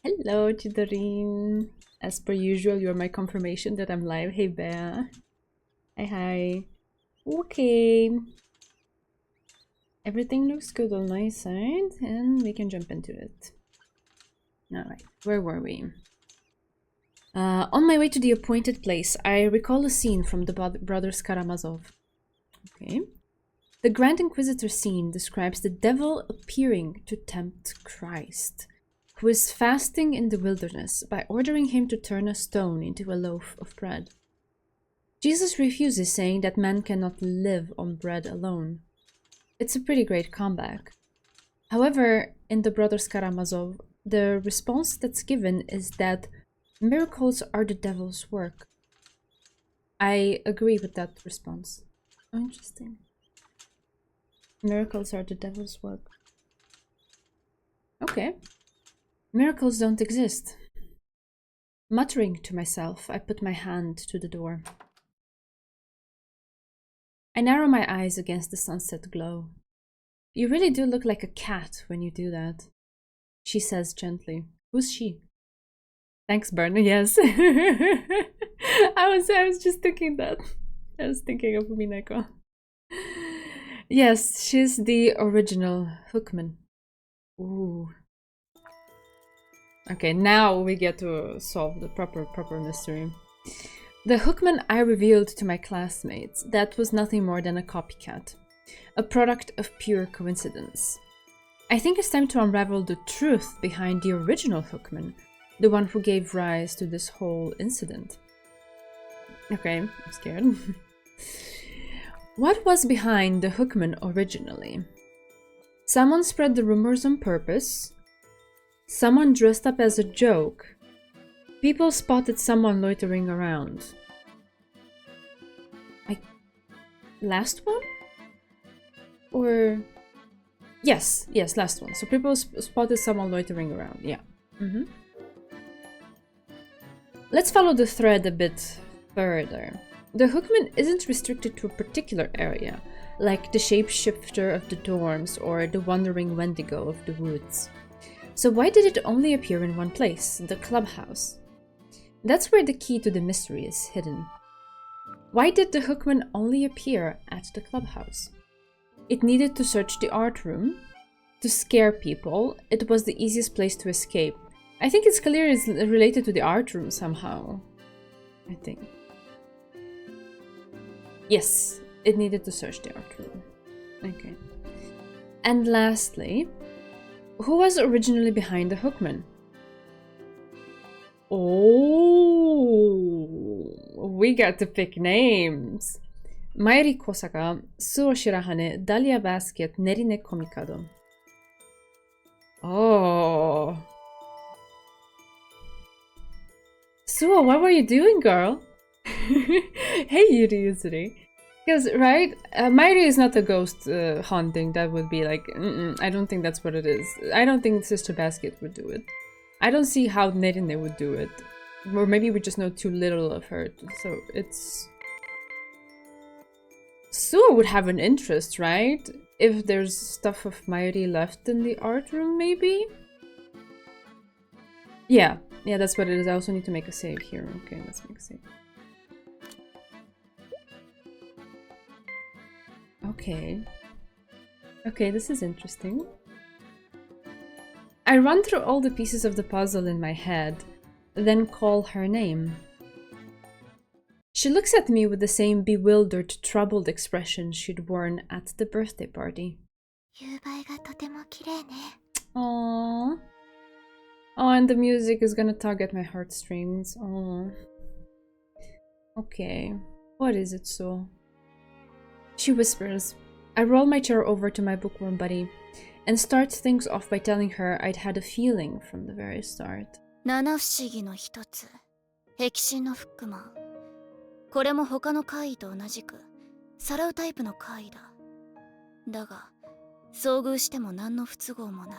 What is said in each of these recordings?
Hello, Chidorin. As per usual, you're my confirmation that I'm live. Hey, Bear. Hi. Okay. Everything looks good on my side, and we can jump into it. Alright, where were we? On my way to the appointed place, I recall a scene from the Brothers Karamazov. Okay. The Grand Inquisitor scene describes the devil appearing to tempt Christ, who is fasting in the wilderness, by ordering him to turn a stone into a loaf of bread. Jesus refuses, saying that man cannot live on bread alone. It's a pretty great comeback. However, in the Brothers Karamazov, the response that's given is that miracles are the devil's work. I agree with that response. Oh, interesting. Miracles are the devil's work. Okay. Miracles don't exist. Muttering to myself, I put my hand to the door. I narrow my eyes against the sunset glow. You really do look like a cat when you do that, she says gently. Who's she? Thanks, Berna. Yes. I was just thinking that. I was thinking of Mineko. Yes, she's the original Hookman. Ooh. Okay, now we get to solve the proper mystery. The Hookman I revealed to my classmates, that was nothing more than a copycat. A product of pure coincidence. I think it's time to unravel the truth behind the original Hookman, the one who gave rise to this whole incident. Okay, I'm scared. What was behind the Hookman originally? Someone spread the rumors on purpose. Someone dressed up as a joke. People spotted someone loitering around. Last one? Or... Yes, last one. So people spotted someone loitering around, yeah. Let's follow the thread a bit further. The Hookman isn't restricted to a particular area, like the shapeshifter of the dorms or the wandering Wendigo of the woods. So why did it only appear in one place, the clubhouse? That's where the key to the mystery is hidden. Why did the Hookman only appear at the clubhouse? It needed to search the art room. To scare people, it was the easiest place to escape. I think it's clear it's related to the art room somehow. I think. Yes, it needed to search the art room. Okay. And lastly, who was originally behind the Hookman? Oh, we got to pick names. Mairi Kosaka, Suo Shirahane, Dahlia Basket, Nerine Komikado. Oh. Suo, what were you doing, girl? Hey, Yuri Yuzuri. Because, right, Mairi is not a ghost haunting. That would be like, I don't think that's what it is. I don't think Sister Basket would do it. I don't see how Nerine would do it. Or maybe we just know too little of her. So it's... Suo would have an interest, right? If there's stuff of Mairi left in the art room, maybe? Yeah, that's what it is. I also need to make a save here. Okay, let's make a save. Okay, this is interesting. I run through all the pieces of the puzzle in my head, then call her name. She looks at me with the same bewildered, troubled expression she'd worn at the birthday party. Aww. Oh, and the music is gonna tug at my heartstrings. Aww. Okay, what is it, so? She whispers. I roll my chair over to my bookworm buddy and start things off by telling her I'd had a feeling from the very start. 七不思議の一つ、壁紙のフックマン。これも他の怪異と同じく、さらうタイプの怪異だ。だが、遭遇しても何の不都合もない。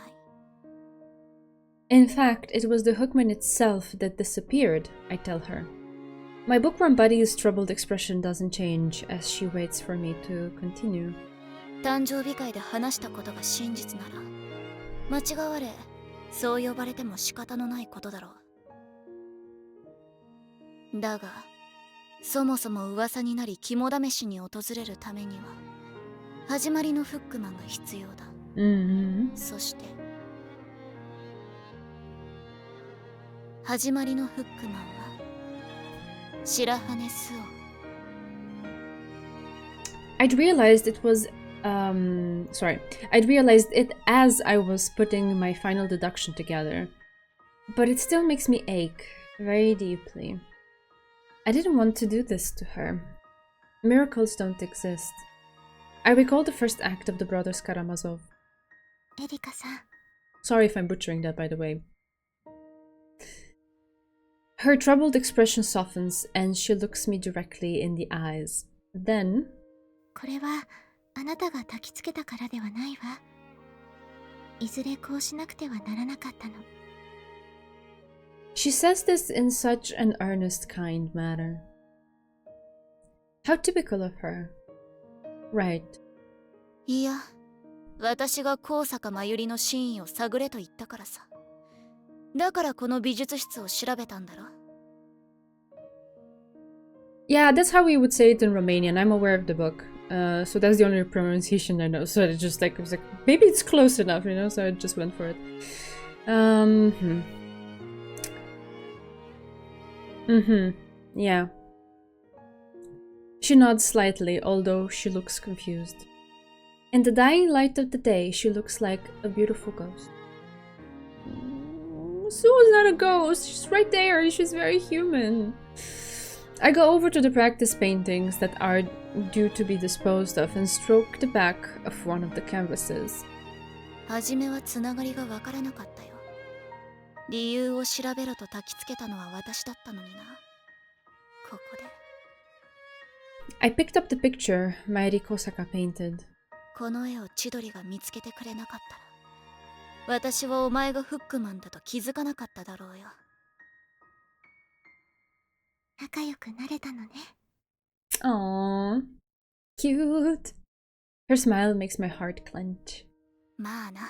In fact, it was the Hookman itself that disappeared, I tell her. My bookworm buddy's troubled expression doesn't change as she waits for me to continue. 誕生日会で話したことが真実なら、間違われ、そう呼ばれても仕方のないことだろう。だがそもそも噂になり肝試しに訪れるためには始まりのフックマンが必要だ。そして始まりのフックマンは白羽スオ。I'd realized it was I'd realized it as I was putting my final deduction together. But it still makes me ache very deeply. I didn't want to do this to her. Miracles don't exist. I recall the first act of the Brothers Karamazov. エリカさん。 Sorry if I'm butchering that, by the way. Her troubled expression softens and she looks me directly in the eyes. Then... これはあなたが焚きつけたからではないわ。いずれこうしなくてはならなかったの。She says this in such an earnest, kind manner. How typical of her. Right. いや、私が高坂真由里の真意を探れと言ったからさ。だからこの美術室を調べたんだろ。Yeah, that's how we would say it in Romanian. I'm aware of the book. So that's the only pronunciation I know. So it just like, it was like, maybe it's close enough, you know? So I just went for it. Yeah. She nods slightly, although she looks confused. In the dying light of the day, she looks like a beautiful ghost. Suo's not a ghost. She's right there. She's very human. I go over to the practice paintings that are due to be disposed of and stroke the back of one of the canvases. 初めはつながりがわからなかったよ。理由を調べろと焚きつけたのは私だったのにな。ここで。I picked up the picture Mairi Kosaka painted. この絵を千鳥が見つけてくれなかったら、私はお前がフックマンだと気づかなかっただろうよ。仲良くなれたのね。Aww, cute. Her smile makes my heart clench. まあな。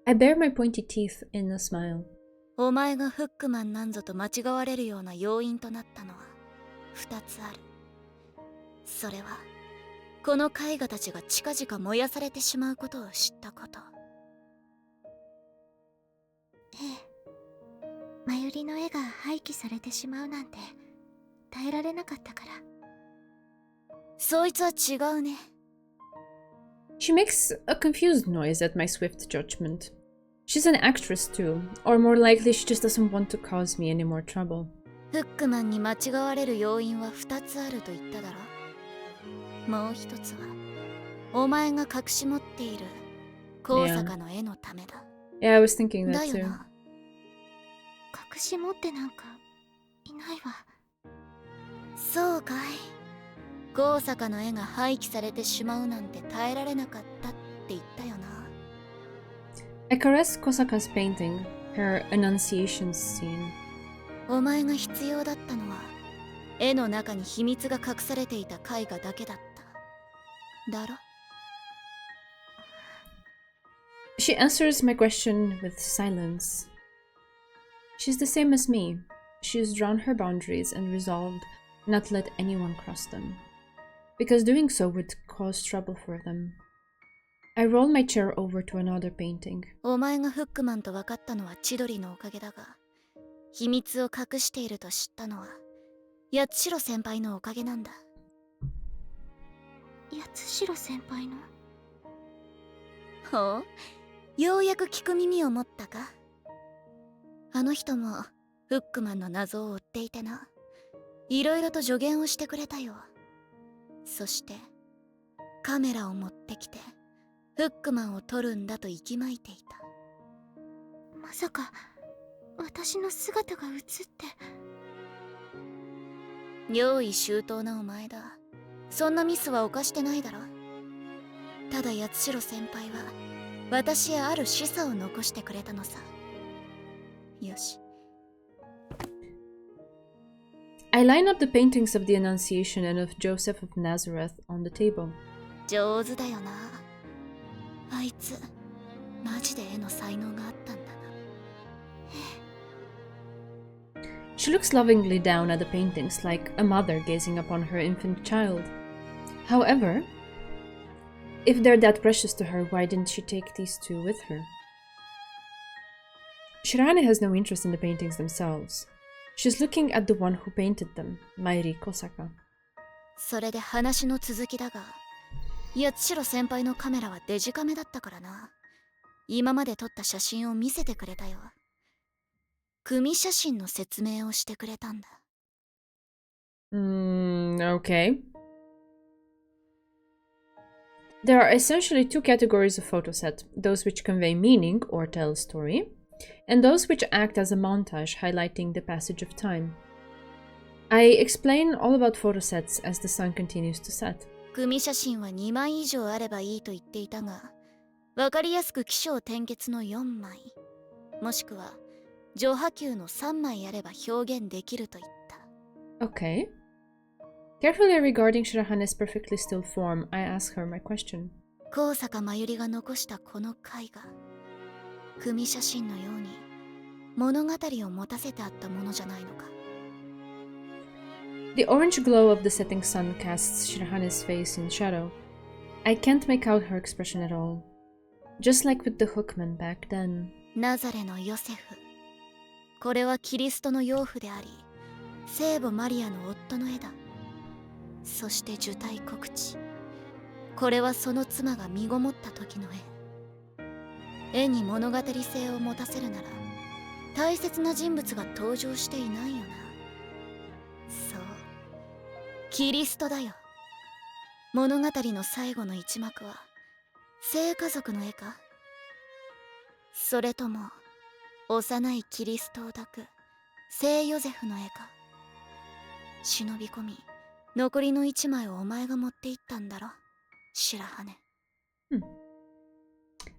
I bare my pointy teeth in a smile. お前がフックマンなんぞと間違われるような要因となったのは2つある。それはこの絵画たちが近々燃やされてしまうことを知ったこと。ええ。真由里の絵が廃棄されてしまうなんて耐えられなかったから。そいつは違うね。She makes a confused noise at my swift judgment. She's an actress too, or more likely she just doesn't want to cause me any more trouble. フックマンに間違われる要因は2つあると言っただろ。もう一つはお前が隠し持っている高坂の絵のためだ。Yeah, I was thinking that だよ too. な。隠し持ってなんかいないわ。そうかい。高坂の絵が廃棄されてしまうなんて耐えられなかったって言ったよな。I caressed Kosaka's painting, her Annunciation scene. お前が必要だったのは絵の中に秘密が隠されていた絵画だけだった。だろ？ She answers my question with silence. She's the same as me. She's drawn her boundaries and resolved not to let anyone cross them, because doing so would cause trouble for them. I roll my chair over to another painting. お前がフックマンと分かったのは千鳥のおかげだが、秘密を隠していると知ったのは八代先輩のおかげなんだ。八代先輩の？ほう、ようやく聞く耳を持ったか。あの人もフックマンの謎を追っていてな、いろいろと助言をしてくれたよ。そしてカメラを持ってきてフックマンを撮るんだと息巻いていた。まさか私の姿が映って。用意周到なお前だ。そんなミスは犯してないだろ。ただ八代先輩は私へある示唆を残してくれたのさ。よし。I line up the paintings of the Annunciation and of Joseph of Nazareth on the table. 上手だよな。あいつマジで絵の才能があったんだな。 She looks lovingly down at the paintings, like a mother gazing upon her infant child. However, if they're that precious to her, why didn't she take these two with her? Shirahane has no interest in the paintings themselves. She's looking at the one who painted them, Mairi Kosaka. それで話の続きだが、八代先輩のカメラはデジカメだったからな。今まで撮った写真を見せてくれたよ。組写真の説明をしてくれたんだ。Okay. There are essentially two categories of photo set, those which convey meaning or tell a story, and those which act as a montage highlighting the passage of time. I explain all about photo sets as the sun continues to set. 組写真は2枚以上あればいいと言っていたが、わかりやすく起承転結の4枚、もしくは上波球の3枚あれば表現できると言った。 Okay. Carefully regarding Shirahane's perfectly still form, I ask her my question. 高坂真由里が残したこの絵画、組写真のように物語を持たせてあったものじゃないのか。 The orange glow of the setting sun casts Shirahane's face in shadow. I can't make out her expression at all. Just like with the Hookman back then. ナザレのヨセフ、これはキリストの養父であり、聖母マリアの夫の絵だ。そして受胎告知、これはその妻が身ごもった時の絵。絵に物語性を持たせるなら大切な人物が登場していないよな。そう、キリストだよ。物語の最後の一幕は聖家族の絵か、それとも幼いキリストを抱く聖ヨゼフの絵か。忍び込み残りの一枚をお前が持っていったんだろ、白羽。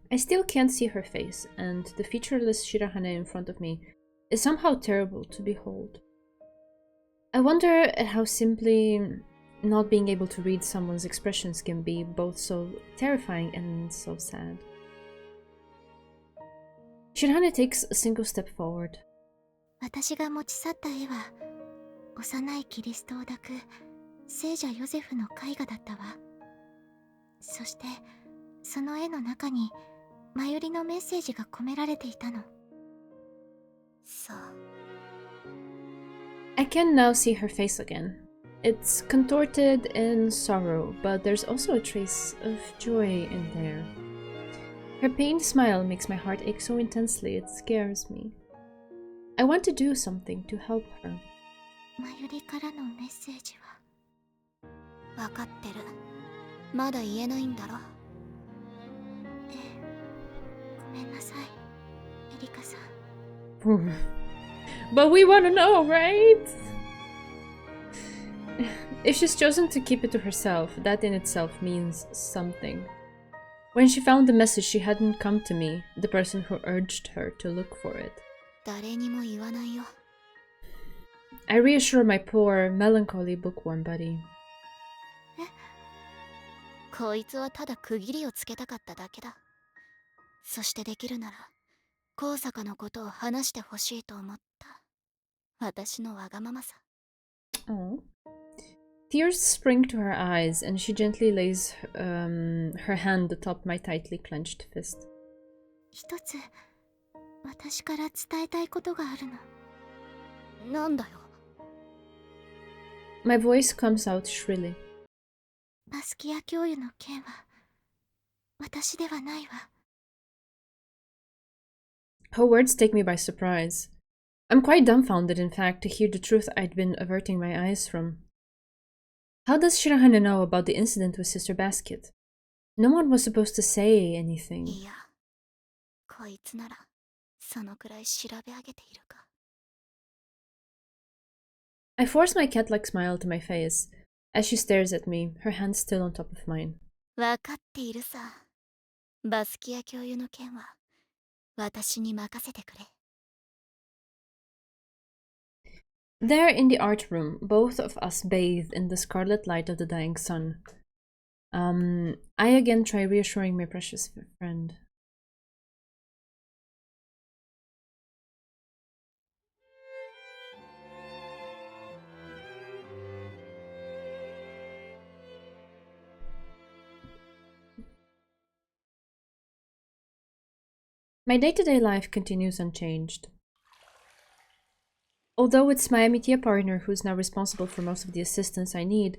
I still can't see her face, and the featureless Shirahane in front of me is somehow terrible to behold. I wonder at how simply not being able to read someone's expressions can be both so terrifying and so sad. Shirahane takes a single step forward. 私が持ち去った絵は幼いキリストを抱く聖者ヨゼフの絵画だったわ。そしてその絵の中に真由里のメッセージが込められていたの。そう。 I can now see her face again. It's contorted in sorrow, but there's also a trace of joy in there. Her pained smile makes my heart ache so intensely it scares me. I want to do something to help her. 真由里からのメッセージは分かってる。まだ言えないんだろ。ええ、ごめんなさい、エリカさん。But we want to know, right? If she's chosen to keep it to herself, that in itself means something. When she found the message, she hadn't come to me, the person who urged her to look for it. 誰にも言わないよ。 I reassure my poor, melancholy bookworm buddy. こいつはただ区切りをつけたかっただけだ。そしてできるなら高坂のことを話してほしいと思った。私のわがままさ。 Oh. Tears spring to her eyes, and she gently lays her hand atop my tightly clenched fist. 一つ私から伝えたいことがあるの。なんだよ。 My voice comes out shrilly. バスキア教諭の件は私ではないわ。 Her words take me by surprise. I'm quite dumbfounded, in fact, to hear the truth I'd been averting my eyes from. How does Shirahane know about the incident with Sister Basket? No one was supposed to say anything. いや、こいつならそのくらい調べ上げているか。 I force my cat-like smile to my face as she stares at me, her hand still on top of mine. わかっているさ。バスキア教諭の件は私に任せてくれ。 There in the art room, both of us bathe in the scarlet light of the dying sun. I again try reassuring my precious friend. My day-to-day life continues unchanged. Although it's my Amitia partner who's now responsible for most of the assistance I need,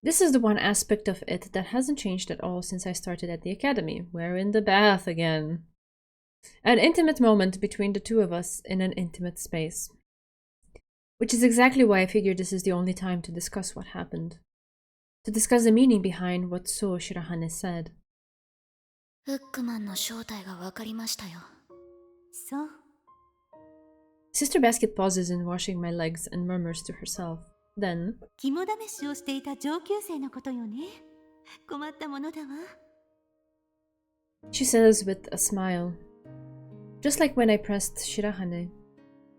this is the one aspect of it that hasn't changed at all since I started at the academy. We're in the bath again. An intimate moment between the two of us in an intimate space. Which is exactly why I figured this is the only time to discuss what happened. To discuss the meaning behind what So Shirahane said. フックマンの正体が分かりましたよ。そう。 Sister Basket pauses in washing my legs and murmurs to herself. Then, 肝試しをしていた上級生のことよね。困ったものだわ。 she says with a smile. Just like when I pressed Shirahane,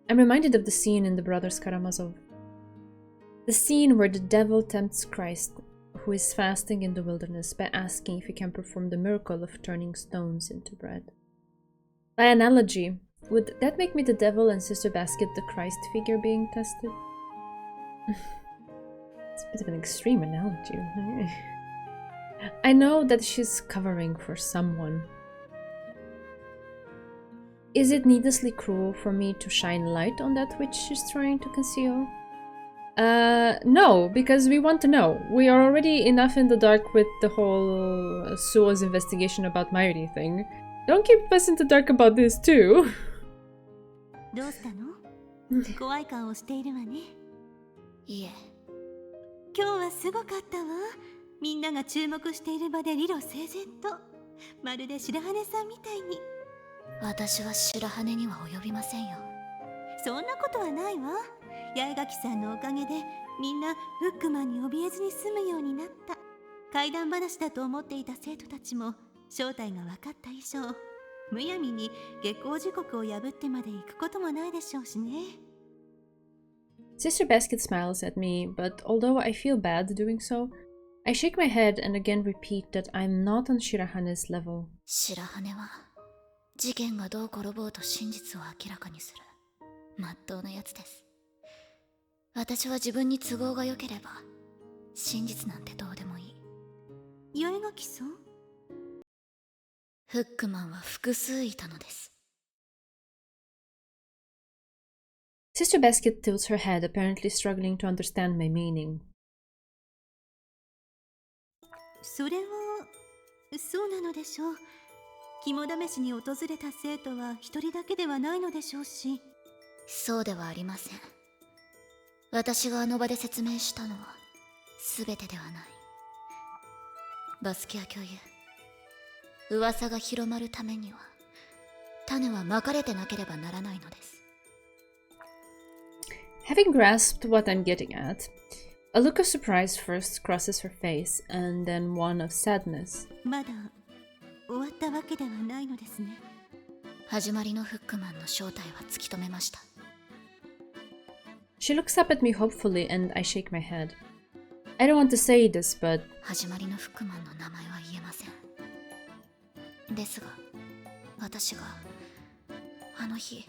I'm reminded of the scene in the Brothers Karamazov. The scene where the devil tempts Christ, who is fasting in the wilderness, by asking if he can perform the miracle of turning stones into bread. By analogy, would that make me the devil and Sister Basket the Christ figure being tested? It's a bit of an extreme analogy. I know that she's covering for someone. Is it needlessly cruel for me to shine light on that which she's trying to conceal? No, because we want to know. We are already enough in the dark with the whole Suo's investigation about Mairi thing. Don't keep us in the dark about this too. どうしたの？怖い顔をしているわね。いえ。今日はすごかったわ。みんなが注目している場で理路整然と。まるで白羽さんみたいに。私は白羽には及びませんよ。そんなことはないわ。八重垣さんのおかげでみんなフックマンに怯えずに済むようになった。怪談話だと思っていた生徒たちも正体が分かった以上、むやみに下校時刻を破ってまで行くこともないでしょうしね。Sister Basket smiles at me, but although I feel bad doing so, I shake my head and again repeat that I'm not on Shirahane's level. 白羽は事件がどう転ぼうと真実を明らかにするまっとうなやつです。私は自分に都合が良ければ真実なんてどうでもいい。八重垣さん？フックマンは複数いたのです。Sister Basket tilts her head, apparently struggling to understand my meaning. それはそうなのでしょう。肝試しに訪れた生徒は一人だけではないのでしょうし。そうではありません。私があの場で説明したのは全てではない。バスキア教諭、噂が広まるためには種はまかれてなければならないのです。Having grasped what I'm getting at, a look of surprise first crosses her face, and then one of sadness. まだ終わったわけではないのですね。始まりのフックマンの正体は突き止めました。She looks up at me hopefully, and I shake my head. I don't want to say this, but 始まりのフックマンの名前は言えません。ですが、私があの日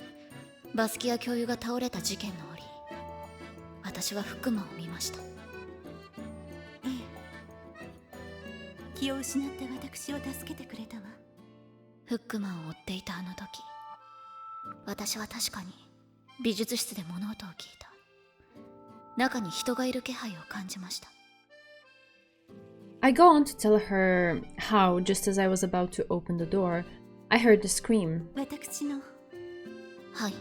バスキア教諭が倒れた事件の折、私はフックマンを見ました。ええ、気を失って私を助けてくれたわ。フックマンを追っていたあの時、私は確かに美術室で物音を聞いた。中に人がいる気配を感じました。I go on to tell her how, just as I was about to open the door, I heard the scream. 私のはい、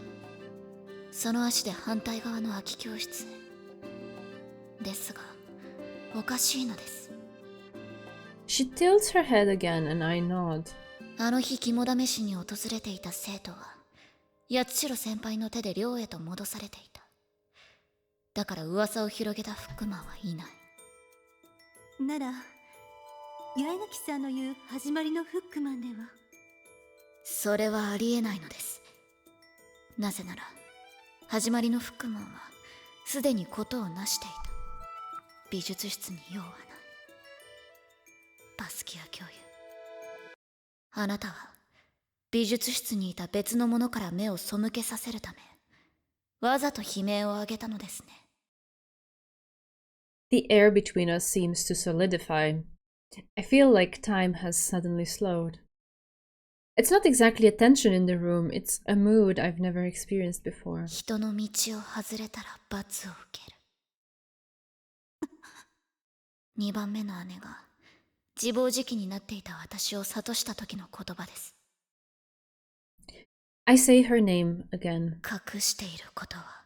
その足で反対側の空き教室へ。ですがおかしいのです。 She tilts her head again, and I nod. あの日肝試しに訪れていた生徒は八代先輩の手で寮へと戻されていた。だから噂を広げたフックマンはいない。なら八重垣さんの言う始まりのフックマンでは。それはありえないのです。なぜなら始まりのフックマンはすでに事を成していた。美術室に用はない。バスキア教諭、あなたは美術室にいた別の者から目を背けさせるためわざと悲鳴を上げたのですね。The air between us seems to solidify. I feel like time has suddenly slowed. It's not exactly a tension in the room, it's a mood I've never experienced before. 人の道を外れたら罰を受ける。2番目の姉が自暴自棄になっていた私を諭した時の言葉です。I say her name again. 隠していることは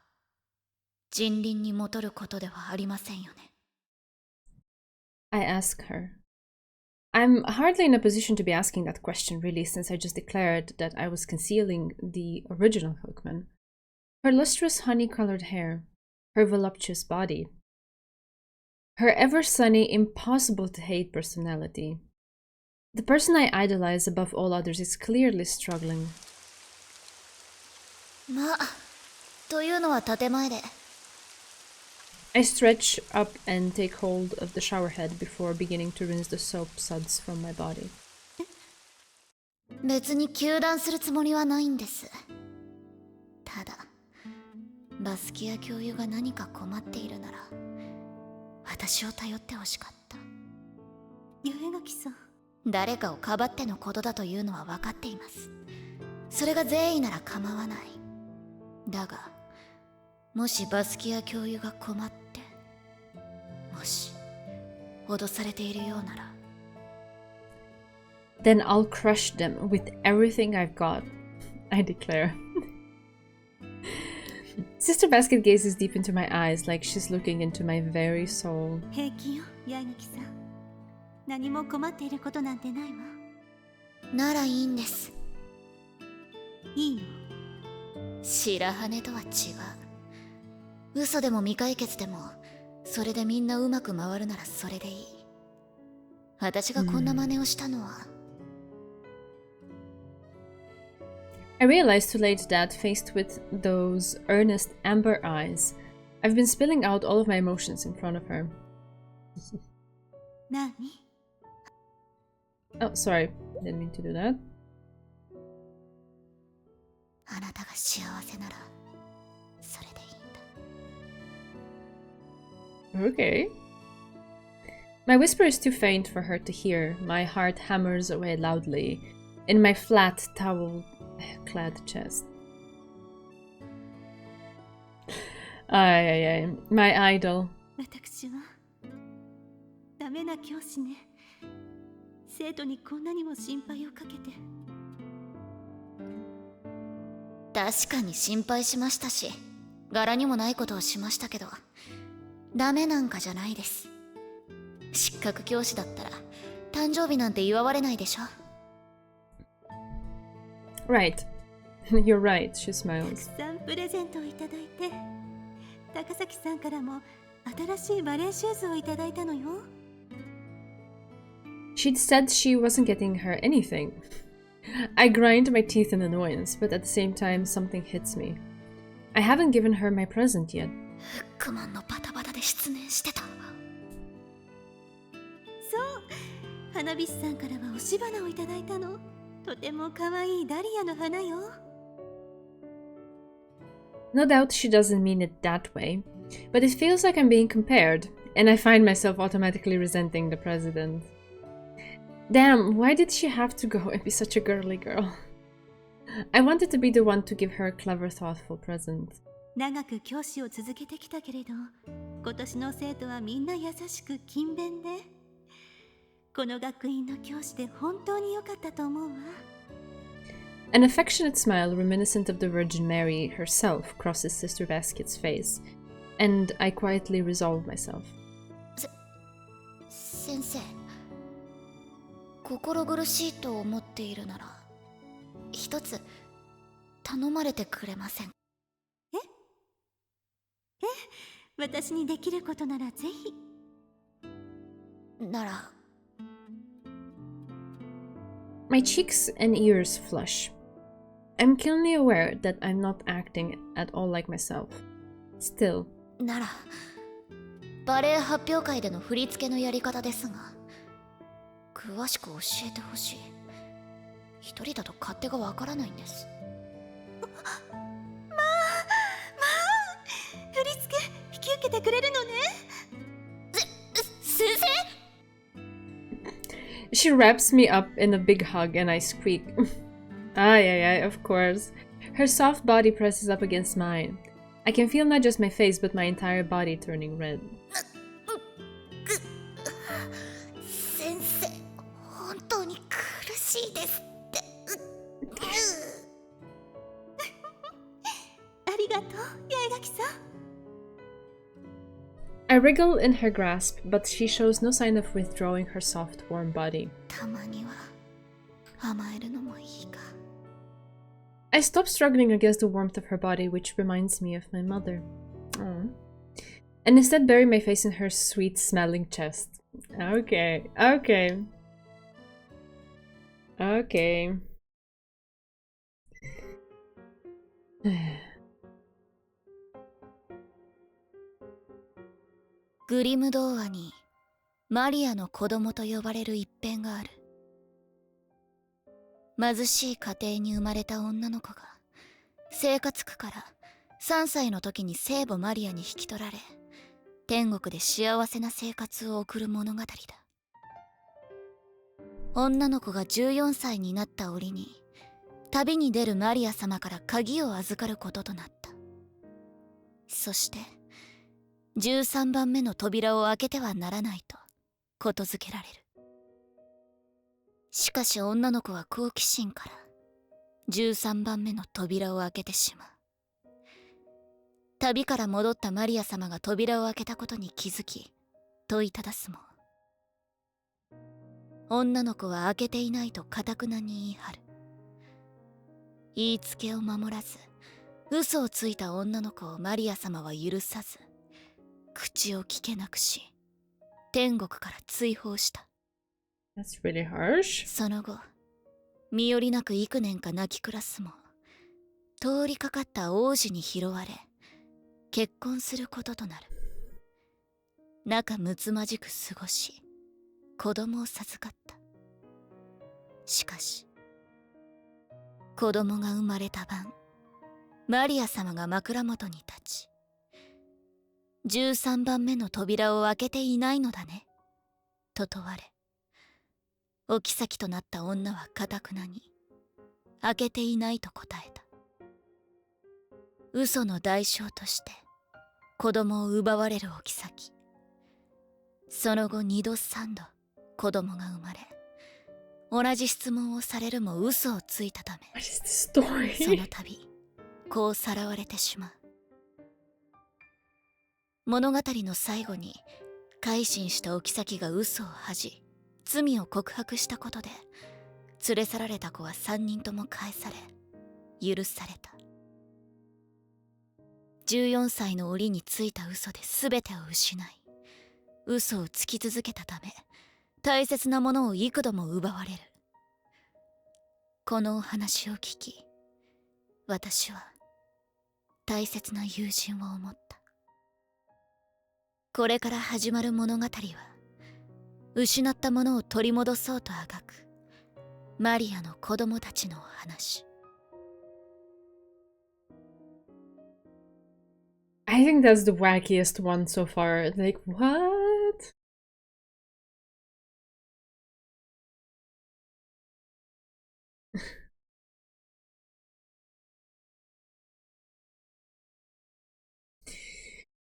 人倫に戻ることではありませんよね。I ask her. I'm hardly in a position to be asking that question, really, since I just declared that I was concealing the original Hookman. Her lustrous honey-colored hair, her voluptuous body, her ever-sunny, impossible-to-hate personality. The person I idolize above all others is clearly struggling. まあ、というのは建前で。I stretch up and take hold of the shower head before beginning to rinse the soap suds from my body. 別に糾弾するつもりはないんです。ただ、バスキア教諭が何か困っているなら、私を頼ってほしかった。八重垣さん。誰かをかばってのことだというのは分かっています。それが善意なら構わない。だが、もしバスキア教諭が困って、もし脅されているようなら、Then I'll crush them with everything I've got, I declare. Sister Basket gazes deep into my eyes like she's looking into my very soul. 平気よ、八重垣さん。何も困っていることなんてないわ。ならいいんです。いいの？白羽とは違う。嘘でも未解決でも、それでみんなうまく回るならそれでいい。私がこんな真似をしたのは、I realized too late that, faced with those earnest amber eyes, I've been spilling out all of my emotions in front of her. 何？ Oh, sorry. Didn't mean to do that. あなたが幸せなら、それでいいんだ。 Okay. My whisper is too faint for her to hear. My heart hammers away loudly in my flat, towel-clad chest. Ay. My idol. 私はダメな教師ね。生徒にこんなにも心配をかけて。確かに心配しましたし、柄にもないことをしましたけど、ダメなんかじゃないです。失格教師だったら誕生日なんて祝われないでしょ。 Right. You're right, she た smiles. くさんプレゼントをいただいて、高崎さんからも新しいバレエシューズをいただいたのよ。She'd said she wasn't getting her anything. I grind my teeth in annoyance, but at the same time, something hits me. I haven't given her my present yet. フックマンのバタバタで失念してた。そう、花火師さんからは押し花をいただいたの。とても可愛いダリアの花よ。No doubt she doesn't mean it that way, but it feels like I'm being compared, and I find myself automatically resenting the president. Damn, why did she have to go and be such a girly girl? I wanted to be the one to give her a clever, thoughtful present. 長く教師を続けてきたけれど、今年の生徒はみんな優しく勤勉で、この学院の教師で本当に良かったと思うわ。An affectionate smile reminiscent of the Virgin Mary herself crosses Sister Basket's face, and I quietly resolve myself. 先生、心苦しいと思っているなら、一つ頼まれてくれません？私にできることならぜひ。なら。 My cheeks and ears flush. I'm keenly aware that I'm not acting at all like myself. Still. なら、バレエ発表会での振り付けのやり方ですが、詳しく教えてほしい。一人だと勝手がわからないんです。振り付け引き受けてくれるのね。先生？ She wraps me up in a big hug and I squeak. Ah, yeah, of course. Her soft body presses up against mine. I can feel not just my face, but my entire body turning red. 先生、本当に苦しいですって。ありがとう、八重垣さん。I wriggle in her grasp, but she shows no sign of withdrawing her soft, warm body. たまには甘えるのもいいか。I stop struggling against the warmth of her body, which reminds me of my mother. Aw. And instead bury my face in her sweet-smelling chest. Okay, okay. Okay. グリム童話にマリアの子供と呼ばれる一編がある。貧しい家庭に生まれた女の子が生活苦から3歳の時に聖母マリアに引き取られ、天国で幸せな生活を送る物語だ。女の子が14歳になった折に旅に出るマリア様から鍵を預かることとなった。そして13番目の扉を開けてはならないとことづけられる。しかし女の子は好奇心から13番目の扉を開けてしまう。旅から戻ったマリア様が扉を開けたことに気づき問いただすも、女の子は開けていないと頑なに言い張る。言いつけを守らず嘘をついた女の子をマリア様は許さず、口を聞けなくし天国から追放した。That's really harsh. その後身寄りなく幾年か泣き暮らすも、通りかかった王子に拾われ結婚することとなる。仲睦まじく過ごし子供を授かった。しかし子供が生まれた晩、マリア様が枕元に立ち、13番目の扉を開けていないのだねと問われ、お妃となった女は頑なに開けていないと答えた。嘘の代償として子供を奪われるお妃。その後2度3度子供が生まれ、同じ質問をされるも嘘をついたため、 What is this story? その度こうさらわれてしまう。物語の最後に改心したお妃が嘘を恥じ罪を告白したことで、連れ去られた子は3人とも返され許された。14歳の折についた嘘で全てを失い、嘘をつき続けたため大切なものを幾度も奪われる。このお話を聞き、私は大切な友人を思った。これから始まる物語は、失ったものを取り戻そうとあがくマリアの子供たちのお話。I think that's the wackiest one so far. Like, what?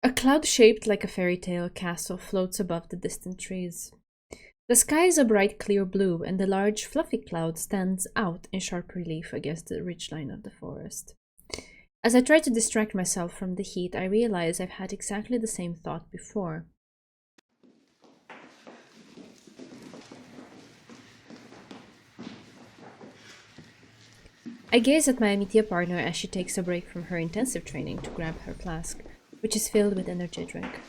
A cloud shaped like a fairy tale castle floats above the distant trees. The sky is a bright clear blue, and the large fluffy cloud stands out in sharp relief against the ridgeline of the forest. As I try to distract myself from the heat, I realize I've had exactly the same thought before. I gaze at my Amitia partner as she takes a break from her intensive training to grab her flask, which is filled with energy drink.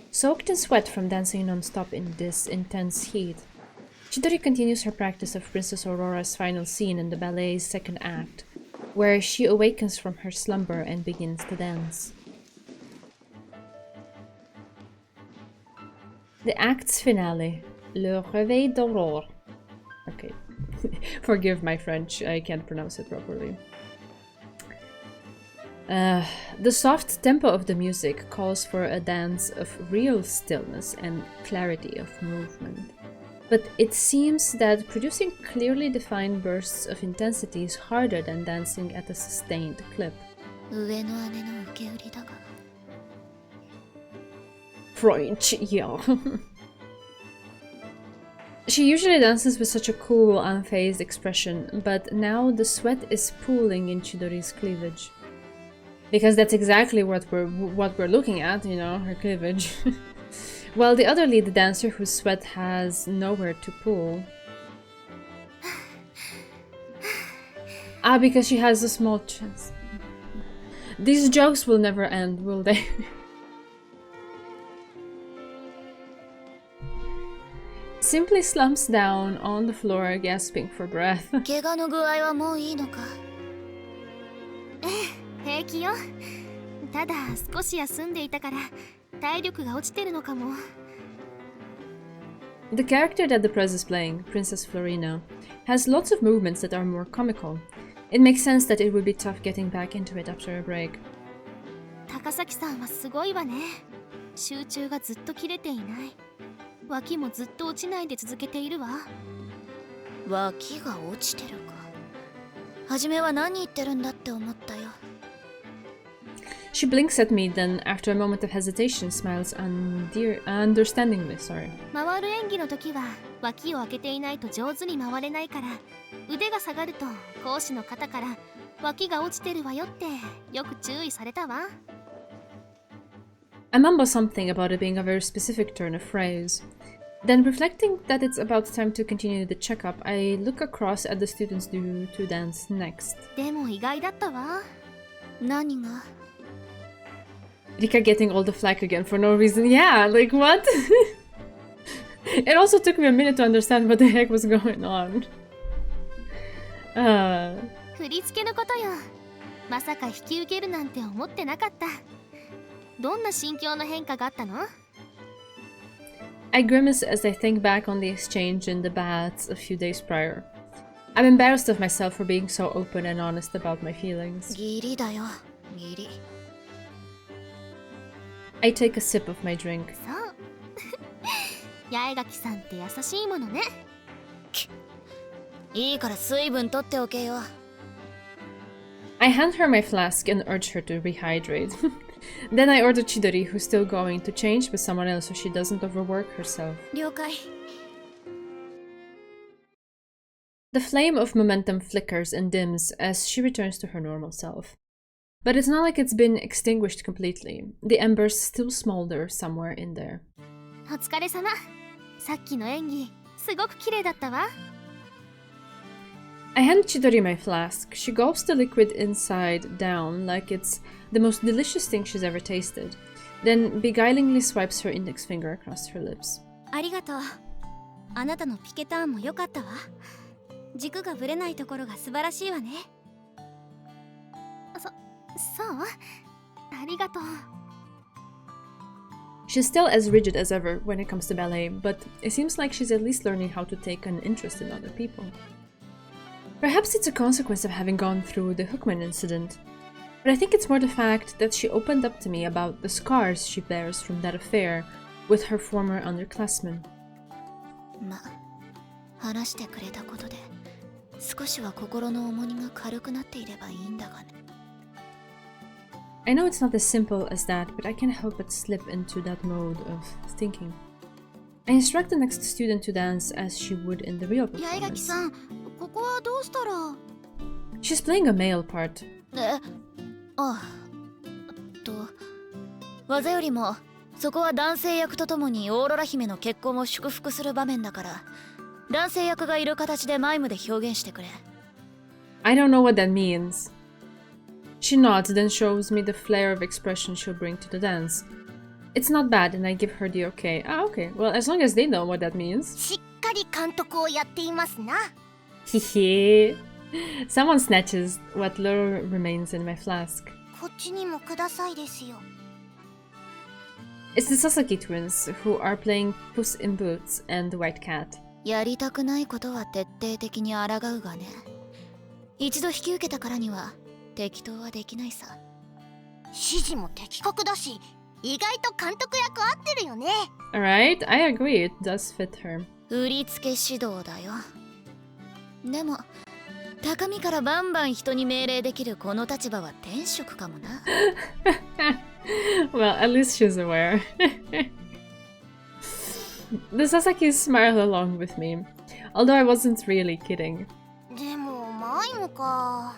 Soaked in sweat from dancing non-stop in this intense heat, Chidori continues her practice of Princess Aurora's final scene in the ballet's second act, where she awakens from her slumber and begins to dance. The act's finale, Le Réveil d'Aurore. Okay, forgive my French, I can't pronounce it properly. The soft tempo of the music calls for a dance of real stillness and clarity of movement. But it seems that producing clearly defined bursts of intensity is harder than dancing at a sustained clip. 上の姉の受け売りだが French, yeah. She usually dances with such a cool, unfazed expression, but now the sweat is pooling in Chidori's cleavage. Because that's exactly what we're looking at, you know, her cleavage. While the other lead dancer whose sweat has nowhere to pool. Because she has a small chest. These jokes will never end, will they? Simply slumps down on the floor, gasping for breath. 怪我の具合はもういいのか平気よただ少し休んでいたから体力が落ちてるのかも The character that the press is playing, Princess Florina, has lots of movements that are more comical. It makes sense that it would be tough getting back into it after a break. 高崎さんはすごいわね集中がずっと切れていない脇もずっと落ちないで続けているわ脇が落ちてるか初めは何言ってるんだって思ったよ She blinks at me, then, after a moment of hesitation, smiles understandingly. 回る演技の時は脇を開けていないと上手に回れないから腕が下がると講師の肩から脇が落ちてるわよってよく注意されたわ I mumble something about it being a very specific turn of phrase. Then, reflecting that it's about time to continue the checkup, I look across at the students due to dance next. でも意外だったわ何が Rika getting all the flack again for no reason. Yeah, like what? It also took me a minute to understand what the heck was going on. 振り付けのことよまさか引き受けるなんて思ってなかったどんな心境の変化があったの I grimace as I think back on the exchange in the baths a few days prior. I'm embarrassed of myself for being so open and honest about my feelings. ギリだよギリ I take a sip of my drink. そう八重垣さんって優しいものねいいから水分取っておけよ I hand her my flask and urge her to rehydrate. Then I order Chidori, who's still going, to change with someone else so she doesn't overwork herself. 了解 The flame of momentum flickers and dims as she returns to her normal self. But it's not like it's been extinguished completely. The embers still smolder somewhere in there. お疲れ様さっきの演技すごく綺麗だったわ I hand Chidori my flask. She gulps the liquid inside down like it's the most delicious thing she's ever tasted, then beguilingly swipes her index finger across her lips. ありがとうあなたのピケターンも良かったわ軸がぶれないところが素晴らしいわねそうありがとう She's still as rigid as ever when it comes to ballet, but it seems like she's at least learning how to take an interest in other people. Perhaps it's a consequence of having gone through the Hookman incident, but I think it's more the fact that she opened up to me about the scars she bears from that affair with her former underclassmen. ま、話してくれたことで少しは心の重荷が軽くなっていればいいんだがね I know it's not as simple as that, but I can't help but slip into that mode of thinking. I instruct the next student to dance as she would in the real 八重垣 performance. さんここはどうしたら She's playing a male part. 技よりもそこは男性役とともにオーロラ姫の結婚を祝福する場面だから男性役がいる形でマイムで表現してくれ I don't know what that means. She nods, then shows me the flare of expression she'll bring to the dance. It's not bad, and I give her the okay. Okay. Well, as long as they know what that means. しっかり監督をやっていますな Hehe. Someone snatches what little remains in my flask. こっちにもくださいですよ It's the Sasaki twins, who are playing Puss in Boots and the White Cat. やりたくないことは徹底的に抗うがね一度引き受けたからには適当はできないさ指示も的確だし意外と監督役合ってるよね Alright, I agree, it does fit her. 売りつけ指導だよ。でも高みからバンバン人に命令できるこの立場は天職かもな。Well, at least she's aware. The Sasaki smiled along with me, although I wasn't really kidding. でもマイムか。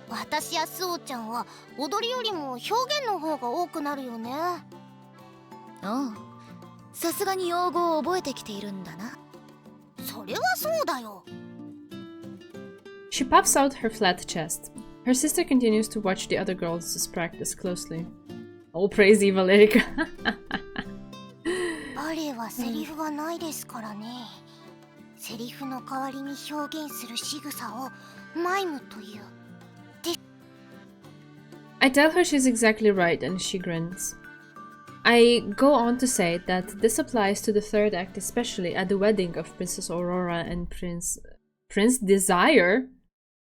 私やスオちゃんは踊りよりも表現の方が多くなるよね。おう、さすがに用語を覚えてきているんだな。それはそうだよ。She puffs out her flat chest. Her sister continues to watch the other girls' practice closely. All praise Eva Lyrica. バレエはセリフがないですからね。セリフの代わりに表現する仕草をマイムという。I tell her she's exactly right and she grins. I go on to say that this applies to the third act, especially at the wedding of Princess Aurora and Prince Desire?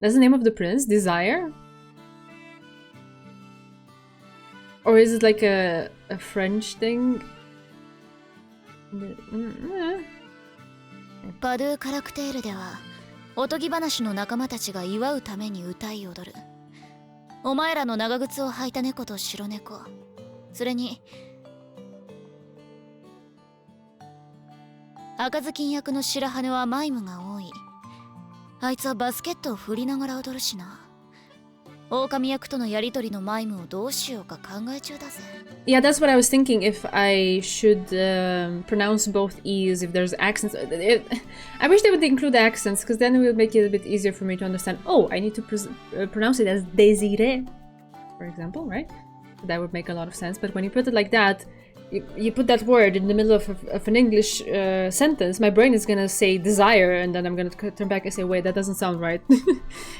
That's the name of the prince? Desire? Or is it like a French thing? バドゥカラクテールではおとぎ話の仲間たちが祝うために歌い踊る。お前らの長靴を履いた猫と白猫、それに赤ずきん役の白羽はマイムが多い。あいつはバスケットを振りながら踊るしな。狼役とのやりとりのマイムをどうしようか考え中だぜ。Yeah, that's what I was thinking, if I should pronounce both E's, if there's accents. I wish they would include accents, because then it will make it a bit easier for me to understand. Oh, I need to pronounce it as désiré, for example, right? That would make a lot of sense. But when you put it like that, you put that word in the middle of an English sentence, my brain is gonna say desire, and then I'm gonna turn back and say, wait, that doesn't sound right.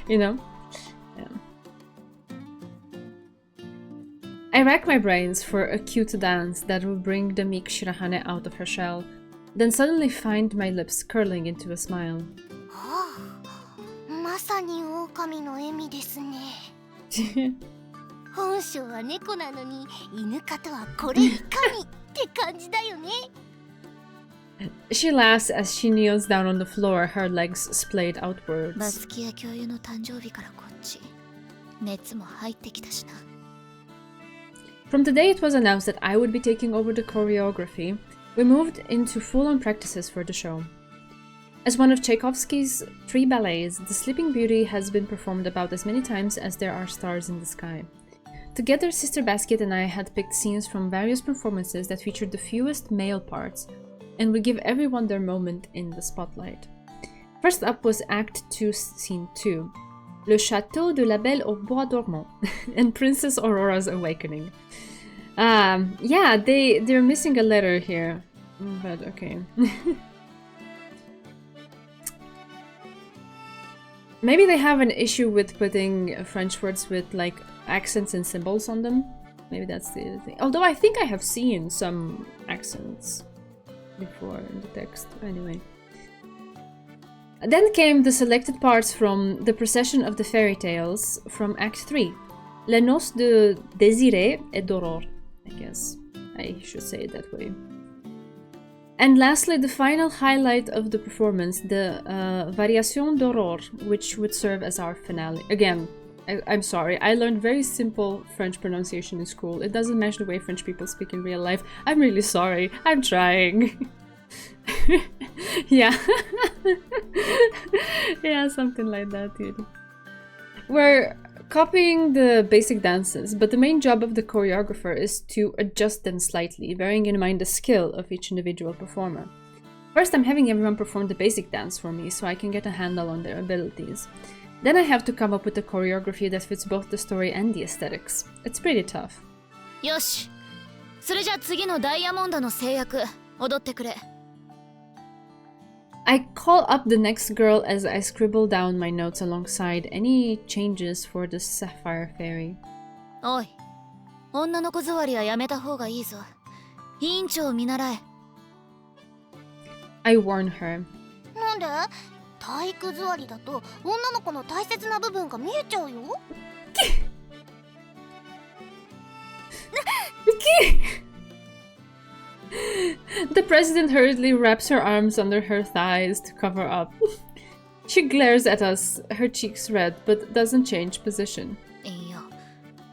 You know? Yeah. I rack my brains for a cute dance that will bring the meek Shirahane out of her shell, then suddenly find my lips curling into a smile. はあ、まさに狼の笑みですね。本性は猫なのに犬かとはこれいかにって感じだよね。She laughs as she kneels down on the floor, her legs splayed バ outwards. スキや教諭の誕生日からこっち熱も入ってきたしな。From the day it was announced that I would be taking over the choreography, we moved into full-on practices for the show. As one of Tchaikovsky's 3 ballets, The Sleeping Beauty has been performed about as many times as there are stars in the sky. Together, Sister Basket and I had picked scenes from various performances that featured the fewest male parts and would give everyone their moment in the spotlight. First up was Act 2, Scene 2, Le Château de la Belle au Bois Dormant and Princess Aurora's Awakening. Yeah, they're missing a letter here, but okay. Maybe they have an issue with putting French words with like accents and symbols on them. Maybe that's the thing. Although I think I have seen some accents before in the text. Anyway. Then came the selected parts from the procession of the fairy tales from Act 3. Les noces de Désiré et d'Aurore, I guess. I should say it that way. And lastly, the final highlight of the performance, the Variation d'Aurore, which would serve as our finale. Again, I'm sorry, I learned very simple French pronunciation in school. It doesn't match the way French people speak in real life. I'm really sorry. I'm trying. Yeah. Yeah, something like that, dude. We're copying the basic dances, but the main job of the choreographer is to adjust them slightly, bearing in mind the skill of each individual performer. First, I'm having everyone perform the basic dance for me so I can get a handle on their abilities. Then I have to come up with a choreography that fits both the story and the aesthetics. It's pretty tough. よし、それじゃあ次のダイヤモンドの制約踊ってくれ。I call up the next girl as I scribble down my notes alongside any changes for the Sapphire Fairy. おい、女の子座りはやめた方がいいぞ。委員長を見習え。I warn her. なんで？体育座りだと女の子の大切な部分が見えちゃうよ。The president hurriedly wraps her arms under her thighs to cover up. She glares at us, her cheeks red, but doesn't change position. いや、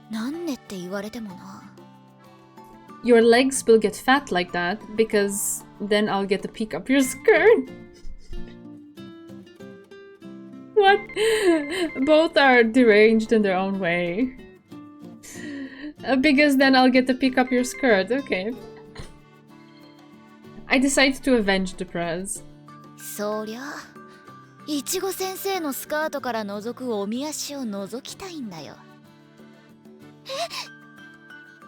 なんでって言われてもな。Your legs will get fat like that, because then I'll get to peek up your skirt. What? Both are deranged in their own way. Because then I'll get to pick up your skirt, okay. I decide to avenge the prez. そりゃ、いちご先生のスカートから覗くおみ足を覗きたいんだよ。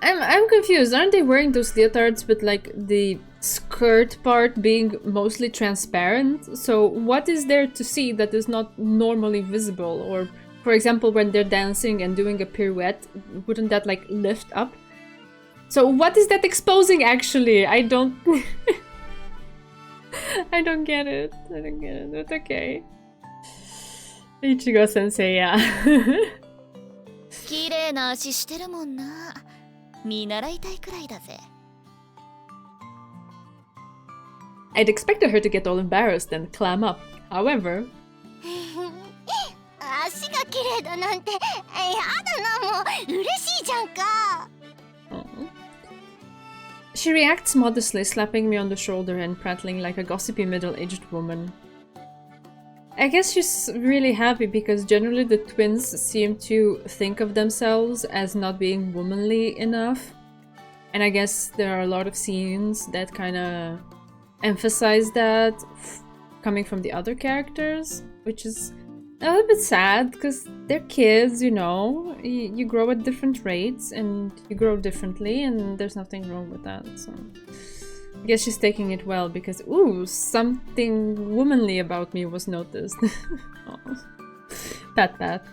I'm confused. Aren't they wearing those leotards with like the skirt part being mostly transparent? So what is there to see that is not normally visible? Or for example, when they're dancing and doing a pirouette, wouldn't that like lift up? So what is that exposing actually? I don't I don't get it. I don't get it. But okay. Ichigo sensei, yeah. 綺麗な足してるもんな。見習いたいくらいだぜ。I'd expected her to get all embarrassed and clam up. However, 足が綺麗だなんて、やだな、もう嬉しいじゃんか。she reacts modestly, slapping me on the shoulder and prattling like a gossipy middle-aged woman. I guess she's really happy because generally the twins seem to think of themselves as not being womanly enough. And I guess there are a lot of scenes that kind of emphasize that coming from the other characters, which is a little bit sad because they're kids, you know. You grow at different rates and you grow differently, and there's nothing wrong with that. So I guess she's taking it well because, ooh, something womanly about me was noticed. Oh. Pat pat.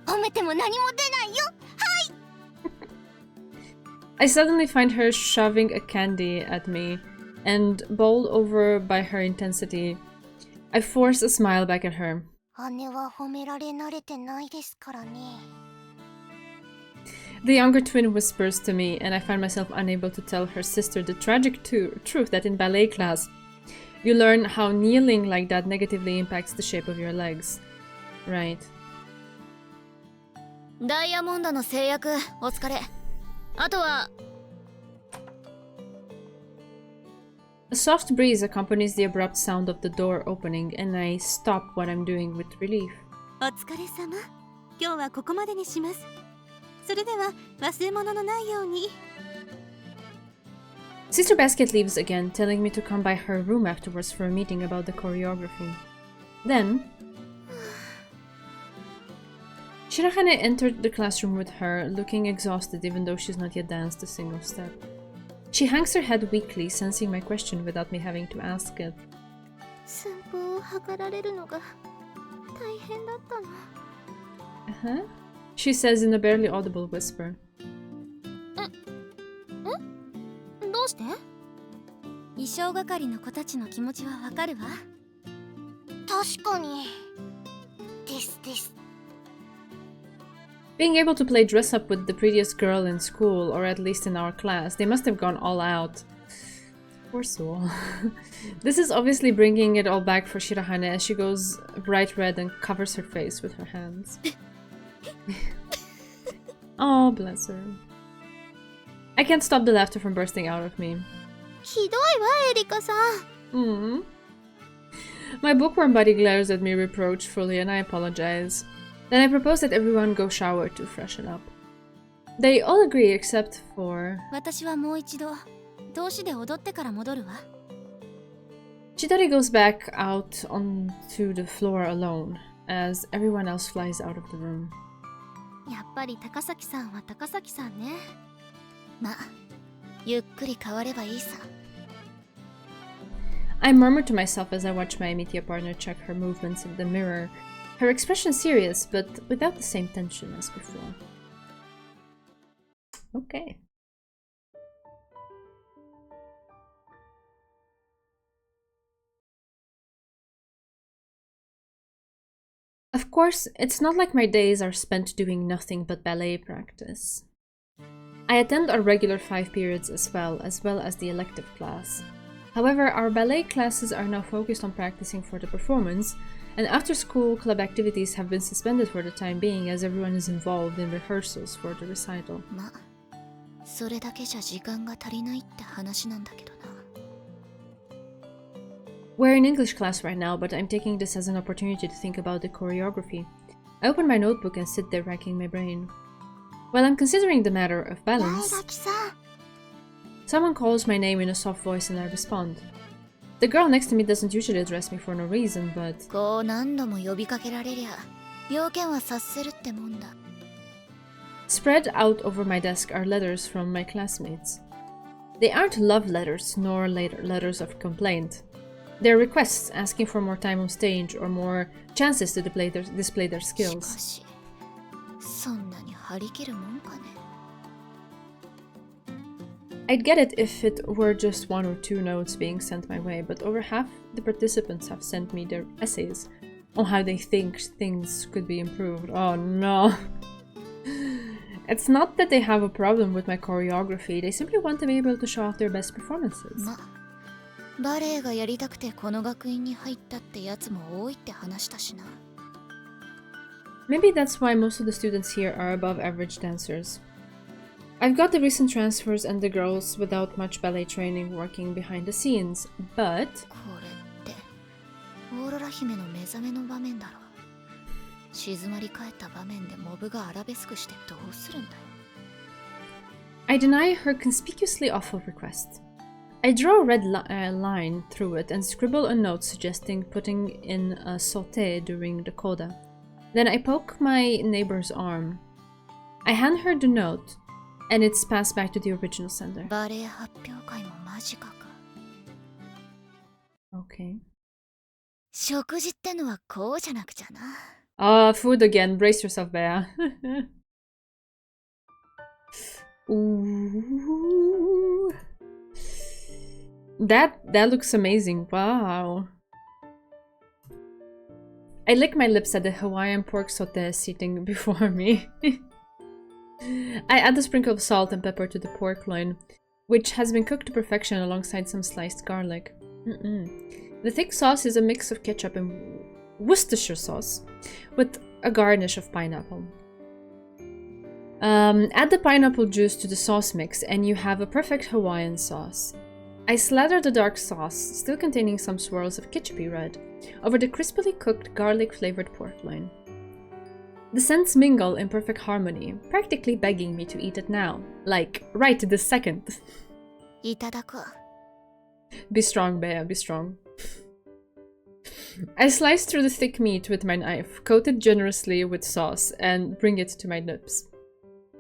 褒めても何も出ないよ。 I suddenly find her shoving a candy at me, and bowled over by her intensity, I force a smile back at her. 姉は褒められ慣れてないですからね。 The younger twin whispers to me, and I find myself unable to tell her sister the tragic truth that in ballet class, you learn how kneeling like that negatively impacts the shape of your legs. Right. ダイヤモンドの制約、お疲れ。あとは。A soft breeze accompanies the abrupt sound of the door opening, and I stop what I'm doing with relief. お疲れ様。今日はここまでにします。それでは忘れ物のないように。Sister Basket leaves again, telling me to come by her room afterwards for a meeting about the choreography. Then, Shirahane entered the classroom with her, looking exhausted even though she's not yet danced a single step. She hangs her head weakly, sensing my question without me having to ask it. 寸法を測られるのが大変だったの。Uh-huh. She says in a barely audible whisper. どうして？衣装係の子たちの気持ちはわかるわ。確かに。ですです。 Being able to play dress up with the prettiest girl in school, or at least in our class, they must have gone all out. Poor soul. This is obviously bringing it all back for Shirahane as she goes bright red and covers her face with her hands. Oh, bless her. I can't stop the laughter from bursting out of me. ひどいわ、エリカさん。My bookworm buddy glares at me reproachfully and I apologize. Then I propose that everyone go shower to freshen up. They all agree except for... 私はもう一度、通しで踊ってから戻るわ。Chidori goes back out onto the floor alone, as everyone else flies out of the room. やっぱり高崎さんは高崎さんね。ま、ゆっくり変わればいいさ。I murmur to myself as I watch my Amitia partner check her movements in the mirror. Her expression serious, but without the same tension as before. Okay. Of course, it's not like my days are spent doing nothing but ballet practice. I attend our regular 5 periods as well as the elective class. However, our ballet classes are now focused on practicing for the performance, and after-school club activities have been suspended for the time being as everyone is involved in rehearsals for the recital. ま、それだけじゃ時間が足りないって話なんだけどな。We're in English class right now, but I'm taking this as an opportunity to think about the choreography. I open my notebook and sit there racking my brain. While I'm considering the matter of balance, 八重垣さん someone calls my name in a soft voice and I respond. The girl next to me doesn't usually address me for no reason, but こう何度も呼びかけられりゃ、要件は察せるってもんだ。spread out over my desk are letters from my classmates. They aren't love letters nor letters of complaint. They're requests asking for more time on stage or more chances to display their し skills. かし、そんなに張り切るもんかね。I'd get it if it were just 1 or 2 notes being sent my way, but over half the participants have sent me their essays on how they think things could be improved. Oh no. It's not that they have a problem with my choreography, they simply want to be able to show off their best performances. ま、バレエがやりたくてこの学院に入ったってやつも多いって話だしな。Maybe that's why most of the students here are above average dancers. I've got the recent transfers and the girls without much ballet training working behind the scenes, but これってオーロラ姫の目覚めの場面だろ。静まり返った場面でモブがアラベスクしてどうするんだよ。I deny her conspicuously awful request. I draw a red line through it and scribble a note suggesting putting in a sauté during the coda. Then I poke my neighbor's arm. I hand her the note, and it's passed back to the original sender. バレエ発表会も間近か。Okay. 食事ってのはこうじゃなくちゃな。Ah, food again. Brace yourself, Bea. Ooh. That looks amazing. Wow. I lick my lips at the Hawaiian pork sauté sitting before me. I add a sprinkle of salt and pepper to the pork loin, which has been cooked to perfection alongside some sliced garlic. The thick sauce is a mix of ketchup and Worcestershire sauce, with a garnish of pineapple. Add the pineapple juice to the sauce mix and you have a perfect Hawaiian sauce. I slather the dark sauce, still containing some swirls of ketchupy red, over the crispily cooked garlic-flavored pork loin. The scents mingle in perfect harmony, practically begging me to eat it now. Like, right this second. いただく。Be strong, Bea, be strong. I slice through the thick meat with my knife, coat it generously with sauce, and bring it to my lips.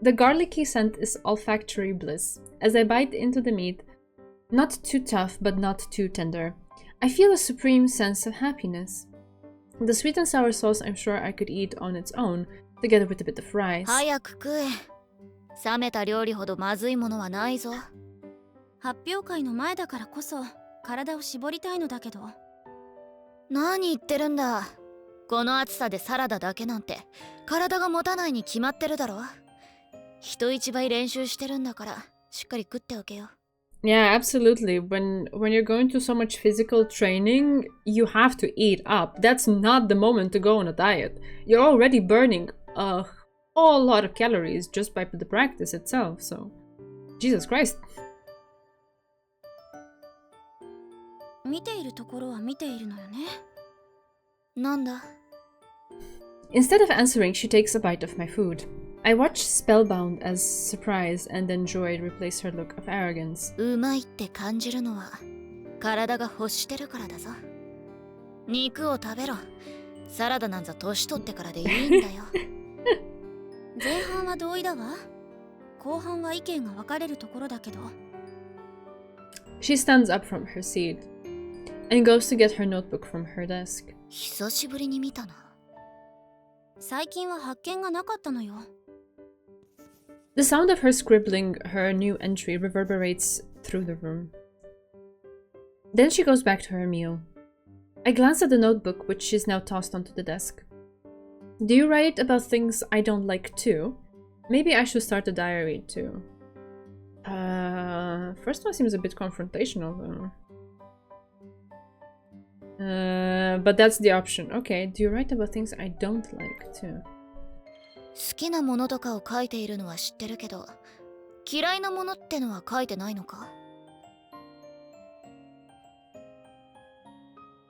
The garlicky scent is olfactory bliss. As I bite into the meat, not too tough but not too tender, I feel a supreme sense of happiness. The sweet and sour sauce I'm sure I could eat on its own, together with a bit of rice. 早く食え。冷めた料理ほどまずいものはないぞ。発表会の前だからこそ体を絞りたいのだけど。何言ってるんだ。この暑さでサラダだけなんて体が持たないに決まってるだろ。人一倍練習してるんだからしっかり食っておけよ。Yeah, absolutely. When you're going through so much physical training, you have to eat up. That's not the moment to go on a diet. You're already burning a whole lot of calories just by the practice itself, so... Jesus Christ. 見ているところは見ているのよね。なんだ？ Instead of answering, she takes a bite of my food. I watch spellbound as surprise and then joy replace her look of arrogance. うまいって感じるのは体が欲してるからだぞ。肉を食べろ。サラダなんざ年取ってからでいいんだよ。前半は同意だわ。後半は意見が分かれるところだけど。She stands up from her seat and goes to get her notebook from her desk. 久しぶりに見たな。最近は発見がなかったのよ。The sound of her scribbling her new entry reverberates through the room. Then she goes back to her meal. I glance at the notebook, which is now tossed onto the desk. Do you write about things I don't like too? Maybe I should start a diary too. First one seems a bit confrontational though. But that's the option. Okay, do you write about things I don't like too? 好きなものとかを書いているのは知ってるけど、嫌いなものってのは書いてないのか？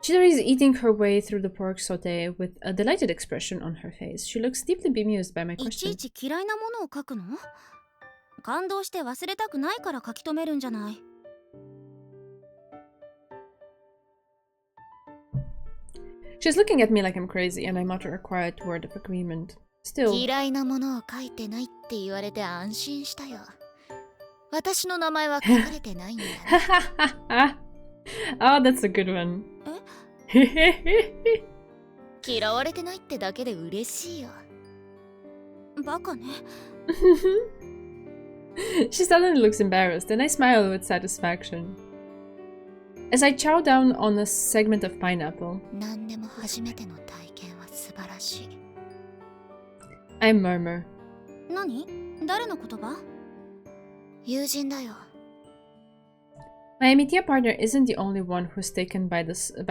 Chidori is eating her way through the pork sauté with a delighted expression on her face. She looks deeply bemused by my いち question. いち嫌いなものを書くの？感動して忘れたくないから書き留めるんじゃない。She's looking at me like I'm crazy, and I mutter a quiet word of agreement. Still, 嫌いなものを書いてないって言われて安心したよ。私の名前は書かれてないんだね。oh, that's a good one. 嫌われてないってだけで嬉しいよ。バカね。She suddenly looks embarrassed, and I smile with satisfaction. As I chow down on a segment of pineapple, 何でも初めての体験は素晴らしい。I murmur. 何？誰の言葉？友人だよ。My Amitia partner isn't the only one who's taken by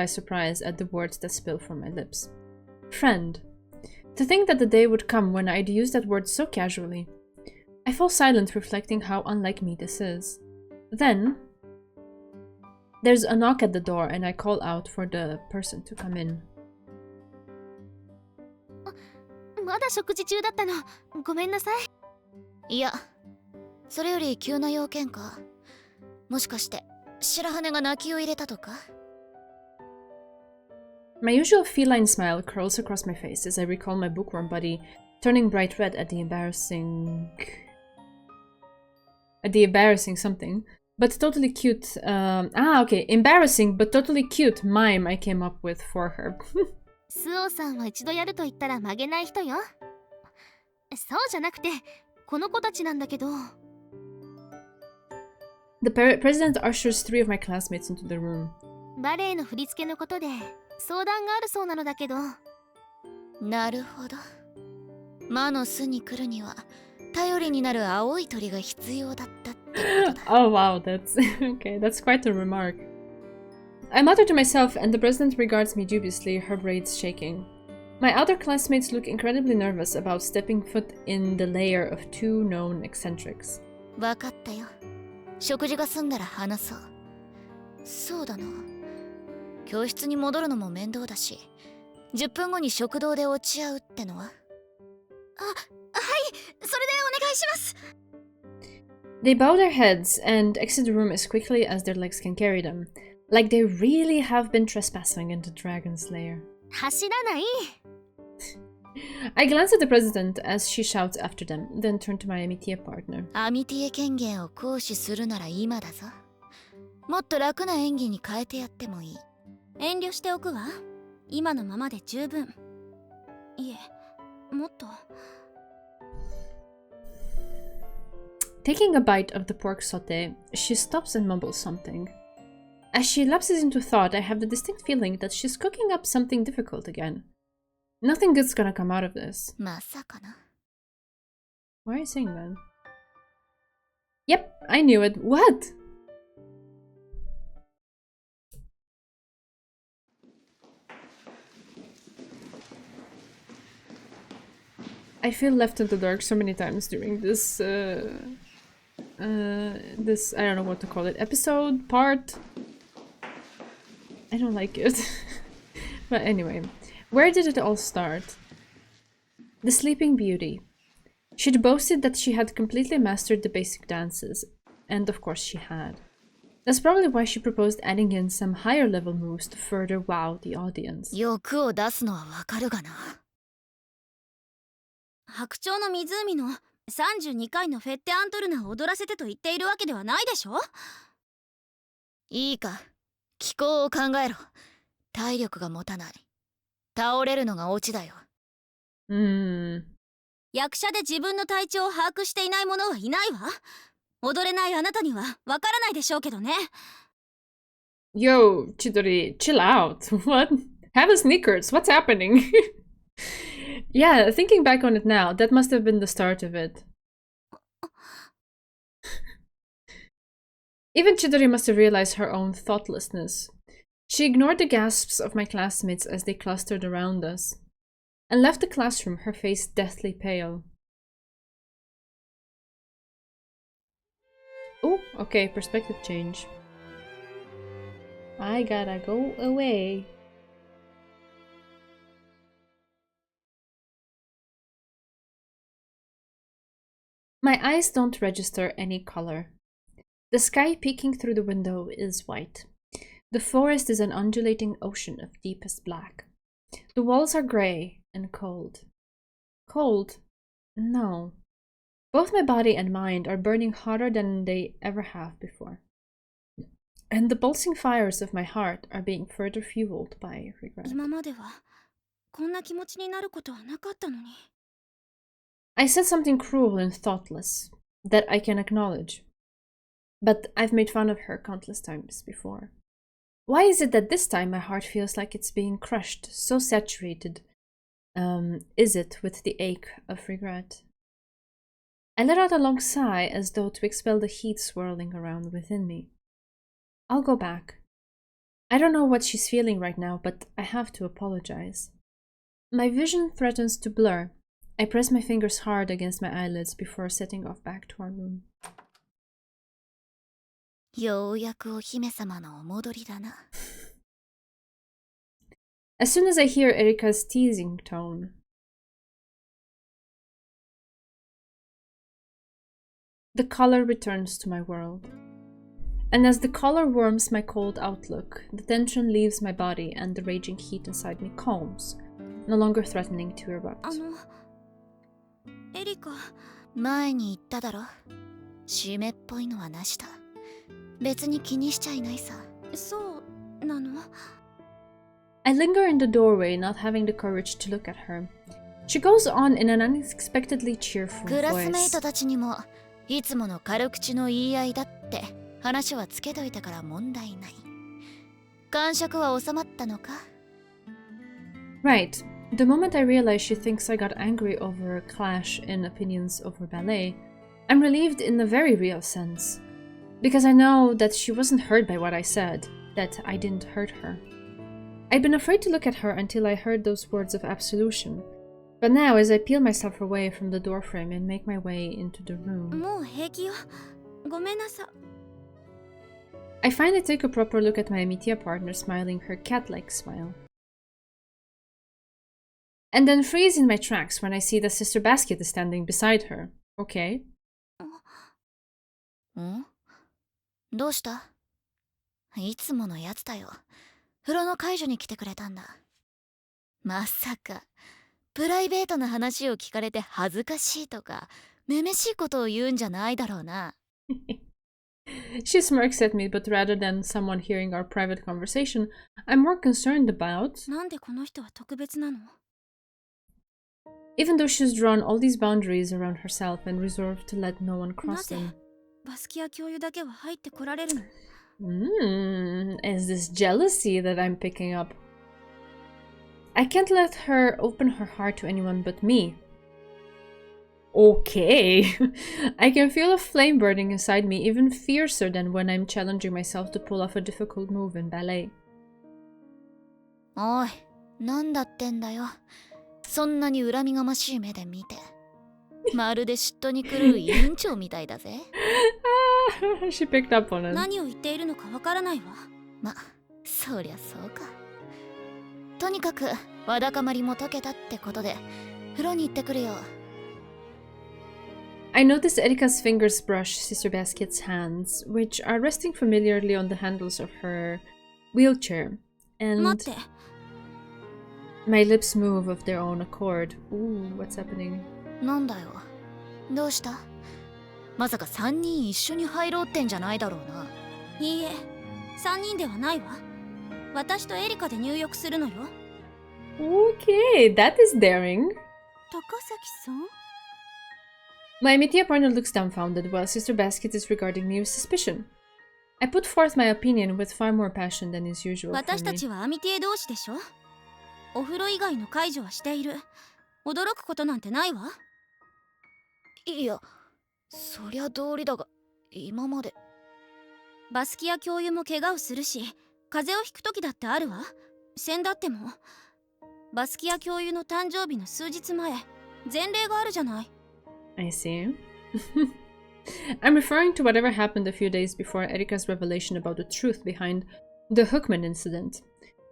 surprise at the words that spill from my lips. Friend. To think that the day would come when I'd use that word so casually. I fall silent, reflecting how unlike me this is. Then, there's a knock at the door and I call out for the person to come in. まだ食事中だったの。ごめんなさい。いや、それより急な用件か。もしかして白羽が泣きを入れたとか？ My usual feline smile curls across my face as I recall my bookworm buddy turning bright red at the embarrassing something, but totally cute. Okay, embarrassing but totally cute mime I came up with for her. スオさんは一度やると言ったら曲げない人よ。そうじゃなくて、この子たちなんだけど。The president ushers 3 of my classmates into the room. バレエの振り付けのことで相談があるそうなのだけど。なるほど。魔の巣に来るには頼りになる青い鳥が必要だったってことだ。Oh wow, that's okay, that's quite a remark. I mutter to myself and the president regards me dubiously, her braids shaking. My other classmates look incredibly nervous about stepping foot in the lair of 2 known eccentrics. わかったよ。食事が済んだら話そう。そうだな。教室に戻るのも面倒だし、10分後に食堂で落ち合うってのは？はい、それでお願いします。They bow their heads and exit the room as quickly as their legs can carry them, like they really have been trespassing into Dragon's lair. 走らない。I glance at the president as she shouts after them, then turn to my Amitia partner. アミティエ権限を行使するなら今だぞ。もっと楽な演技に変えてやってもいい。遠慮しておくわ。今のままで十分。いえ、もっと。Taking a bite of the pork sauté, she stops and mumbles something. As she lapses into thought, I have the distinct feeling that she's cooking up something difficult again. Nothing good's gonna come out of this. まさかな。 Why are you saying that? Yep, I knew it. What? I feel left in the dark so many times during this, this, I don't know what to call it, episode, part? I don't like it. But anyway, where did it all start? The Sleeping Beauty. She'd boasted that she had completely mastered the basic dances, and of course she had. That's probably why she proposed adding in some higher level moves to further wow the audience. 欲を出すのはわかるがな。白鳥の湖の32回のフェッテアントルナを踊らせてと言っているわけではないでしょ。いいか、気候を考えろ。体力が持たない。倒れるのがオチだよ。役者で自分の体調を把握していない者はいないわ。踊れないあなたにはわからないでしょうけどね。Yo, Chidori, chill out. What? Have a sneakers. What's happening? Yeah, thinking back on it now, that must have been the start of it. Even Chidori must have realized her own thoughtlessness. She ignored the gasps of my classmates as they clustered around us, and left the classroom, her face deathly pale. Oh, okay, perspective change. I gotta go away. My eyes don't register any color. The sky peeking through the window is white. The forest is an undulating ocean of deepest black. The walls are grey and cold. Cold? No. Both my body and mind are burning hotter than they ever have before. And the pulsing fires of my heart are being further fueled by regret. 今まではこんな気持ちになることはなかったのに。I said something cruel and thoughtless that I can acknowledge. But I've made fun of her countless times before. Why is it that this time my heart feels like it's being crushed, so saturated is it with the ache of regret? I let out a long sigh as though to expel the heat swirling around within me. I'll go back. I don't know what she's feeling right now, but I have to apologize. My vision threatens to blur. I press my fingers hard against my eyelids before setting off back to our room. ようやくお姫様のお戻りだな。As soon as I hear Erika's teasing tone, the color returns to my world. And as the color warms my cold outlook, the tension leaves my body and the raging heat inside me calms, no longer threatening to erupt. エリカ、前に言っただろ。湿っぽいのはなしだ。別に気にしちゃいないさ。そうなの？ I linger in the doorway, not having the courage to look at her. She goes on in an unexpectedly cheerful クラスメイ voice. トたちにもいつもの軽口の言い合いだって話はつけといたから問題ない。感触は収まったのか？ Right. The moment I realize she thinks I got angry over a clash in opinions over ballet, I'm relieved in a very real sense. Because I know that she wasn't hurt by what I said, that I didn't hurt her. I'd been afraid to look at her until I heard those words of absolution. But now, as I peel myself away from the doorframe and make my way into the room, もう平気よ。ごめんなさ。I finally take a proper look at my Amitia partner smiling her cat-like smile. And then freeze in my tracks when I see that Sister Basket is standing beside her. Okay. ん？どうした？いつものやつだよ。風呂の介助に来てくれたんだ。まさかプライベートな話を聞かれて恥ずかしいとかめめしいことを言うんじゃないだろうな。She smirks at me, but rather than someone hearing our private conversation, I'm more concerned about... なんでこの人は特別なの？ Even though she's drawn all these boundaries around herself and resolved to let no one cross them. バスキア教諭だけは入ってこられるの？ Is this jealousy that I'm picking up? I can't let her open her heart to anyone but me. Okay. I can feel a flame burning inside me, even fiercer than when I'm challenging myself to pull off a difficult move in ballet. おい、なんだってんだよ。そんなに恨みがましい目で見て。まるで嫉妬に狂う委員長みたいだぜ。She picked up on it. 何を言っているのかわからないわ。ま、そりゃそうか。とにかくわだかまりも解けたってことで風呂に行ってくるよ。I noticed Erika's fingers brush Sister Basket's hands, which are resting familiarly on the handles of her wheelchair, and 待って。 my lips move of their own accord. Ooh, what's happening? なんだよ。どうした？まさか3人一緒に入ろうってんじゃないだろうな。いいえ、3人ではないわ。私とエリカで入浴するのよ。Okay, that is daring. 高崎さん？ My Amitia partner looks dumbfounded while Sister Basket is regarding me with suspicion. I put forth my opinion with far more passion than is usual for 私た me. ちはアミティエ同士でしょ。お風呂以外の介助はしている。驚くことなんてないわ。いや、そりゃ道理だが、今まで。バスキア教諭も怪我をするし、風邪をひく時だってあるわ。先だっても。バスキア教諭の誕生日の数日前、前例があるじゃない。I see. I'm referring to whatever happened a few days before Erika's revelation about the truth behind the Hookman incident.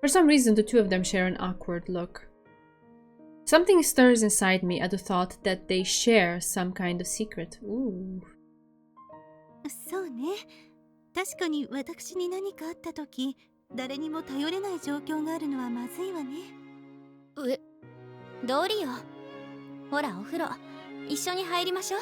For some reason, the two of them share an awkward look. Something stirs inside me at the thought that they share some kind of secret. Ooh. そうね。確かに私に何かあった時、誰にも頼れない状況があるのはまずいわね。道理よ。ほら、お風呂、一緒に入りましょう。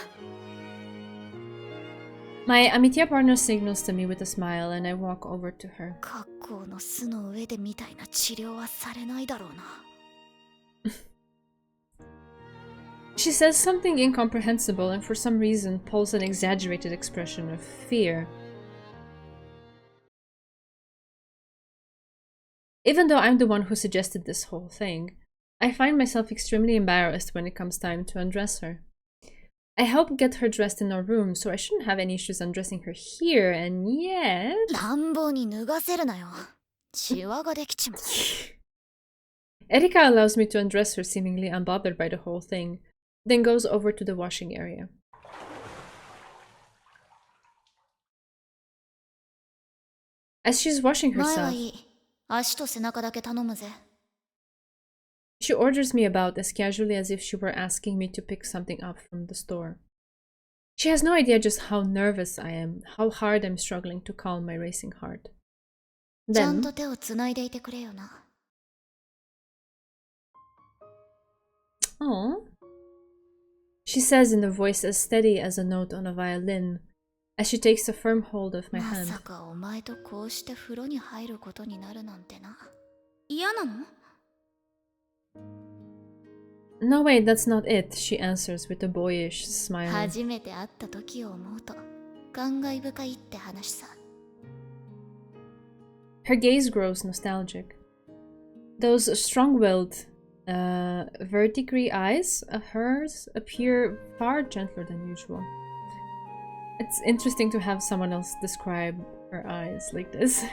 My Amitya partner signals to me with a smile and I walk over to her. 格好の巣の上でみたいな治療はされないだろうな。She says something incomprehensible and for some reason pulls an exaggerated expression of fear. Even though I'm the one who suggested this whole thing, I find myself extremely embarrassed when it comes time to undress her. I help get her dressed in our room, so I shouldn't have any issues undressing her here, and yet... 乱暴に脱がせるなよ。シワができちまう。Erika allows me to undress her seemingly unbothered by the whole thing, then goes over to the washing area. As she's washing 前は herself, いい。足と背中だけ頼むぜ。she orders me about as casually as if she were asking me to pick something up from the store. She has no idea just how nervous I am, how hard I'm struggling to calm my racing heart. ちゃん Then, と手をつないでいてくれよな。oh, she says in a voice as steady as a note on a violin, as she takes a firm hold of my ま hand. さかお前とこうして風呂に入ることになるなんてな。嫌なの？ No, wait, that's not it, she answers with a boyish smile. 初めて会った時を思うと感慨深いって話さ。Her gaze grows nostalgic. Those strong-willed, verdigris eyes of hers appear far gentler than usual. It's interesting to have someone else describe her eyes like this.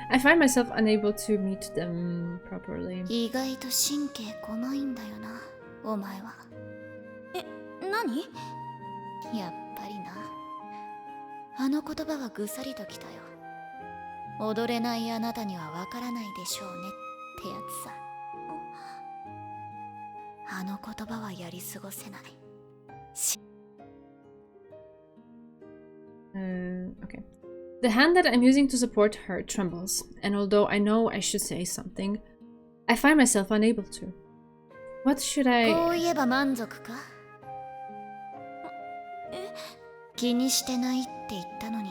I find myself unable to meet them properly. 意外と神経細いんだよな、お前は。何？やっぱりな。あの言葉はぐさりときたよ。踊れないあなたにはわからないでしょうねってやつさ。あの言葉はやり過ごせない。Okay. The hand that I'm using to support her trembles, and although I know I should say something, I find myself unable to. What should こう I... 言えば満足か？気にしてないって言ったのに、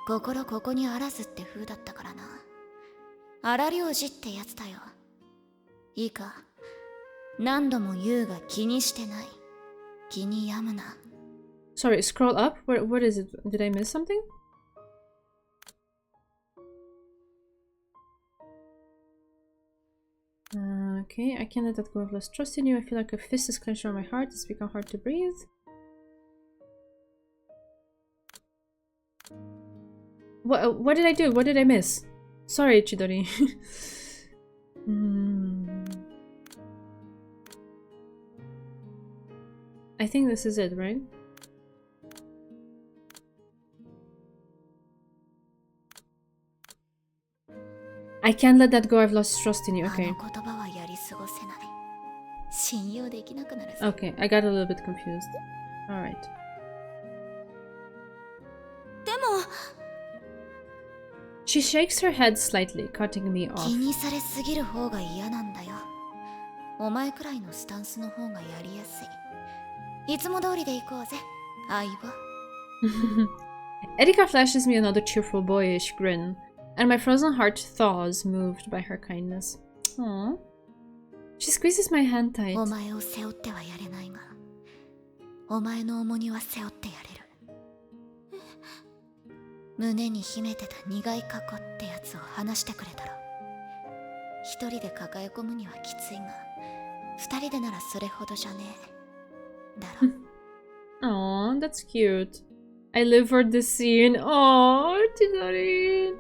心ここにあらずって風だったからな。荒療治ってやつだよ。いいか、何度も言うが気にしてない。気に病むな。Sorry, scroll up? What is it? Did I miss something? Okay, I can't let that go. I've lost trust in you. I feel like a fist is clenched around my heart. It's become hard to breathe. What did I do? What did I miss? Sorry, Chidori. I think this is it, right? I can't let that go. I've lost trust in you. Okay. あの言葉はやり過ごせない。信用できなくなるぞ。 Okay, I got a little bit confused. Alright. でも She shakes her head slightly, cutting me 気 off. にされすぎる方が嫌なんだよ。お前くらいのスタンスの方がやりやすい。いつも通りで行こうぜ、相棒。Erika flashes me another cheerful boyish grin, and my frozen heart thaws, moved by her kindness. Aww. She squeezes my hand tight. お前を背負ってはやれないが、お前の重荷は背負ってやれる。胸に秘めてた苦い過去ってやつを話してくれたろ。一人で抱え込むにはきついが、二人でならそれほどじゃねえ。だろ。Aww, that's cute. I live for this scene. Oh, Chidori.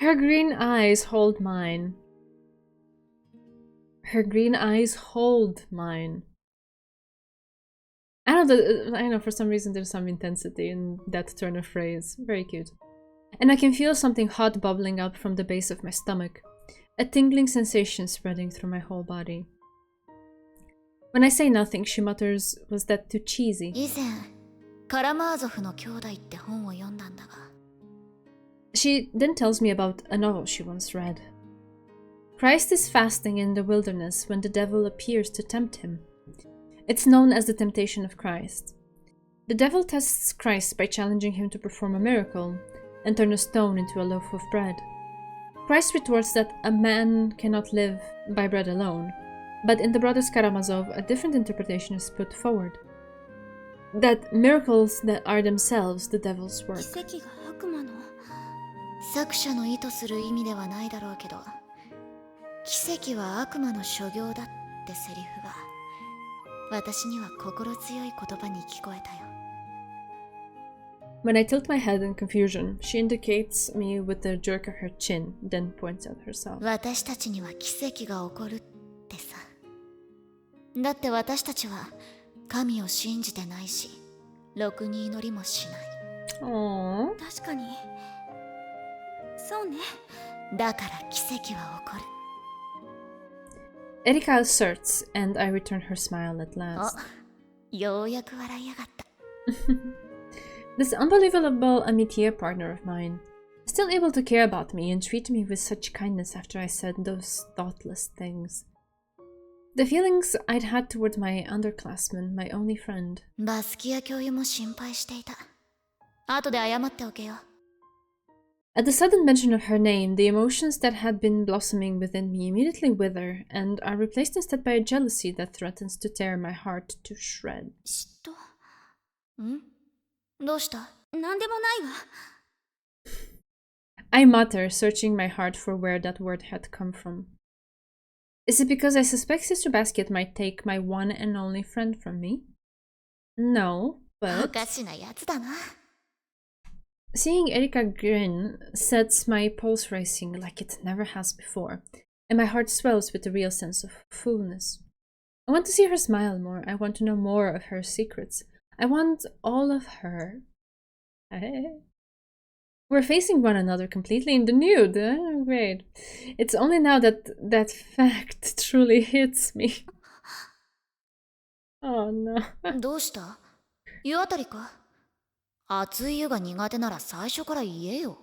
Her green eyes hold mine. Her green eyes hold mine. I know, for some reason there's some intensity in that turn of phrase. Very cute. And I can feel something hot bubbling up from the base of my stomach. A tingling sensation spreading through my whole body. When I say nothing, she mutters, "Was that too cheesy?" 以前カラマーゾフの兄弟って本を読んだんだが She then tells me about a novel she once read. Christ is fasting in the wilderness when the devil appears to tempt him. It's known as the temptation of Christ. The devil tests Christ by challenging him to perform a miracle and turn a stone into a loaf of bread. Christ retorts that a man cannot live by bread alone, but in the Brothers Karamazov, a different interpretation is put forward. That miracles that are themselves the devil's work. 奇跡が悪魔の作者の意図する意味ではないだろうけど奇跡は悪魔の所業だってセリフが私には心強い言葉に聞こえたよ When I tilt my head in confusion, she indicates me with a jerk of her chin, then points at herself. 私たちには奇跡が起こるってさだって私たちは神を信じてないしろくに祈りもしない Aww. 確かにそうねだから奇跡は起こる Erika asserts, and I return her smile at お last. ようやく笑いやがった This unbelievable amitié partner of mine, still able to care about me and treat me with such kindness after I said those thoughtless things. The feelings I'd had towards my underclassman, my only friend. バスキア教諭も心配していた後で謝っておけよ At the sudden mention of her name, the emotions that had been blossoming within me immediately wither and are replaced instead by a jealousy that threatens to tear my heart to shreds. 嫉妬んどうしたなんでもないわ I mutter, searching my heart for where that word had come from. Is it because I suspect Sister Basket might take my one and only friend from me? No, お but かしなやつだな seeing Erika grin sets my pulse racing like it never has before, and my heart swells with a real sense of fullness. I want to see her smile more. I want to know more of her secrets. I want all of her. We're facing one another completely in the nude. Great. It's only now that that fact truly hits me. Oh no. どうした湯あたりか熱い湯が苦手なら最初から言えよ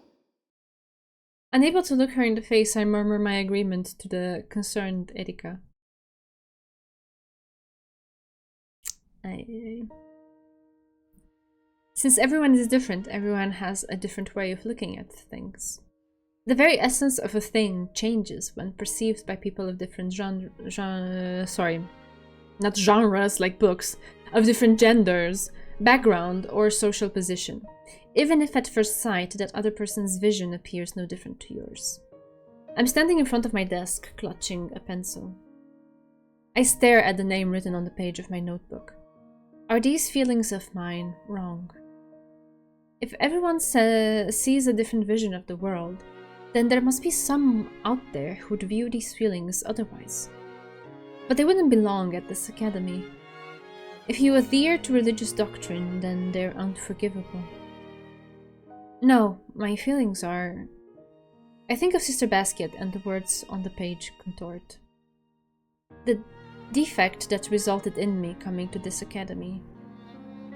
Unable to look her in the face, I murmur my agreement to the concerned Erika. Since everyone is different, everyone has a different way of looking at things. The very essence of a thing changes when perceived by people of different not genres like books, of different genders, background, or social position, even if at first sight that other person's vision appears no different to yours. I'm standing in front of my desk, clutching a pencil. I stare at the name written on the page of my notebook. Are these feelings of mine wrong? If everyone sees a different vision of the world, then there must be some out there who'd view these feelings otherwise. But they wouldn't belong at this academy. If you adhere to religious doctrine, then they're unforgivable. No, my feelings are... I think of Sister Basket and the words on the page contort. The defect that resulted in me coming to this academy.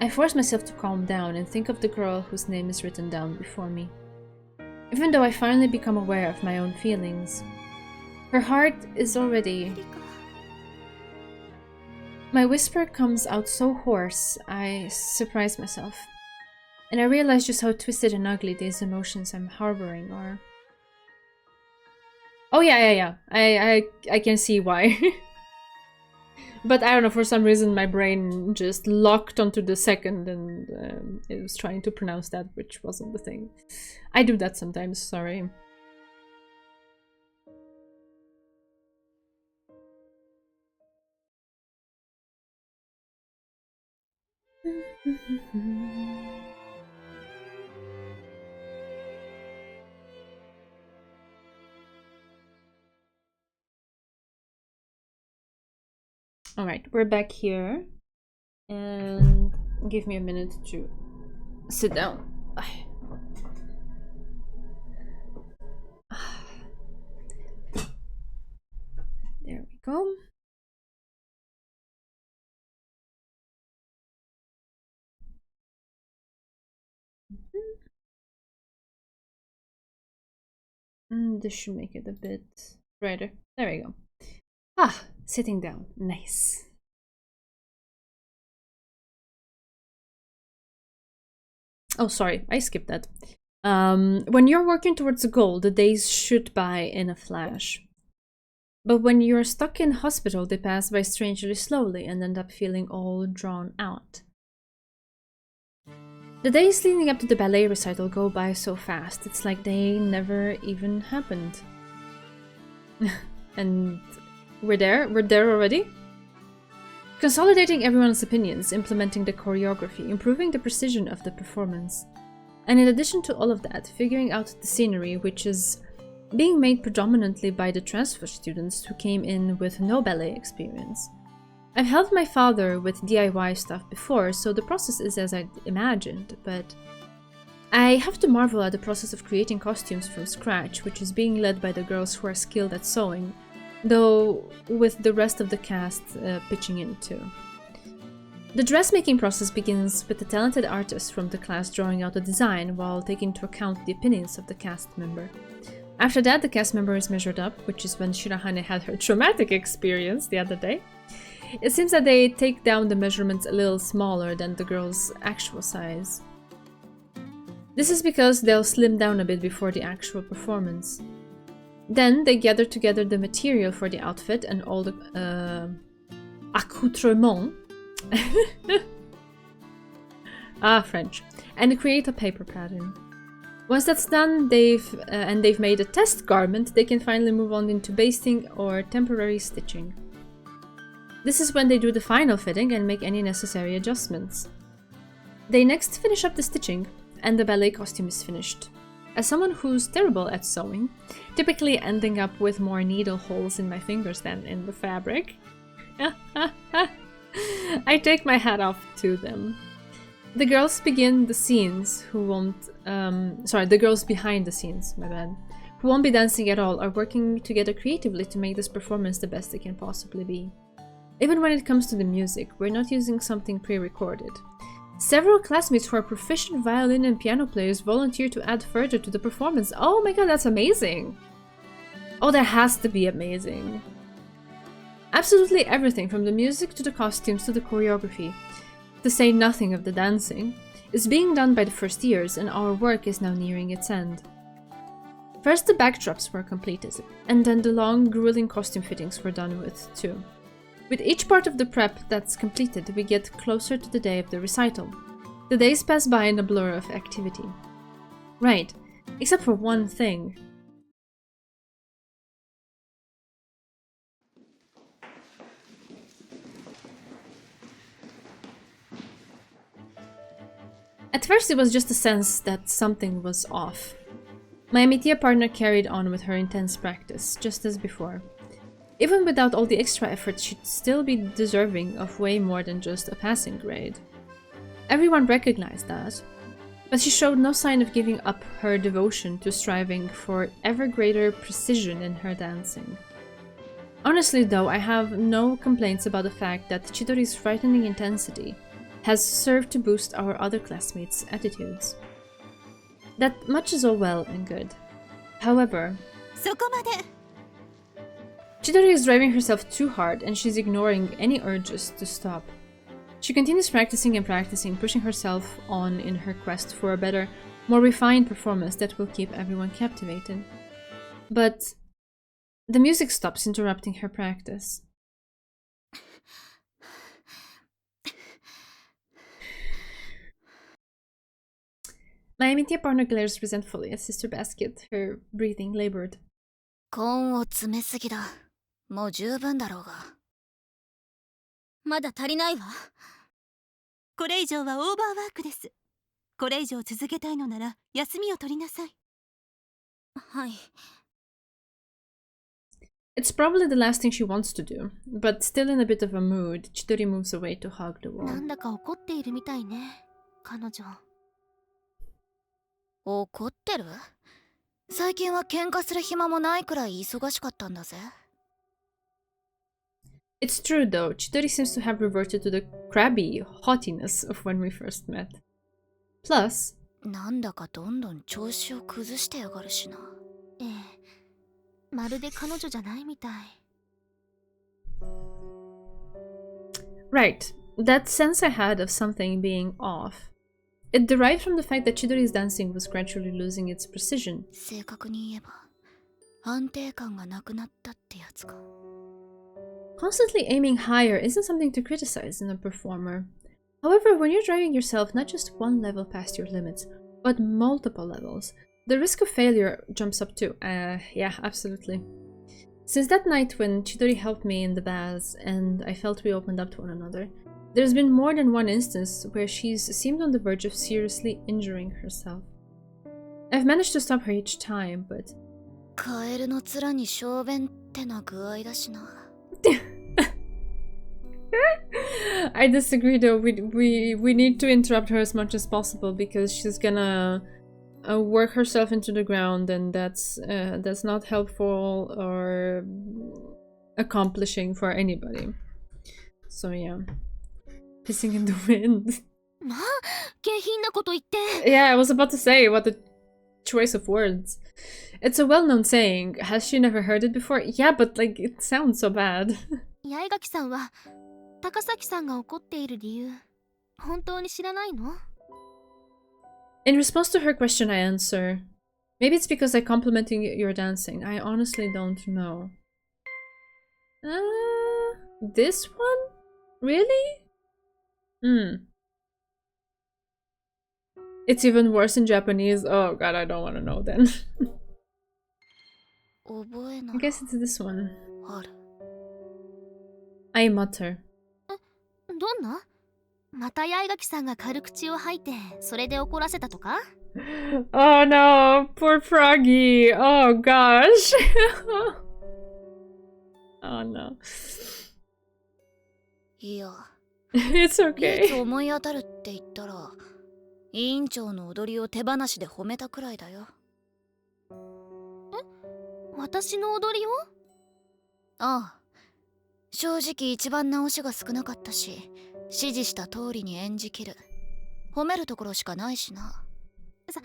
I force myself to calm down and think of the girl whose name is written down before me. Even though I finally become aware of my own feelings, her heart is already... My whisper comes out so hoarse, I surprise myself. And I realize just how twisted and ugly these emotions I'm harboring are. Oh yeah. I can see why. But I don't know, for some reason my brain just locked onto the second and it was trying to pronounce that, which wasn't the thing. I do that sometimes, sorry. Alright, we're back here. And give me a minute to sit down. There we go. This should make it a bit brighter. There we go. Ah, sitting down. Nice. Oh, sorry, I skipped that. When you're working towards a goal, the days shoot by in a flash. But when you're stuck in hospital, they pass by strangely slowly and end up feeling all drawn out. The days leading up to the ballet recital go by so fast, it's like they never even happened. And we're there already? Consolidating everyone's opinions, implementing the choreography, improving the precision of the performance. And in addition to all of that, figuring out the scenery, which is being made predominantly by the transfer students who came in with no ballet experience. I've helped my father with DIY stuff before, so the process is as I'd imagined, but I have to marvel at the process of creating costumes from scratch, which is being led by the girls who are skilled at sewing, though with the rest of the cast pitching in too. The dressmaking process begins with the talented artist from the class drawing out the design while taking into account the opinions of the cast member. After that, the cast member is measured up, which is when Shirahane had her traumatic experience the other day. It seems that they take down the measurements a little smaller than the girl's actual size. This is because they'll slim down a bit before the actual performance. Then they gather together the material for the outfit and all the accoutrements. French. And create a paper pattern. Once that's done, they've made a test garment, they can finally move on into basting or temporary stitching. This is when they do the final fitting and make any necessary adjustments. They next finish up the stitching, and the ballet costume is finished. As someone who's terrible at sewing, typically ending up with more needle holes in my fingers than in the fabric, I take my hat off to them. The girls begin the scenes the girls behind the scenes, my bad, who won't be dancing at all, are working together creatively to make this performance the best it can possibly be. Even when it comes to the music, we're not using something pre-recorded. Several classmates who are proficient violin and piano players volunteer to add further to the performance. Oh my god, that's amazing! Oh, that has to be amazing. Absolutely everything, from the music to the costumes to the choreography, to say nothing of the dancing, is being done by the first years, and our work is now nearing its end. First the backdrops were completed, and then the long, grueling costume fittings were done with too. With each part of the prep that's completed, we get closer to the day of the recital. The days pass by in a blur of activity. Right, except for one thing. At first it was just a sense that something was off. My Amitia partner carried on with her intense practice, just as before. Even without all the extra effort, she'd still be deserving of way more than just a passing grade. Everyone recognized that, but she showed no sign of giving up her devotion to striving for ever greater precision in her dancing. Honestly though, I have no complaints about the fact that Chidori's frightening intensity has served to boost our other classmates' attitudes. That much is all well and good. However, Chidori is driving herself too hard and she's ignoring any urges to stop. She continues practicing and practicing, pushing herself on in her quest for a better, more refined performance that will keep everyone captivated. But the music stops interrupting her practice. My Amitia partner glares resentfully at Sister Basket, her breathing labored. コーンを詰めすぎだ。もう十分だろうが。まだ足りないわ。これ以上はオーバーワークです。これ以上続けたいのなら休みを取りなさい。はい。It's probably the last thing she wants to do, but still in a bit of a mood, Chidori moves away to hug the な wall. んだか怒っているみたいね、彼女。怒ってる？最近は喧嘩する暇もないくらい忙しかったんだぜ。It's true though, Chidori seems to have reverted to the crabby haughtiness of when we first met. Plus, なんだかどんどん調子を崩してやがるしな。ええ、まるで彼女じゃないみたい。right, that sense I had of something being off. It derived from the fact that Chidori's dancing was gradually losing its precision. 正確に言えば安定感がなくなったってやつか。Constantly aiming higher isn't something to criticize in a performer. However, when you're driving yourself not just one level past your limits, but multiple levels, the risk of failure jumps up too. Yeah, absolutely. Since that night when Chidori helped me in the baths and I felt we opened up to one another, there's been more than one instance where she's seemed on the verge of seriously injuring herself. I've managed to stop her each time, but... カエルの面に小便ってな具合だしな。I disagree though. We need to interrupt her as much as possible because she's gonna work herself into the ground, and that's not helpful or accomplishing for anybody. So yeah, pissing in the wind. まあ、下品なこと言って。 Yeah, I was about to say, what a choice of words. It's a well-known saying. Has she never heard it before? Yeah, but like it sounds so bad. 八重垣さんは高崎さんが怒っている理由、本当に知らないの？ In response to her question, I answer, maybe it's because I complimenting your dancing. I honestly don't know. This one? Really? It's even worse in Japanese. Oh god, I don't want to know then. 覚えな I guess it's this one. ある。I mutter. どんな？また八重垣さんが軽口を吐いて、それで怒らせたとか？ Oh no, poor Froggy. Oh gosh. Oh no. いや、 It's 唯一 okay. 思い当たるって言ったら、委員長の踊りを手放しで褒めたくらいだよ。私の踊りを？ああ、正直一番直しが少なかったし、指示した通りに演じきる。褒めるところしかないしな。そん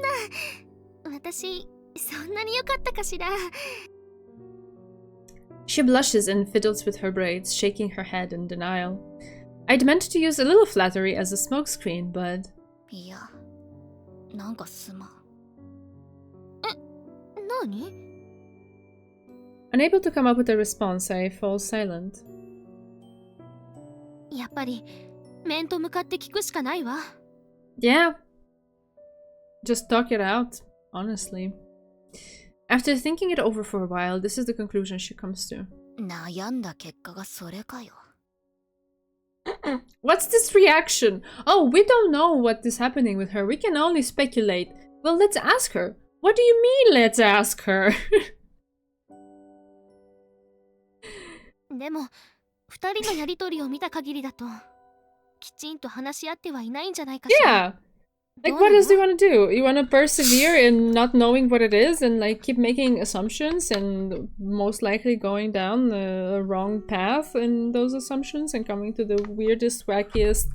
な、私、そんなに良かったかしら。 She blushes and fiddles with her braids, shaking her head in denial. I'd meant to use a little flattery as a smokescreen, but... いや、なんかすまん。何？ Unable to come up with a response, I fall silent. やっぱり面と向かって聞くしかないわ。 Yeah. Just talk it out, honestly. After thinking it over for a while, this is the conclusion she comes to. 悩んだ結果がそれかよ。What's this reaction? Oh, we don't know what is happening with her. We can only speculate. Well, let's ask her. What do you mean, let's ask her? でも、二人のやりとりを見た限りだと、きちんと話し合ってはいないんじゃないかしら。 Yeah. Like, what else do you want to do? You want to persevere in not knowing what it is and, like, keep making assumptions and most likely going down the wrong path in those assumptions and coming to the weirdest, wackiest,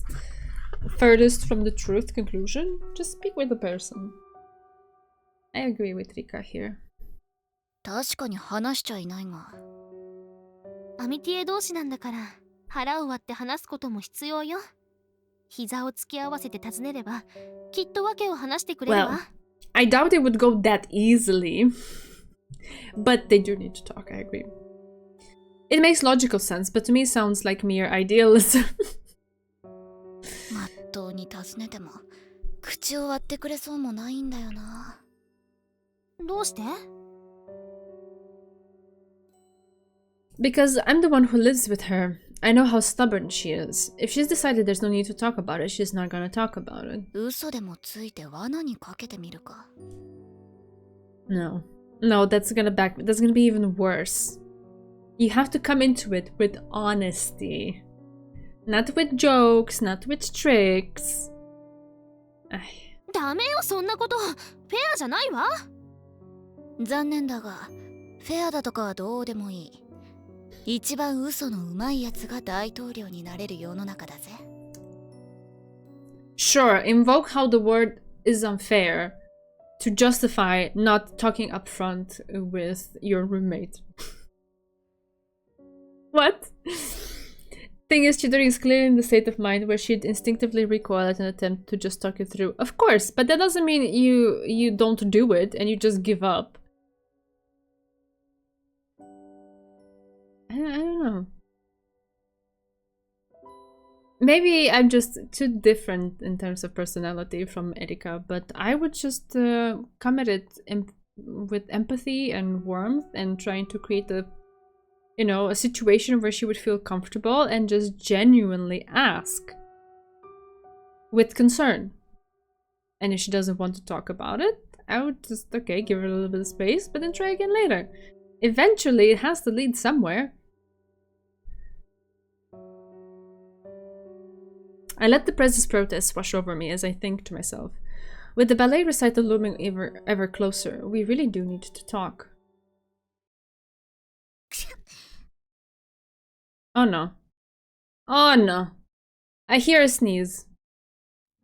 furthest from the truth conclusion? Just speak with the person. I agree with Rika here. 確かに話しちゃいないが。アミティエ同士なんだから、腹を割って話すことも必要よ。膝を突き合わせて尋ねれば、きっと訳を話してくれるわ。Well, I doubt it would go that easily. But they do need to talk, I agree. It makes logical sense, but to me sounds like mere idealism. まっとうに尋ねても、口を割ってくれそうもないんだよな。どうして？ Because I'm the one who lives with her. I know how stubborn she is. If she's decided there's no need to talk about it, she's not gonna talk about it. 嘘でもついて罠にかけてみるか。 No. No, that's gonna be even worse. You have to come into it with honesty. Not with jokes, not with tricks. ダメよ、そんなこと。フェアじゃないわ。残念だが、フェアだとかはどうでもいい。一番嘘のうまいやつが大統領になれる世の中だぜ。Sure, invoke how the word is unfair to justify not talking up front with your roommate. What? Thing is, Chidori is clearly in the state of mind where she'd instinctively recoil at an attempt to just talk it through. Of course, but that doesn't mean you don't do it and you just give up. I don't know. Maybe I'm just too different in terms of personality from Erika, but I would just come at it with empathy and warmth and trying to create a situation where she would feel comfortable and just genuinely ask with concern. And if she doesn't want to talk about it, I would just, okay, give her a little bit of space, but then try again later. Eventually, it has to lead somewhere. I let the press's protest wash over me as I think to myself. With the ballet recital looming ever closer, we really do need to talk. Oh no. Oh no. I hear a sneeze.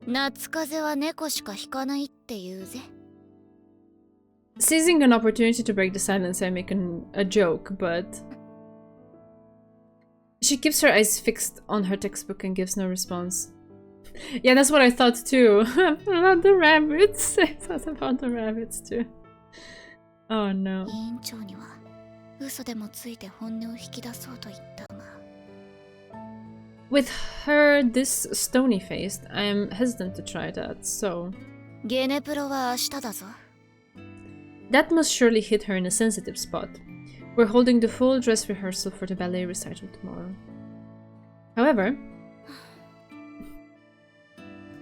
夏風邪は猫しかひかないって言うぜ。 Seizing an opportunity to break the silence, I make a joke, but... She keeps her eyes fixed on her textbook and gives no response. Yeah, that's what I thought too. About the rabbits. I thought about the rabbits too. Oh no. 委員長には嘘でもついて本音を引き出そうと言ったが。 With her this stony-faced, I am hesitant to try that, so... ゲネプロは明日だぞ。 That must surely hit her in a sensitive spot. We're holding the full dress rehearsal for the ballet recital tomorrow. However,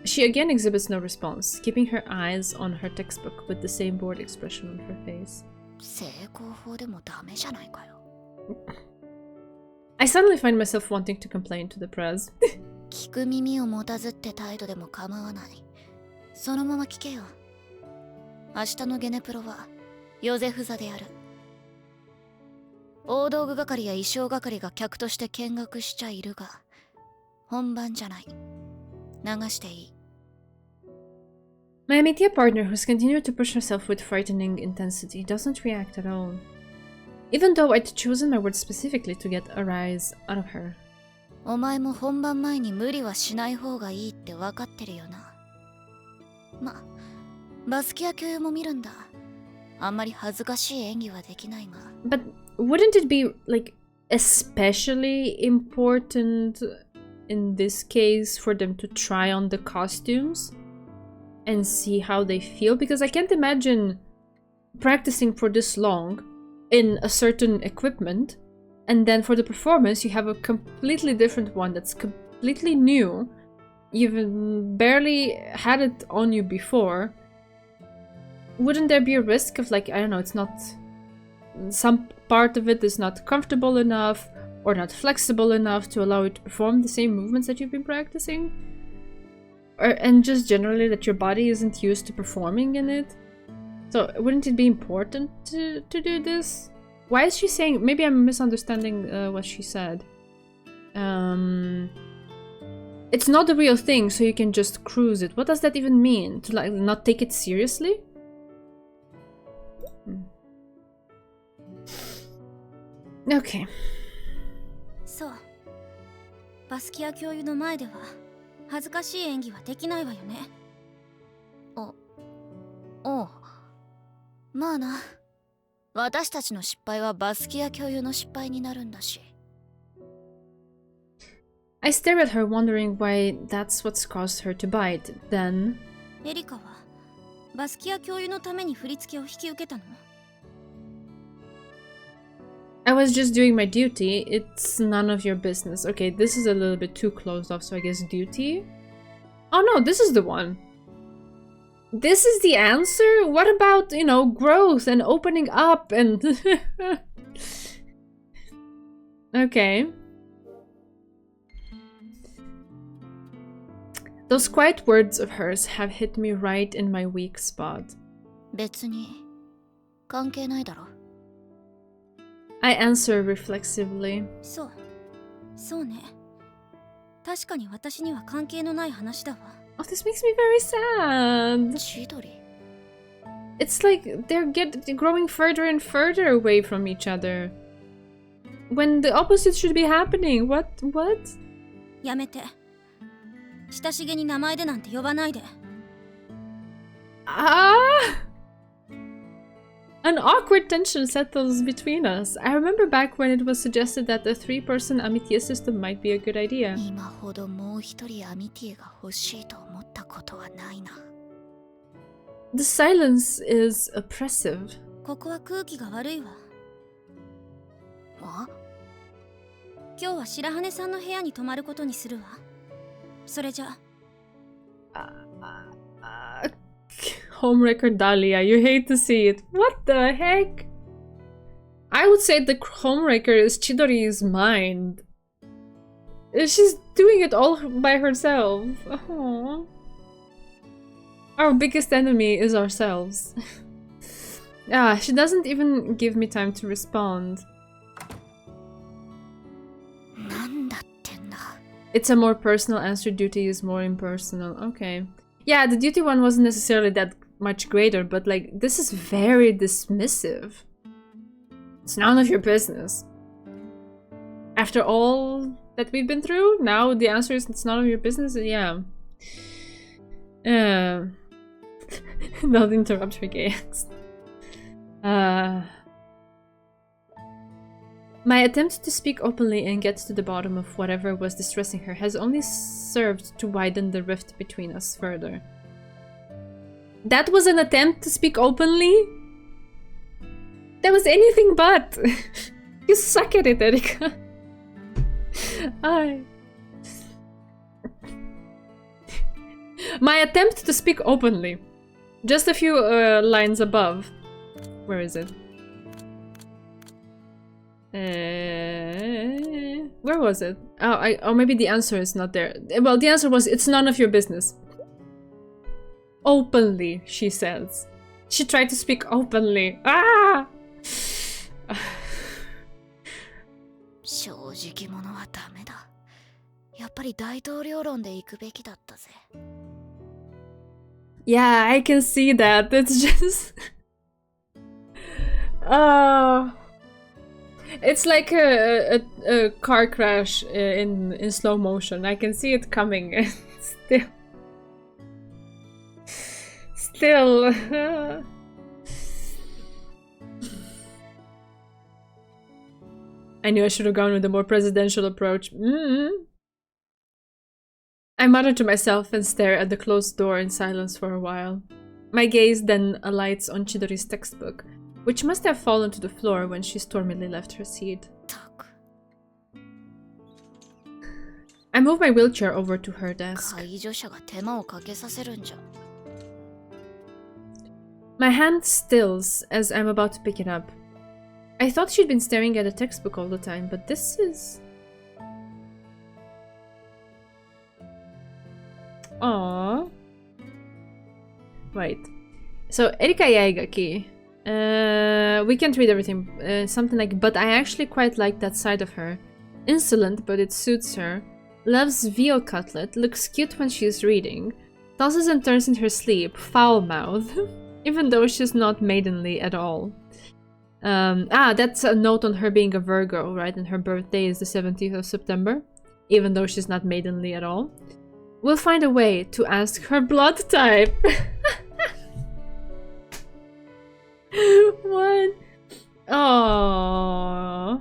she again exhibits no response, keeping her eyes on her textbook with the same bored expression on her face. 成功法でもダメじゃないかよ。 I suddenly find myself wanting to complain to the press. 聞く耳を持たずって態度でも構わない。そのまま聞けよ。明日のゲネプロはヨゼフ座である。大道具係や衣装係が客として見学しちゃいるが、本番じゃない。流していい。 My media partner, who's continued to push herself with frightening intensity, doesn't react at all. Even though I'd chosen my words specifically to get a rise out of her. お前も本番前に無理はしない方がいいって分かってるよな。ま、バスキア教諭も見るんだ。あんまり恥ずかしい演技はできないが。But wouldn't it be, like, especially important in this case for them to try on the costumes and see how they feel? Because I can't imagine practicing for this long in a certain equipment, and then for the performance you have a completely different one that's completely new. You've barely had it on you before. Wouldn't there be a risk of, like, I don't know, it's not... some part of it is not comfortable enough or not flexible enough to allow you to perform the same movements that you've been practicing? And just generally that your body isn't used to performing in it? So wouldn't it be important to do this? Why is she saying... Maybe I'm misunderstanding what she said. It's not the real thing, so you can just cruise it. What does that even mean? To, like, not take it seriously? Okay. そう。バスキア教諭の前では恥ずかしい演技はできないわよね。おう。まあな。私たちの失敗はバスキア教諭の失敗になるんだし。I stare at her, wondering why that's what's caused her to bite. Then... エリカはバスキア教諭のために振り付けを引き受けたの？ I was just doing my duty. It's none of your business. Okay, this is a little bit too closed off, so I guess duty? Oh no, this is the one. This is the answer? What about, you know, growth and opening up and... Okay. Those quiet words of hers have hit me right in my weak spot. 別に関係ないだろ。 I answer reflexively. そうね。確かに私には関係のない話だわ。 Oh, this makes me very sad. 千鳥。 It's like they're growing further and further away from each other. When the opposite should be happening. What? やめて。親しげに名前でなんて呼ばないで。 An awkward tension settles between us. I remember back when it was suggested that a 3-person amitié system might be a good idea. 今ほどもう一人アミティエが欲しいと思ったことはないな。 The silence is oppressive. ここは空気が悪いわ。あ？今日は白羽さんの部屋に泊まることにするわ。それじゃ。Homewrecker Dahlia, you hate to see it. What the heck? I would say the homewrecker is Chidori's mind. She's doing it all by herself. Aww. Our biggest enemy is ourselves. She doesn't even give me time to respond. It's a more personal answer. Duty is more impersonal. Okay. Yeah, the duty one wasn't necessarily that much greater, but like, this is very dismissive. It's none of your business. After all that we've been through, now the answer is it's none of your business? Yeah. Not interrupt her games. My attempt to speak openly and get to the bottom of whatever was distressing her has only served to widen the rift between us further. That was an attempt to speak openly? That was anything but! You suck at it, Erika. My attempt to speak openly. Just a few lines above. Where is it? Where was it? Oh, maybe the answer is not there. Well, the answer was, it's none of your business. Openly, she says. She tried to speak openly. Ah! 正直者はダメだ。やっぱり大統領論で行くべきだったぜ。 Yeah, I can see that. It's just... It's like a car crash in slow motion. I can see it coming. Still. I knew I should have gone with a more presidential approach. I mutter to myself and stare at the closed door in silence for a while. My gaze then alights on Chidori's textbook, which must have fallen to the floor when she stormily left her seat. I move my wheelchair over to her desk. My hand stills as I'm about to pick it up. I thought she'd been staring at a textbook all the time, but this is... Aww. Right. So, Erika Yaigaki. We can't read everything. Something like, but I actually quite like that side of her. Insolent, but it suits her. Loves veal cutlet. Looks cute when she's reading. Tosses and turns in her sleep. Foul mouth. Even though she's not maidenly at all. That's a note on her being a Virgo, right? And her birthday is the 17th of September. Even though she's not maidenly at all. We'll find a way to ask her blood type. What? Aww.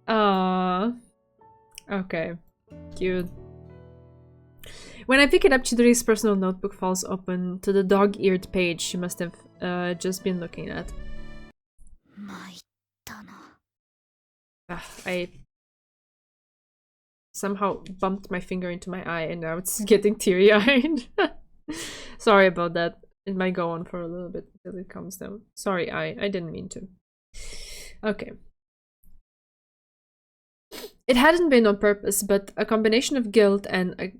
Aww. Okay. Cute. When I pick it up, Chidori's personal notebook falls open to the dog-eared page she must have just been looking at. I somehow bumped my finger into my eye and now it's getting teary-eyed. Sorry about that. It might go on for a little bit until it comes down. Sorry, I didn't mean to. Okay. It hadn't been on purpose, but a combination of guilt and a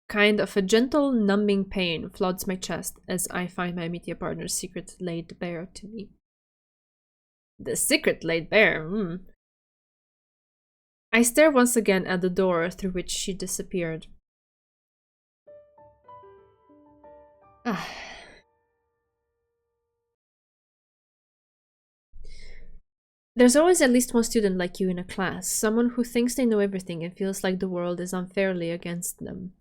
kind of a gentle, numbing pain floods my chest as I find my media partner's secret laid bare to me. The secret laid bare? I stare once again at the door through which she disappeared. There's always at least one student like you in a class, someone who thinks they know everything and feels like the world is unfairly against them.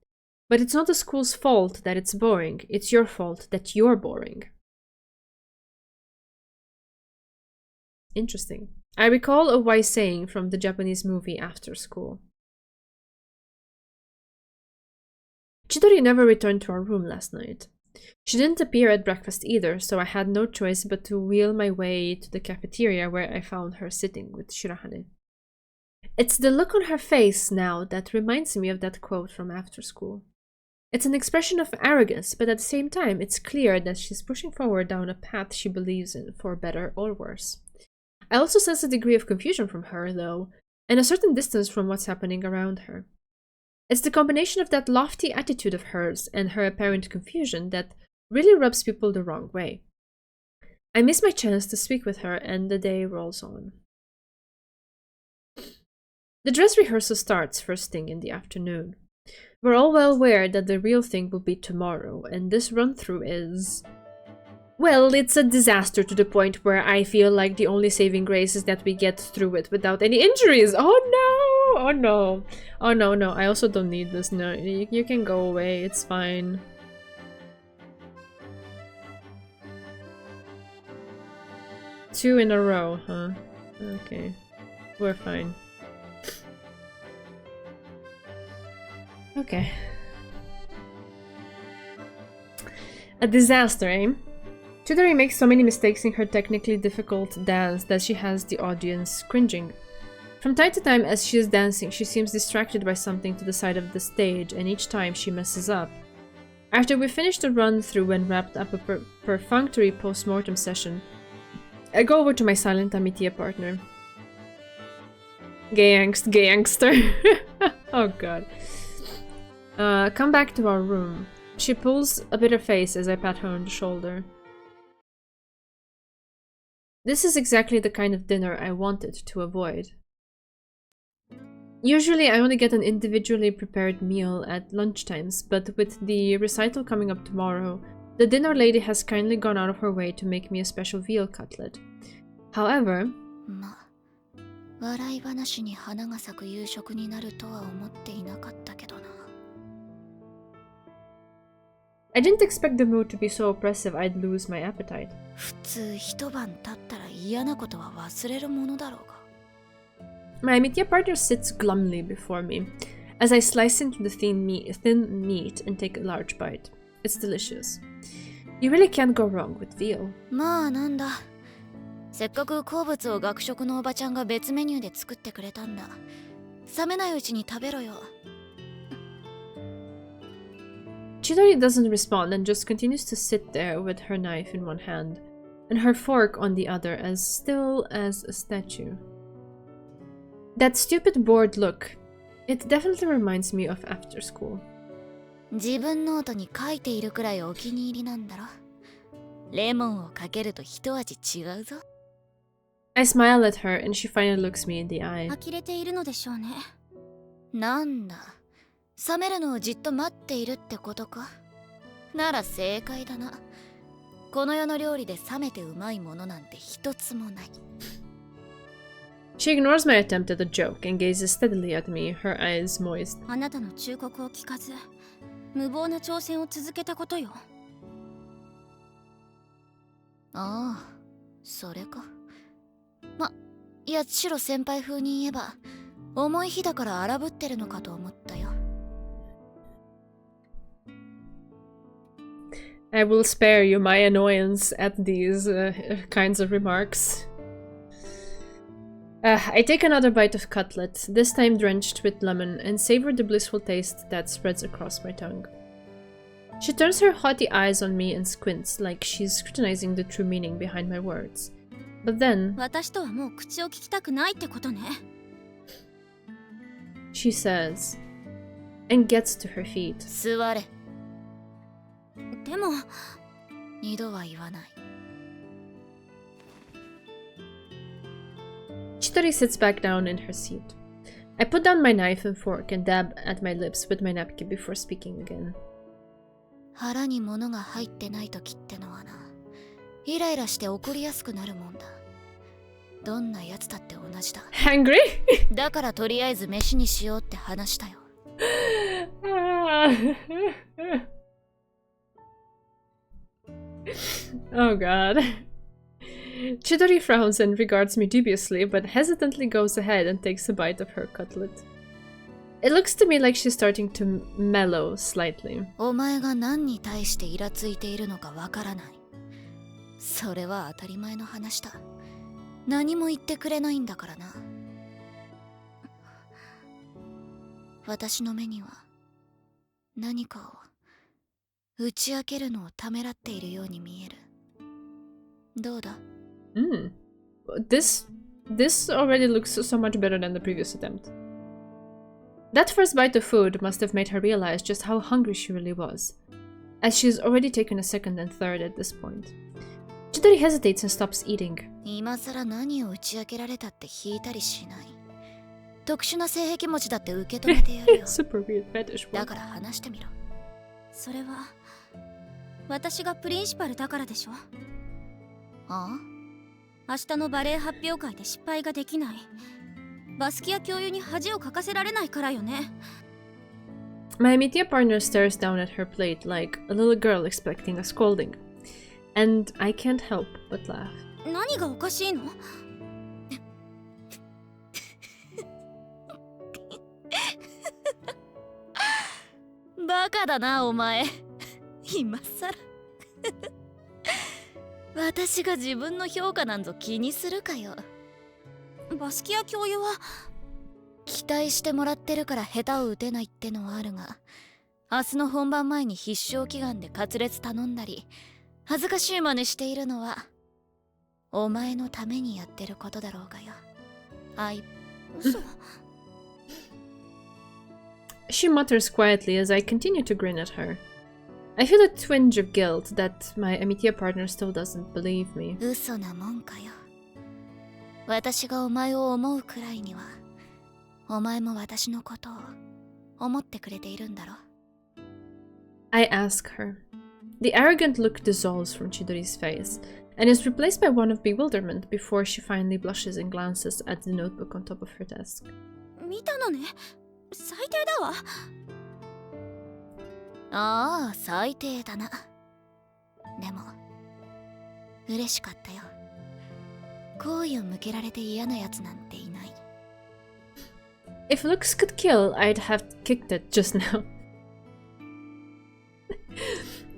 But it's not the school's fault that it's boring, it's your fault that you're boring. Interesting. I recall a wise saying from the Japanese movie After School. Chidori never returned to our room last night. She didn't appear at breakfast either, so I had no choice but to wheel my way to the cafeteria where I found her sitting with Shirahane. It's the look on her face now that reminds me of that quote from After School. It's an expression of arrogance, but at the same time, it's clear that she's pushing forward down a path she believes in, for better or worse. I also sense a degree of confusion from her, though, and a certain distance from what's happening around her. It's the combination of that lofty attitude of hers and her apparent confusion that really rubs people the wrong way. I miss my chance to speak with her, and the day rolls on. The dress rehearsal starts first thing in the afternoon. We're all well aware that the real thing will be tomorrow, and this run-through is... well, it's a disaster to the point where I feel like the only saving grace is that we get through it without any injuries. Oh no! Oh no! Oh no, no, I also don't need this. No, you can go away, it's fine. Two in a row, huh? Okay. We're fine. Okay. A disaster, eh? Chidori makes so many mistakes in her technically difficult dance that she has the audience cringing. From time to time, as she is dancing, she seems distracted by something to the side of the stage, and each time she messes up. After we finish the run-through and wrapped up a perfunctory post-mortem session, I go over to my silent Amitia partner. Gay angst, gay angster. Oh god. Come back to our room. She pulls a bitter face as I pat her on the shoulder. This is exactly the kind of dinner I wanted to avoid. Usually I only get an individually prepared meal at lunchtimes, but with the recital coming up tomorrow, the dinner lady has kindly gone out of her way to make me a special veal cutlet. However... 笑い話に花が咲く夕食になるとは思っていなかったけどな。 I didn't expect the mood to be so oppressive I'd lose my appetite. 普通一晩経ったら嫌なことは忘れるものだろうが。 My Amitia partner sits glumly before me as I slice into the thin meat and take a large bite. It's delicious. You really can't go wrong with veal. まあなんだ。せっかく好物を学食のおばちゃんが別メニューで作ってくれたんだ。冷めないうちに食べろよ。 Chidori doesn't respond and just continues to sit there with her knife in one hand and her fork on the other, as still as a statue. That stupid bored look, it definitely reminds me of After School. 自分ノートに書いているくらいお気に入りなんだろ。レモンをかけると一味違うぞ。 I smile at her and she finally looks me in the eye. 呆れているのでしょうね。なんだ。冷めるのをじっと待っているってことか。なら正解だな。この世の料理で冷めてうまいものなんて一つもない。 She ignores my attempt at a joke and gazes steadily at me, her eyes moist. あなたの忠告を聞かず無謀な挑戦を続けたことよ。ああ、それか。ま、八代先輩風に言えば重い日だから荒ぶってるのかと思ったよ。 I will spare you my annoyance at these kinds of remarks. I take another bite of cutlet, this time drenched with lemon, and savor the blissful taste that spreads across my tongue. She turns her haughty eyes on me and squints, like she's scrutinizing the true meaning behind my words. But then, 私とはもう口を聞きたくないってことね。 she says, and gets to her feet. 座れ。でも、二度は言わない。 Chidori sits back down in her seat. I put down my knife and fork and dab at my lips with my napkin before speaking again. 腹に物が入ってない時ってのはな、イライラして怒りやすくなるもんだ。どんなやつだって同じだ。Hungry? だからとりあえず飯にしようって話したよ。Oh god. Chidori frowns and regards me dubiously, but hesitantly goes ahead and takes a bite of her cutlet. It looks to me like she's starting to mellow slightly. お前が何に対してイラついているのかわからない。それは当たり前の話だ。何も言ってくれないんだからな。私の目には何かを打ち明けるのをためらっているように見える。どうだ？ This already looks so much better than the previous attempt. That first bite of food must have made her realize just how hungry she really was, as she's already taken a second and third at this point. Chidori hesitates and stops eating. 今さら何を打ち明けられたって引いたりしない。特殊な性癖持ちだって受け止めてやるよ。Super weird fetish. だから話してみろ。それは私がプリンシパルだからでしょ。ああ？明日のバレエ発表会で失敗ができない。バスキア教諭に恥をかかせられないからよね。My Amitia partner stares down at her plate like a little girl expecting a scolding, and I can't help but laugh. 何がおかしいの？バカだなお前。今さら。私が自分の評価なんぞ気にするかよ。バスキア教諭は期待してもらってるから下手を打てないってのはあるが、明日の本番前に必勝祈願でカツレツ頼んだり恥ずかしい真似しているのはお前のためにやってることだろうがよ。嘘。She mutters quietly as I continue to grin at her. I feel a twinge of guilt that my Amitia partner still doesn't believe me. 嘘なもんかよ。私がお前を思うくらいには、お前も私のことを思ってくれているんだろ。I ask her. The arrogant look dissolves from Chidori's face and is replaced by one of bewilderment before she finally blushes and glances at the notebook on top of her desk. 見たのね。最低だわ。ああ、最低だな。でも嬉しかったよ。好意を向けられて嫌なやつなんていない。If looks could kill, I'd have kicked it just now.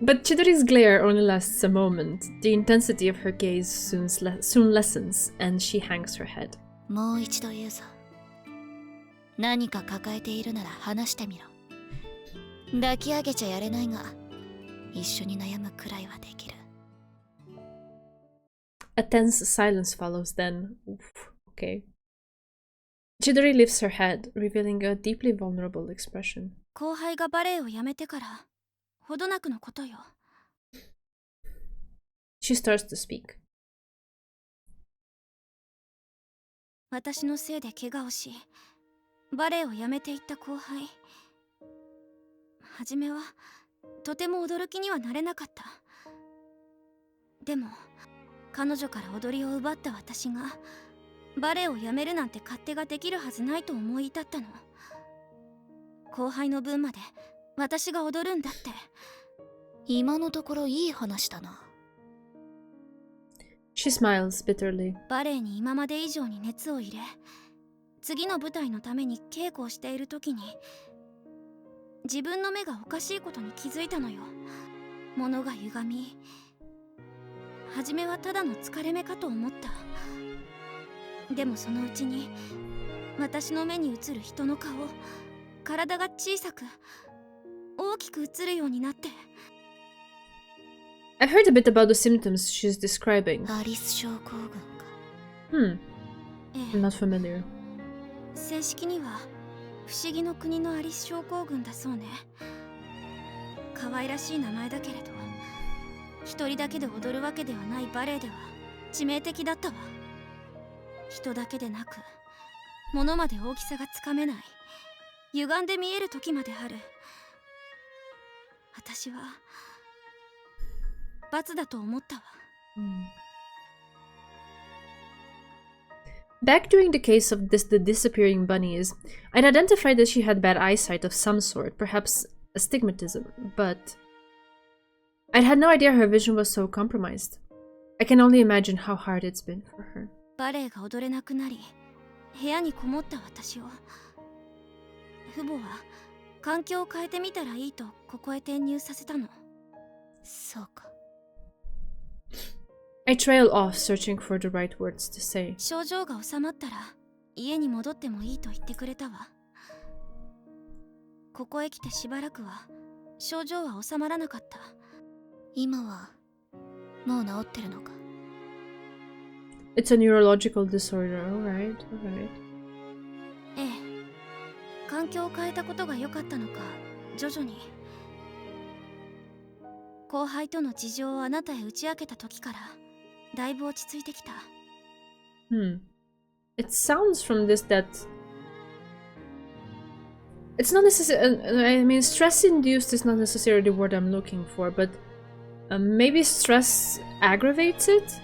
But Chidori's glare only lasts a moment. The intensity of her gaze soon lessens, and she hangs her head. もう一度言うぞ。何か抱えているなら話してみろ。抱き上げちゃやれないが、一緒に悩むくらいはできる。A tense silence follows then. Oof, okay. Chidori lifts her head, revealing a deeply vulnerable expression. 後輩がバレエをやめてから、ほどなくのことよ。She starts to speak. 私のせいで怪我をし、バレエをやめていった後輩。はじめはとても驚きにはなれなかった。でも彼女から踊りを奪った私がバレエをやめるなんて勝手ができるはずないと思い至ったの。後輩の分まで私が踊るんだって。今のところいい話だな。She smiles bitterly. バレエに今まで以上に熱を入れ、次の舞台のために稽古をしている時に自分の目がおかしいことに気づいたのよ。物が歪み、初めはただの疲れ目かと思った。でもそのうちに私の目に映る人の顔、体が小さく大きく映るようになって。 I've heard a bit about the symptoms she's describing. アリス症候群か。 Hmm, え I'm not familiar. え、正式には不思議の国のアリス症候群だそうね。可愛らしい名前だけれど、一人だけで踊るわけではないバレエでは致命的だったわ。人だけでなく物まで大きさがつかめない、歪んで見える時まである。私は罰だと思ったわ。 Back during the case of the disappearing bunnies, I'd identified that she had bad eyesight of some sort, perhaps astigmatism, but I'd had no idea her vision was so compromised. I can only imagine how hard it's been for her. バレエが踊れなくなり、部屋にこもった私を、父母は環境を変えてみたらいいとここへ転入させたの。そうか。 I trail off, searching for the right words to say. 症状が治まったら家に戻ってもいいと言ってくれたわ。ここへ来てしばらくは症状は治まらなかった。今はもう治ってるのか。 It's a neurological disorder, alright, alright. ええ、環境を変えたことが良かったのか、徐々に。後輩との事情をあなたへ打ち明けた時からだいぶ落ち着いてきた。 It sounds from this that it's not necessarily. I mean, stress-induced is not necessarily the word I'm looking for, but maybe stress aggravates it,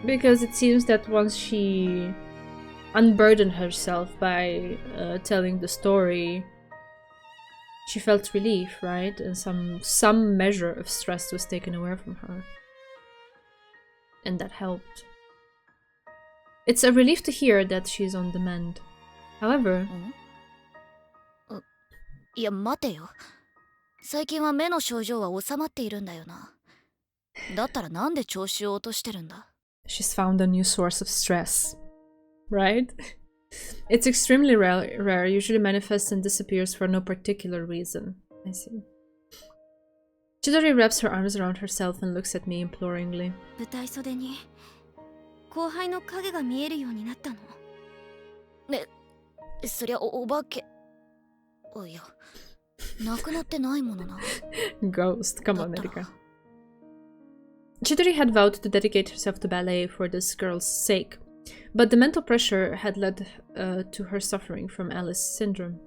because it seems that once she unburdened herself by telling the story, she felt relief, right? And some measure of stress was taken away from her, and that helped. It's a relief to hear that she's on the mend. However, いや待てよ。最近は目の症状は収まっているんだよな。だったらなんで調子を落としてるんだ。 she's found a new source of stress, right? It's extremely rare, usually manifests and disappears for no particular reason. I see. Chidori wraps her arms around herself and looks at me imploringly. 舞台袖に後輩の影が見えるようになったの。ね、そりゃお化け。いや、なくなってないものな。 Ghost, come on, Erika. Chidori had vowed to dedicate herself to ballet for this girl's sake, but the mental pressure had led to her suffering from Alice syndrome.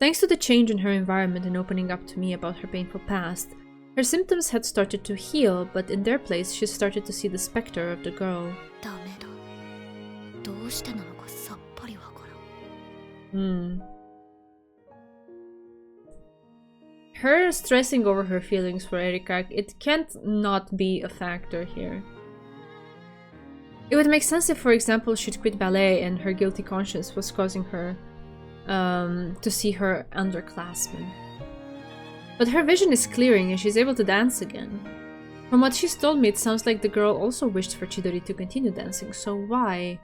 Thanks to the change in her environment and opening up to me about her painful past, her symptoms had started to heal, but in their place she started to see the specter of the girl. ダメだ。どうしてなのかさっぱりわからん。Her stressing over her feelings for Erika, it can't not be a factor here. It would make sense if, for example, she'd quit ballet and her guilty conscience was causing her to see her underclassmen. But her vision is clearing and she's able to dance again. From what she's told me, it sounds like the girl also wished for Chidori to continue dancing, so why?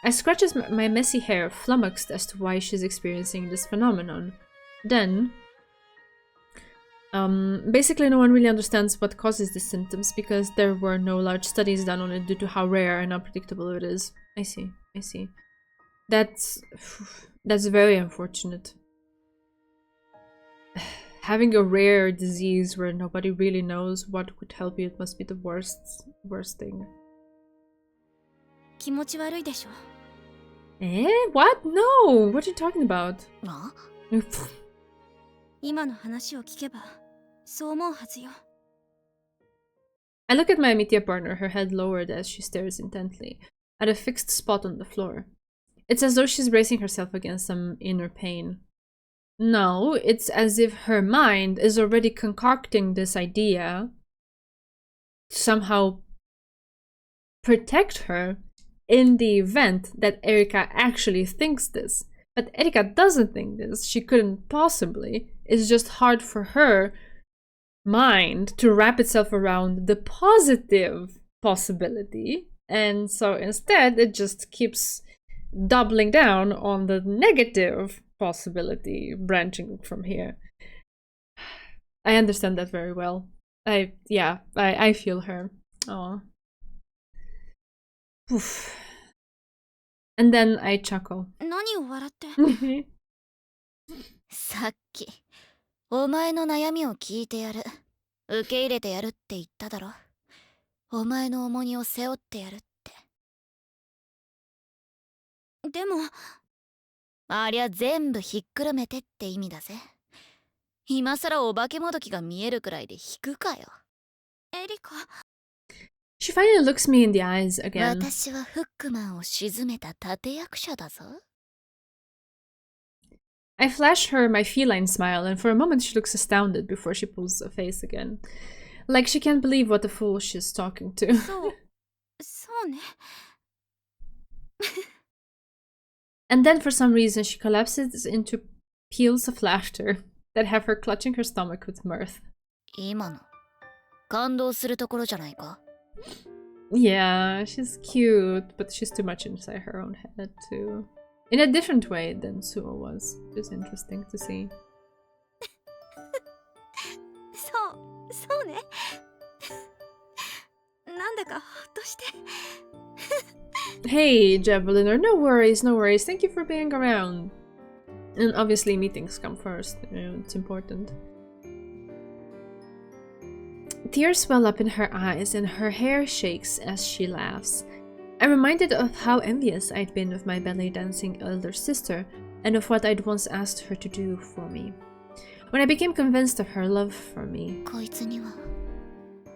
I scratch my messy hair, flummoxed as to why she's experiencing this phenomenon. Then, basically no one really understands what causes these symptoms because there were no large studies done on it due to how rare and unpredictable it is. I see. That's very unfortunate. Having a rare disease where nobody really knows what could help you, it must be the worst thing. 気持ち悪いでしょ。 What? No! What are you talking about? あ？今の話を聞けばそう思うはずよ。 I look at my Amitia partner, her head lowered as she stares intently at a fixed spot on the floor. It's as though she's bracing herself against some inner pain. No, it's as if her mind is already concocting this idea to somehow protect her in the event that Erika actually thinks this. But Erika doesn't think this. She couldn't possibly. It's just hard for her mind to wrap itself around the positive possibility. And so instead, it just keeps doubling down on the negative possibility branching from here. I understand that very well. I feel her. Oh. And then I chuckle. 何を笑って。さっきお前の悩みを聞いてやる、受け入れてやるって言っただろ。お前の重荷を背負ってやるって。でもありゃ全部ひっくるめてって意味だぜ。今さらお化けもどきが見えるくらいで引くかよ。エリカ。She finally looks me in the eyes again. 私はフックマンを沈めた立役者だぞ。I flash her my feline smile, and for a moment she looks astounded before she pulls a face again. Like she can't believe what the fool she's talking to. そうね。And then for some reason she collapses into peals of laughter that have her clutching her stomach with mirth. 今の感動するところじゃないか。Yeah, she's cute, but she's too much inside her own head too. In a different way than Suo was. It's interesting to see. そうね。なんだかほっとして。Hey, Javeliner, no worries, no worries. Thank you for being around. And obviously meetings come first, it's important. Tears well up in her eyes and her hair shakes as she laughs. I'm reminded of how envious I'd been of my ballet dancing elder sister and of what I'd once asked her to do for me. When I became convinced of her love for me. こいつには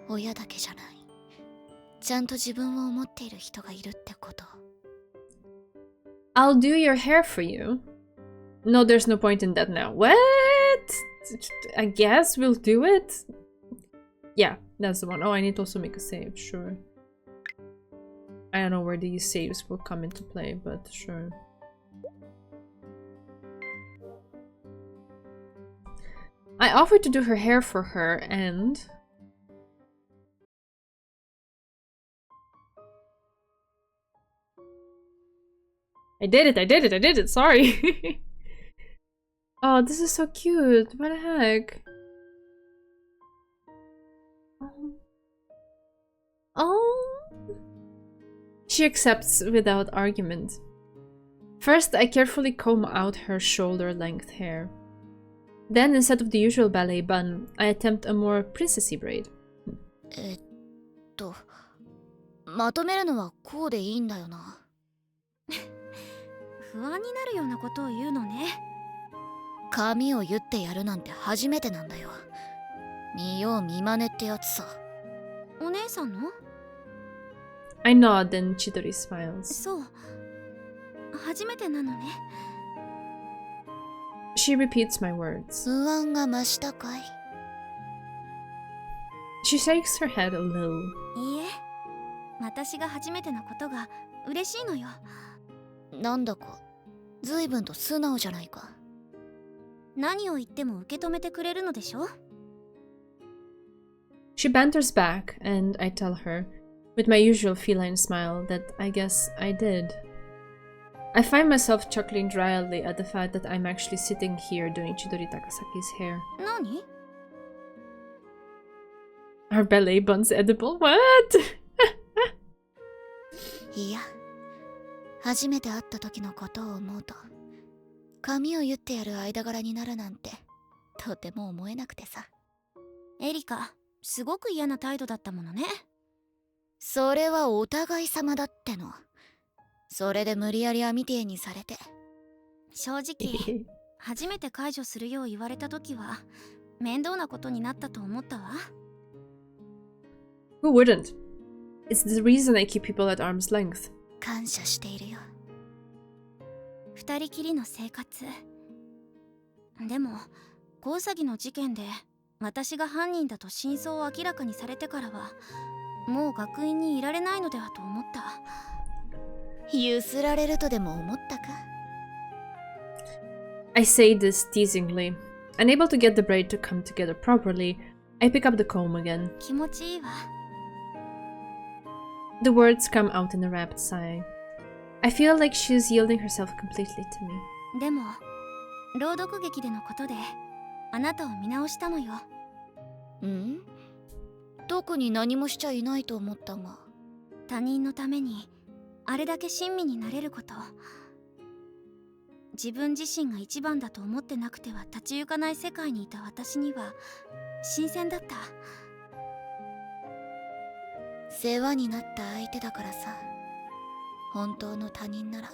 親だけじゃない。ちゃんと自分を思っている人がいるってこと。I'll do your hair for you. No, there's no point in that now. What? I guess we'll do it? Yeah, that's the one. Oh, I need to also make a save, sure. I don't know where these saves will come into play, but sure. I offered to do her hair for her and... I did it, sorry! Oh, this is so cute, what the heck? Oh. She accepts without argument. First, I carefully comb out her shoulder-length hair. Then, instead of the usual ballet bun, I attempt a more princessy braid. まとめるのはこうでいいんだよな。不安になるようなことを言うのね。髪を言ってやるなんて初めてなんだよ。見よう見まねってやつさ。お姉さんの？ I nod and Chidori smiles. そう。初めてなのね。She repeats my words. 不安が増したかい？ She shakes her head a little. いいえ。私が初めてのことが嬉しいのよ。なんだか随分と素直じゃないか。何を言っても受け止めてくれるのでしょ？ She banters back, and I tell her, with my usual feline smile, that I guess I did. I find myself chuckling dryly at the fact that I'm actually sitting here doing Chidori Takasaki's hair. 何？ Are ballet buns edible? What? いや、初めて会った時のことを思うと、髪を言ってやる間柄になるなんて、とても思えなくてさ。エリカ、すごく嫌な態度だったものね。それはお互い様だっての。それで無理やりアミティエにされて。正直、初めて解除するよう言われた時は、面倒なことになったと思ったわ。Who wouldn't? It's the reason I keep people at arm's length. 感謝しているよ。二人きりの生活。でも、コウサギの事件で私が犯人だと真相を明らかにされてからは、もう学院にいられないのではと思った。ゆすられるとでも思ったか？ I say this teasingly. Unable to get the braid to come together properly, I pick up the comb again. 気持ちいいわ。The words come out in a rapt sigh. I feel like she is yielding herself completely to me. でも、朗読劇でのことで、あなたを見直したのよ。ん？特に何もしちゃいないと思ったが。他人のためにあれだけ親身になれること、自分自身が一番だと思ってなくては立ち行かない世界にいた私には新鮮だった。世話になった相手だからさ。本当の他人なら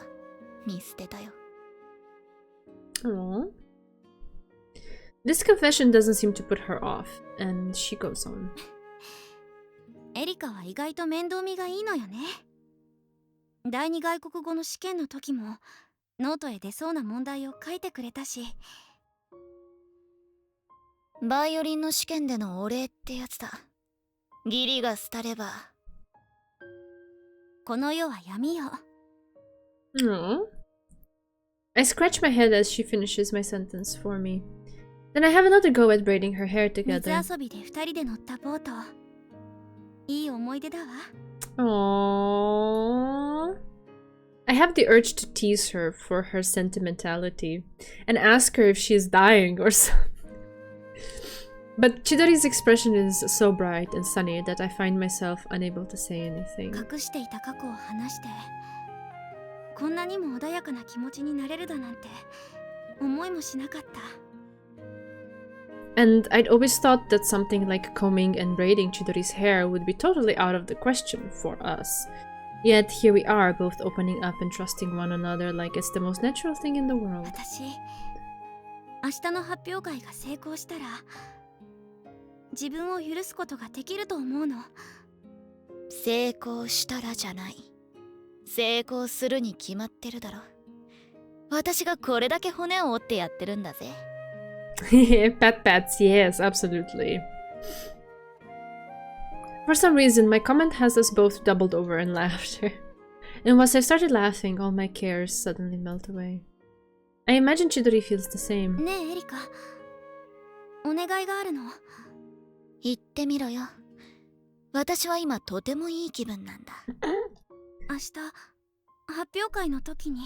見捨てたよ。Aww. This confession doesn't seem to put her off, and she goes on. エリカは意外と面倒見がいいのよね。第二外国語の試験の時もノートへ出そうな問題を書いてくれたし。バイオリンの試験でのお礼ってやつだ。義理が廃れば。この世は闇よ。Aww. I scratch my head as she finishes my sentence for me. Then I have another go at braiding her hair 水 together. 遊びで二人で乗ったボート、いい思い出だわ。Aww. I have the urge to tease her for her sentimentality and ask her if she is dying or something. But Chidori's expression is so bright and sunny that I find myself unable to say anything. 隠していた過去を話して、こんなにも穏やかな気持ちになれるだなんて思いもしなかった。And I'd always thought that something like combing and braiding Chidori's hair would be totally out of the question for us. Yet here we are, both opening up and trusting one another like it's the most natural thing in the world. 私、明日の発表会が成功したら、自分を許すことができると思うの。成功したらじゃない。成功するに決まってるだろ。私がこれだけ骨を折ってやってるんだぜ。Pat pats, yes, absolutely. For some reason, my comment has us both doubled over in laughter. And once I started laughing, all my cares suddenly melt away. I imagine Chidori feels the same. ねえエリカ、お願いがあるの。言ってみろよ。私は今とてもいい気分なんだ。明日、発表会の時に。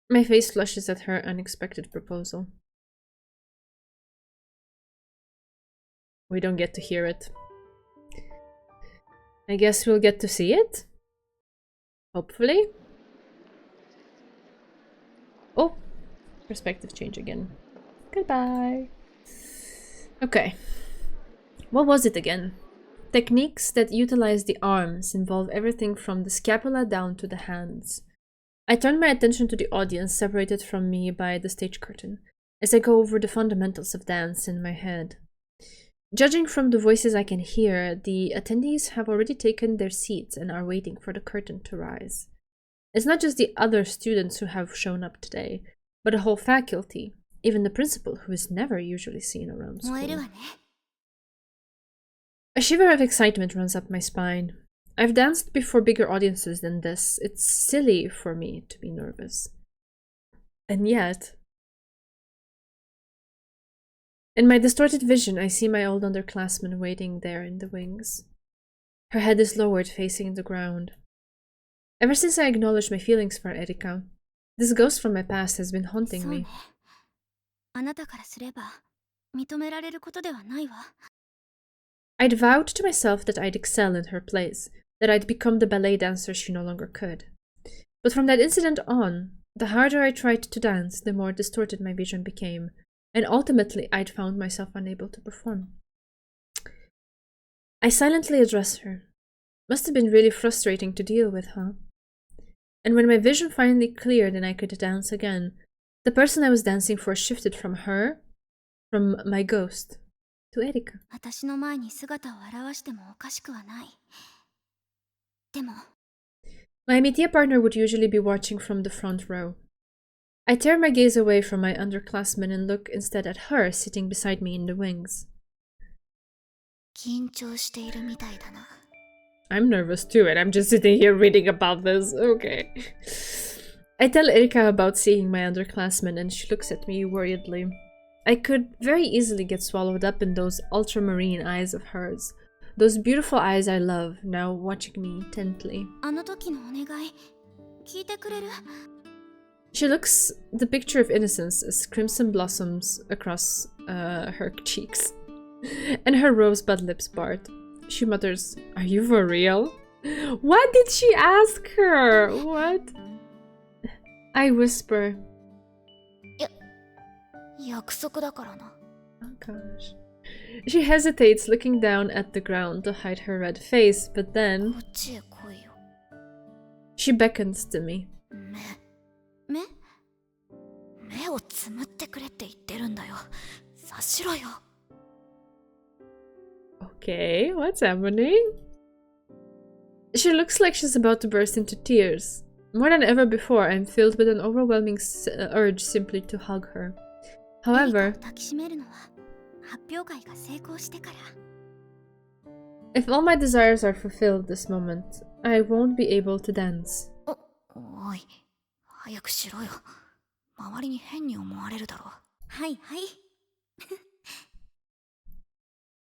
My face flushes at her unexpected proposal. We don't get to hear it. I guess we'll get to see it? Hopefully? Oh, perspective change again. Goodbye. Okay. What was it again? Techniques that utilize the arms involve everything from the scapula down to the hands. I turn my attention to the audience separated from me by the stage curtain, as I go over the fundamentals of dance in my head. Judging from the voices I can hear, the attendees have already taken their seats and are waiting for the curtain to rise. It's not just the other students who have shown up today, but a whole faculty, even the principal, who is never usually seen around school. 燃えるわね。A shiver of excitement runs up my spine. I've danced before bigger audiences than this. It's silly for me to be nervous. And yet, in my distorted vision, I see my old underclassman waiting there in the wings. Her head is lowered, facing the ground. Ever since I acknowledged my feelings for Erika, this ghost from my past has been haunting そうね。 me. あなたからすれば認められることではないわ。I'd vowed to myself that I'd excel in her place, that I'd become the ballet dancer she no longer could. But from that incident on, the harder I tried to dance, the more distorted my vision became, and ultimately I'd found myself unable to perform. I silently address her. Must have been really frustrating to deal with, huh? And when my vision finally cleared and I could dance again, the person I was dancing for shifted from her, from my ghost, to Erika. 私の前に姿を現してもおかしくはない。でも、 My Amitia partner would usually be watching from the front row. I tear my gaze away from my underclassmen and look instead at her sitting beside me in the wings. 緊張しているみたいだな。I'm nervous too, and I'm just sitting here reading about this. Okay. I tell Erika about seeing my underclassmen, and she looks at me worriedly. I could very easily get swallowed up in those ultramarine eyes of hers. Those beautiful eyes I love, now watching me intently. あの時のお願い、聞いてくれる？ She looks the picture of innocence as crimson blossoms across her cheeks. And her rosebud lips part. She mutters, "Are you for real?" What did she ask her? What? I whisper. 約束だからな。 Oh gosh. She hesitates, looking down at the ground to hide her red face, but then こっちへ来いよ。 she beckons to me. 目をつむってくれって言ってるんだよ。察しろよ。 Okay, what's happening? She looks like she's about to burst into tears. More than ever before, I'm filled with an overwhelming urge simply to hug her. However, 抱きしめるのは発表会が成功してから。 if all my desires are fulfilled this moment, I won't be able to dance. おい、早くしろよ。周りに変に思われるだろう。はいはい。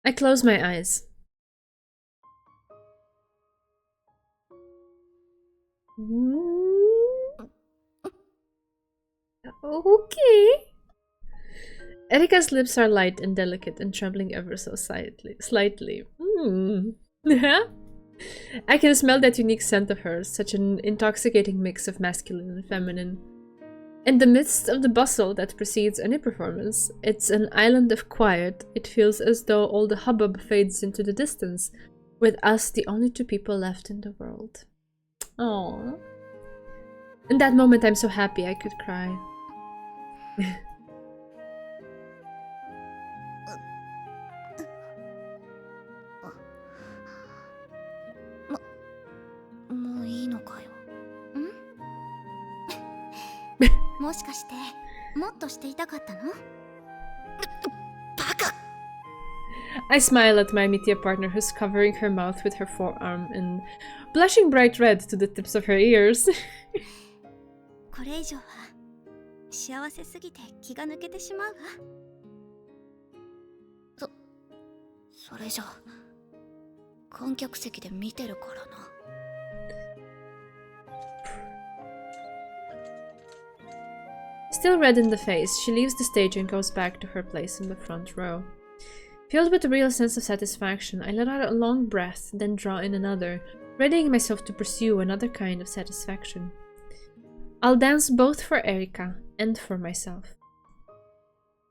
I close my eyes. Okay. Erika's lips are light and delicate and trembling ever so slightly. I can smell that unique scent of hers, such an intoxicating mix of masculine and feminine. In the midst of the bustle that precedes any performance, it's an island of quiet. It feels as though all the hubbub fades into the distance, with us the only two people left in the world. Aww. In that moment, I'm so happy I could cry. もういいのかよ。もしかしてもっとしていたかったの？ I smile at my Mitya partner who's covering her mouth with her forearm and blushing bright red to the tips of her ears. これ以上は幸せすぎて気が抜けてしまうわ。それじゃ観客席で見てるからな。 Still red in the face, she leaves the stage and goes back to her place in the front row. Filled with a real sense of satisfaction, I let out a long breath, then draw in another, readying myself to pursue another kind of satisfaction. I'll dance both for Erika and for myself.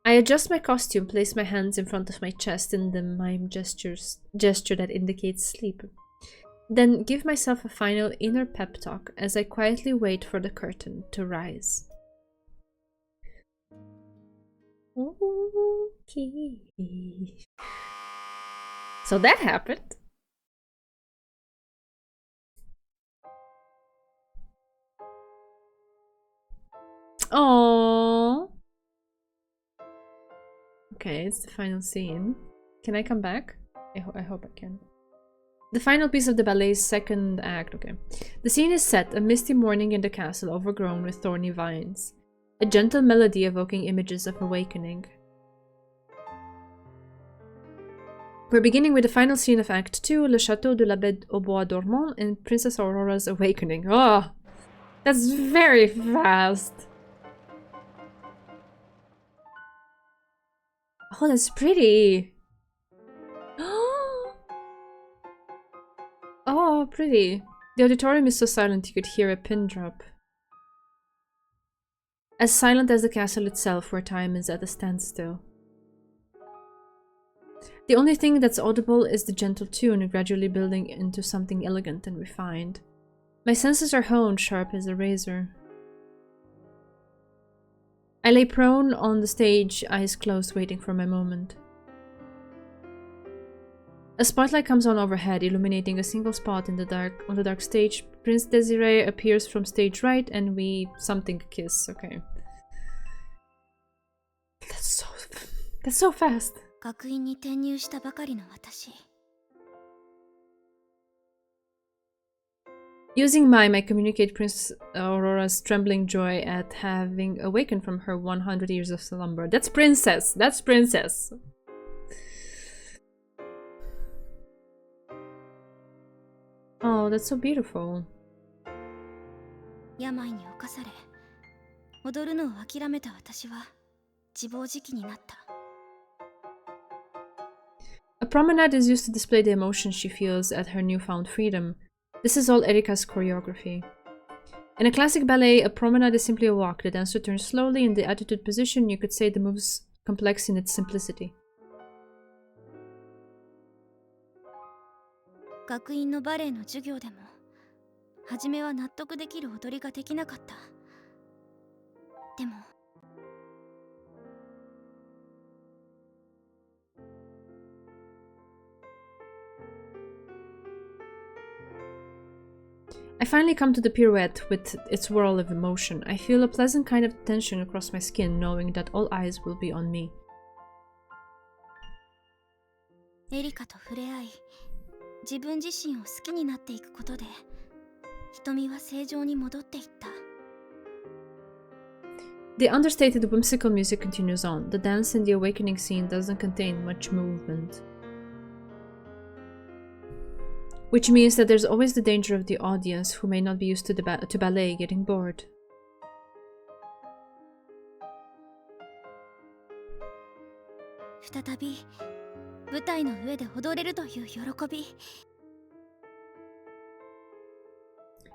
I adjust my costume, place my hands in front of my chest in the mime gesture that indicates sleep. Then give myself a final inner pep talk as I quietly wait for the curtain to rise. Okay. So that happened. Aww. Okay, it's the final scene. Can I come back? I hope I can. The final piece of the ballet's second act, okay. The scene is set, a misty morning in the castle overgrown with thorny vines. A gentle melody evoking images of awakening. We're beginning with the final scene of Act 2, Le Château de la Bête au Bois Dormant and Princess Aurora's awakening. Oh, that's very fast. Oh, that's pretty. Oh, pretty. The auditorium is so silent you could hear a pin drop. As silent as the castle itself, where time is at a standstill. The only thing that's audible is the gentle tune, gradually building into something elegant and refined. My senses are honed sharp as a razor. I lay prone on the stage, eyes closed, waiting for my moment. A spotlight comes on overhead, illuminating a single spot in the dark. On the dark stage, Prince Desiree appears from stage right, and we something kiss. Okay. That's so fast. 学院に転入したばかりの私。 Using mime, I communicate Princess Aurora's trembling joy at having awakened from her 100 years of slumber. That's princess! That's princess! Oh, that's so beautiful. 病に侵され、踊るのを諦めた私は自暴自棄になった。A promenade is used to display the emotion she feels at her newfound freedom. This is all Erika's choreography. In a classic ballet, a promenade is simply a walk. The dancer turns slowly in the attitude position. You could say the move's complex in its simplicity. 学院のバレエの授業でも初めは納得できる踊りができなかった。でも I finally come to the pirouette with its whirl of emotion. I feel a pleasant kind of tension across my skin, knowing that all eyes will be on me. エリカと触れ合い、自分自身を好きになっていくことで、瞳は正常に戻っていった。The understated whimsical music continues on. The dance in the awakening scene doesn't contain much movement. Which means that there's always the danger of the audience who may not be used to ballet getting bored.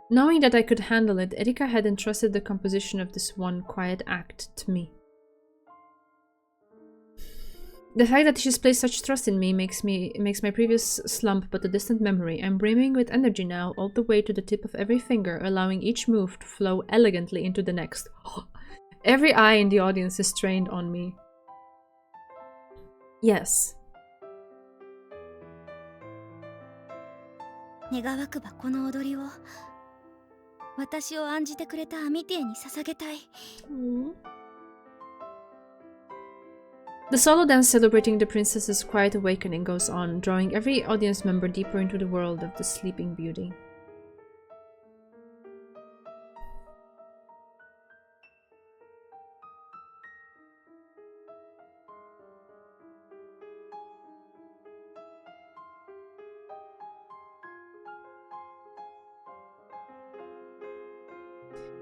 Knowing that I could handle it, Erika had entrusted the composition of this one quiet act to me. The fact that she's placed such trust in me makes my previous slump but a distant memory. I'm brimming with energy now, all the way to the tip of every finger, allowing each move to flow elegantly into the next. Every eye in the audience is trained on me. Yes. 願わくばこの踊りを私を案じてくれたアミティエに捧げたい。The solo dance celebrating the princess's quiet awakening goes on, drawing every audience member deeper into the world of the sleeping beauty.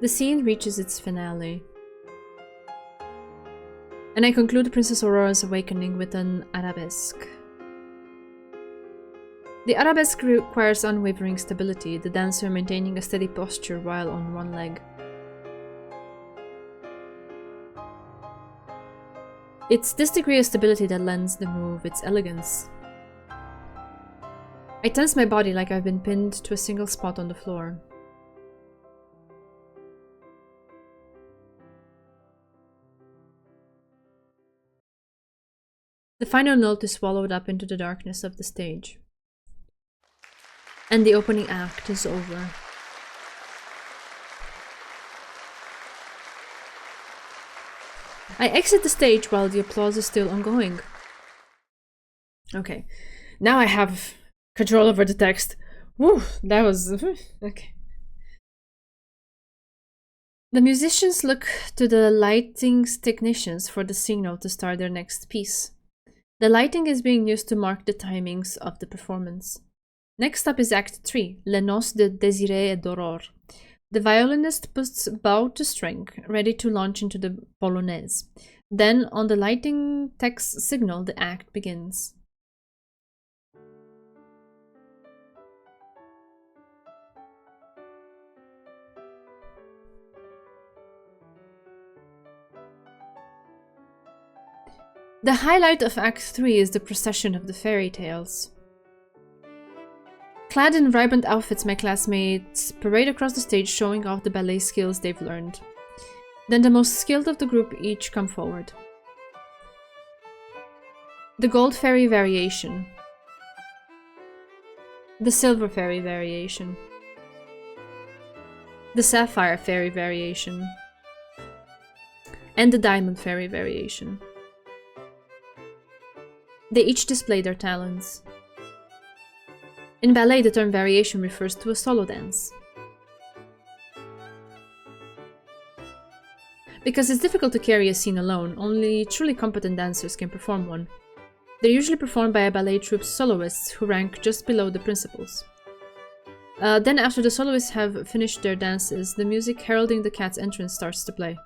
The scene reaches its finale. And I conclude Princess Aurora's awakening with an arabesque. The arabesque requires unwavering stability, the dancer maintaining a steady posture while on one leg. It's this degree of stability that lends the move its elegance. I tense my body like I've been pinned to a single spot on the floor. The final note is swallowed up into the darkness of the stage. And the opening act is over. I exit the stage while the applause is still ongoing. Okay, now I have control over the text. Woo, that was... okay. The musicians look to the lighting technicians for the signal to start their next piece. The lighting is being used to mark the timings of the performance. Next up is Act 3, Les Noces de Désiré et d'Aurore. The violinist puts bow to string, ready to launch into the polonaise. Then, on the lighting text signal, the act begins. The highlight of Act 3 is the procession of the fairy tales. Clad in vibrant outfits, my classmates parade across the stage showing off the ballet skills they've learned. Then the most skilled of the group each come forward. The Gold Fairy Variation. The Silver Fairy Variation. The Sapphire Fairy Variation. And the Diamond Fairy Variation. They each display their talents. In ballet, the term variation refers to a solo dance. Because it's difficult to carry a scene alone, only truly competent dancers can perform one. They're usually performed by a ballet troupe's soloists who rank just below the principals. Then after the soloists have finished their dances, the music heralding the cat's entrance starts to play.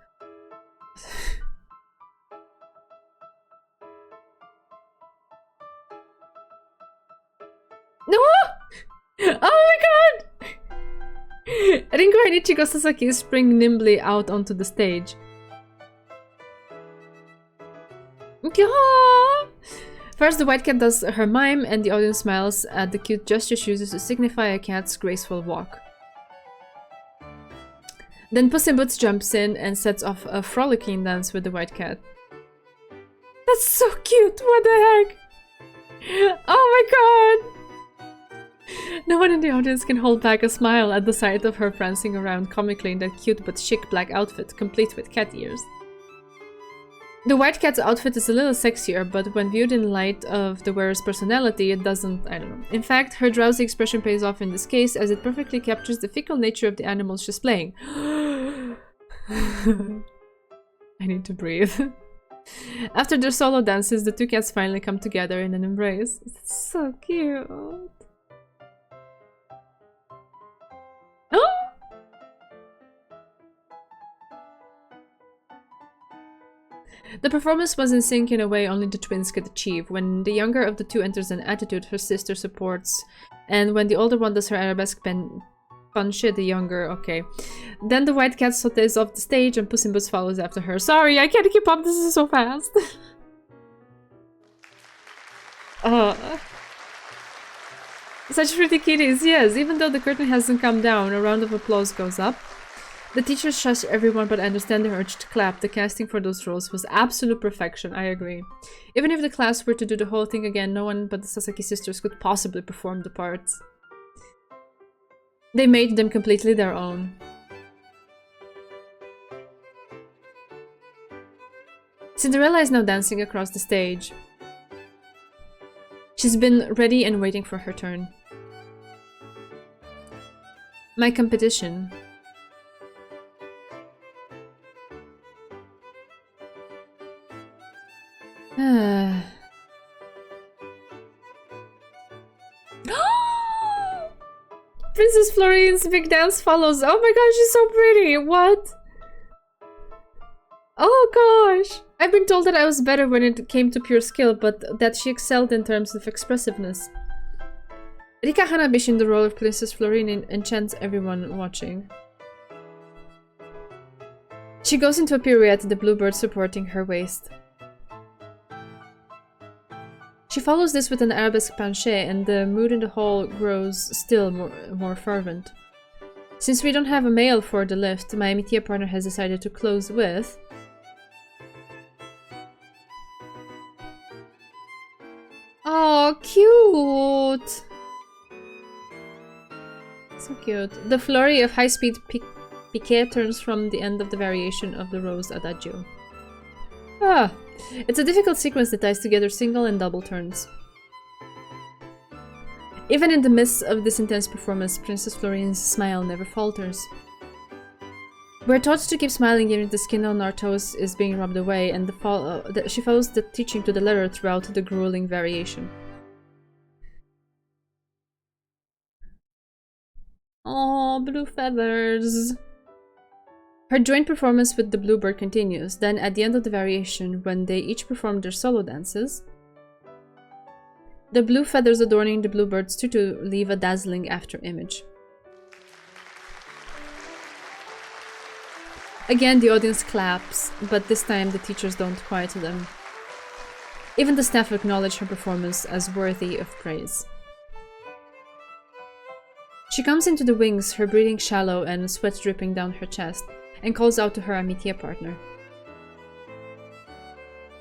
Ringo and Ichigo Sasaki spring nimbly out onto the stage. First, the white cat does her mime, and the audience smiles at the cute gesture she uses to signify a cat's graceful walk. Then Puss in Boots jumps in and sets off a frolicking dance with the white cat. That's so cute! What the heck? Oh my god! No one in the audience can hold back a smile at the sight of her prancing around comically in that cute but chic black outfit, complete with cat ears. The white cat's outfit is a little sexier, but when viewed in light of the wearer's personality, it doesn't, I don't know. In fact, her drowsy expression pays off in this case, as it perfectly captures the fickle nature of the animals she's playing. I need to breathe. After their solo dances, the two cats finally come together in an embrace. It's so cute. Oh! The performance was in sync in a way only the twins could achieve. When the younger of the two enters an attitude, her sister supports, and when the older one does her arabesque punch, the younger, okay. Then the white cat sautés off the stage and Puss in Boots follows after her. Sorry, I can't keep up, this is so fast. Such pretty kitties, yes. Even though the curtain hasn't come down, a round of applause goes up. The teachers shush everyone, but I understand the urge to clap. The casting for those roles was absolute perfection, I agree. Even if the class were to do the whole thing again, no one but the Sasaki sisters could possibly perform the parts. They made them completely their own. Cinderella is now dancing across the stage. She's been ready and waiting for her turn. My competition. Princess Florine's big dance follows. Oh my gosh, she's so pretty. What? Oh gosh. I've been told that I was better when it came to pure skill, but that she excelled in terms of expressiveness. Rika Hanabishi in the role of Princess Florine enchants everyone watching. She goes into a pirouette, the bluebird supporting her waist. She follows this with an arabesque penché, and the mood in the hall grows still more fervent. Since we don't have a male for the lift, my amitié partner has decided to close with... Oh, cute! So cute. The flurry of high-speed piqué turns from the end of the variation of the Rose Adagio. Ah! It's a difficult sequence that ties together single and double turns. Even in the midst of this intense performance, Princess Florine's smile never falters. We're taught to keep smiling even if the skin on our toes is being rubbed away, and she follows the teaching to the letter throughout the grueling variation. Oh, blue feathers! Her joint performance with the bluebird continues. Then, at the end of the variation, when they each perform their solo dances, the blue feathers adorning the bluebird's tutu leave a dazzling after image. Again, the audience claps, but this time the teachers don't quiet them. Even the staff acknowledge her performance as worthy of praise. She comes into the wings, her breathing shallow and sweat dripping down her chest, and calls out to her amitié partner.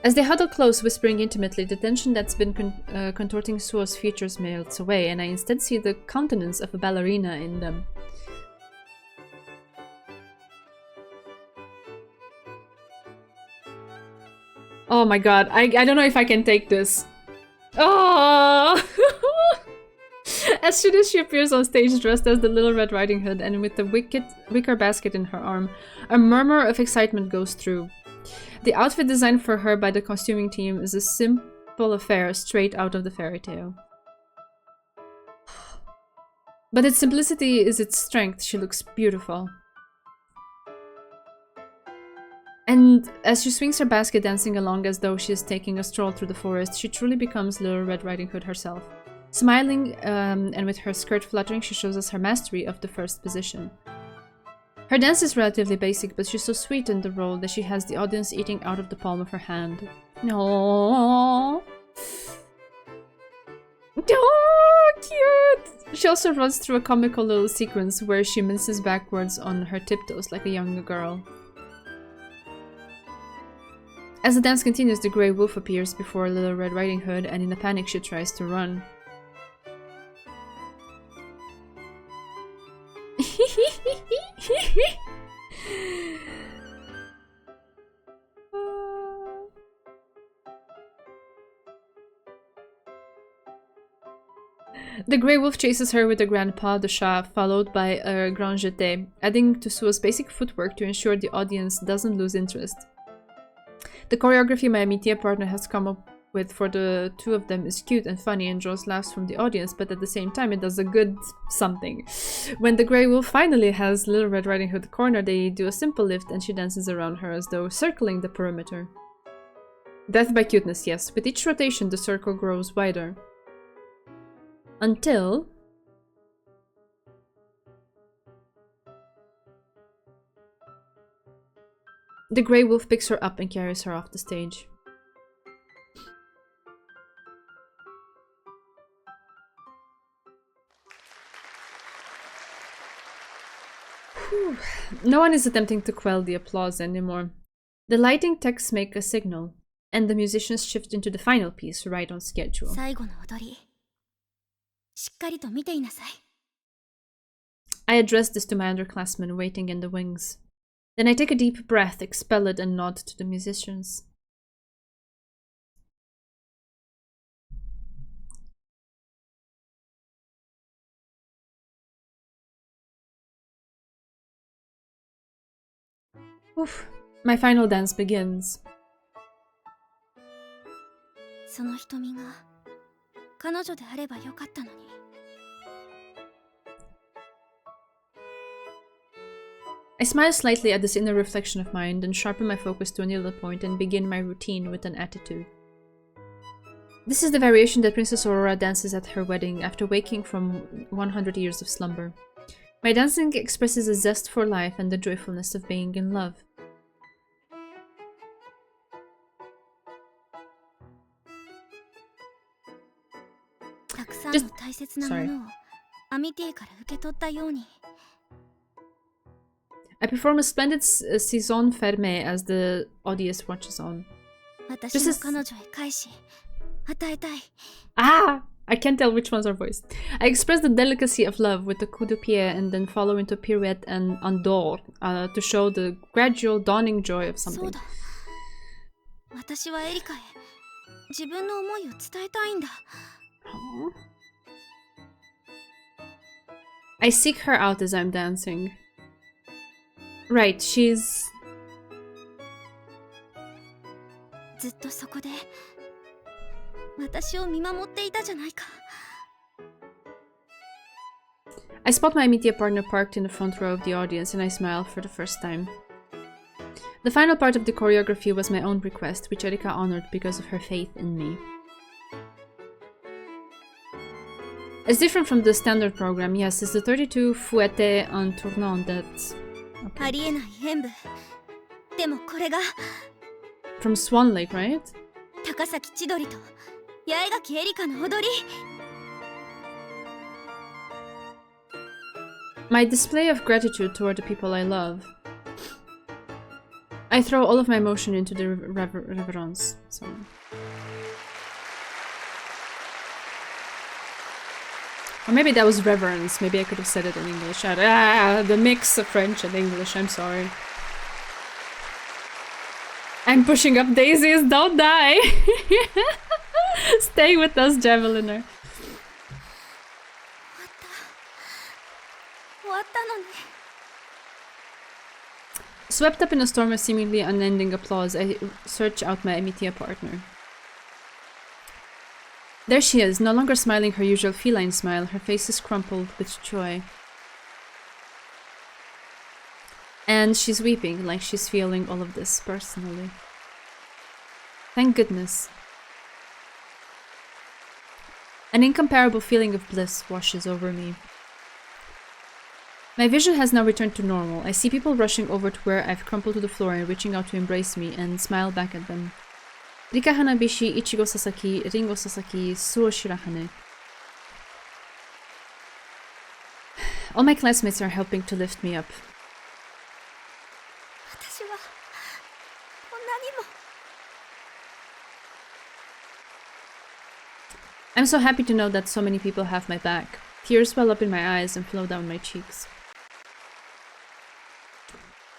As they huddle close, whispering intimately, the tension that's been contorting Suo's features melts away, and I instead see the countenance of a ballerina in them. Oh my god, I don't know if I can take this. Oh! As soon as she appears on stage dressed as the Little Red Riding Hood and with the wicker basket in her arm, a murmur of excitement goes through. The outfit designed for her by the costuming team is a simple affair straight out of the fairy tale. But its simplicity is its strength. She looks beautiful. And as she swings her basket dancing along as though she is taking a stroll through the forest, she truly becomes Little Red Riding Hood herself. Smiling and with her skirt fluttering, she shows us her mastery of the first position. Her dance is relatively basic, but she's so sweet in the role that she has the audience eating out of the palm of her hand. No, cute! She also runs through a comical little sequence where she minces backwards on her tiptoes like a young girl. As the dance continues, the Grey Wolf appears before Little Red Riding Hood, and in a panic she tries to run. The Grey Wolf chases her with a grand pas de chat, followed by a grand jeté, adding to Sua's basic footwork to ensure the audience doesn't lose interest. The choreography my Amitia partner has come up with for the two of them is cute and funny and draws laughs from the audience, but at the same time it does a good something. When the Grey Wolf finally has Little Red Riding Hood cornered, they do a simple lift and she dances around her as though circling the perimeter. Death by cuteness, yes. With each rotation the circle grows wider. Until... the Grey Wolf picks her up and carries her off the stage. Whew. No one is attempting to quell the applause anymore. The lighting techs make a signal, and the musicians shift into the final piece right on schedule. 最後の踊り、しっかりと見ていなさい。I address this to my underclassmen waiting in the wings. Then I take a deep breath, expel it, and nod to the musicians. Oof. My final dance begins. その瞳が彼女であればよかったのに。I smile slightly at this inner reflection of mine, then sharpen my focus to a needle point and begin my routine with an attitude. This is the variation that Princess Aurora dances at her wedding after waking from 100 years of slumber. My dancing expresses a zest for life and the joyfulness of being in love. Sorry. I perform a splendid saison fermée as the audience watches on. This is... Ah! I can't tell which ones are voiced. I express the delicacy of love with the coup de pied and then follow into pirouette and andor to show the gradual dawning joy of something. I seek her out as I'm dancing. Right, she's... I spot my Amitia partner parked in the front row of the audience and I smile for the first time. The final part of the choreography was my own request, which Erika honored because of her faith in me. It's different from the standard program, yes, it's the 32 fouettés en tournant that... Okay. From Swan Lake, right? My display of gratitude toward the people I love. I throw all of my emotion into the reverence. So. Or maybe that was reverence. Maybe I could have said it in English. The mix of French and English. I'm sorry. I'm pushing up daisies. Don't die. Stay with us, Javeliner. Swept up in a storm of seemingly unending applause, I search out my Amitia partner. There she is, no longer smiling her usual feline smile, her face is crumpled with joy. And she's weeping, like she's feeling all of this personally. Thank goodness. An incomparable feeling of bliss washes over me. My vision has now returned to normal. I see people rushing over to where I've crumpled to the floor and reaching out to embrace me and smile back at them. Rika Hanabishi, Ichigo Sasaki, Ringo Sasaki, Suo Shirahane. All my classmates are helping to lift me up. 私はこんなにも I'm so happy to know that so many people have my back. Tears well up in my eyes and flow down my cheeks.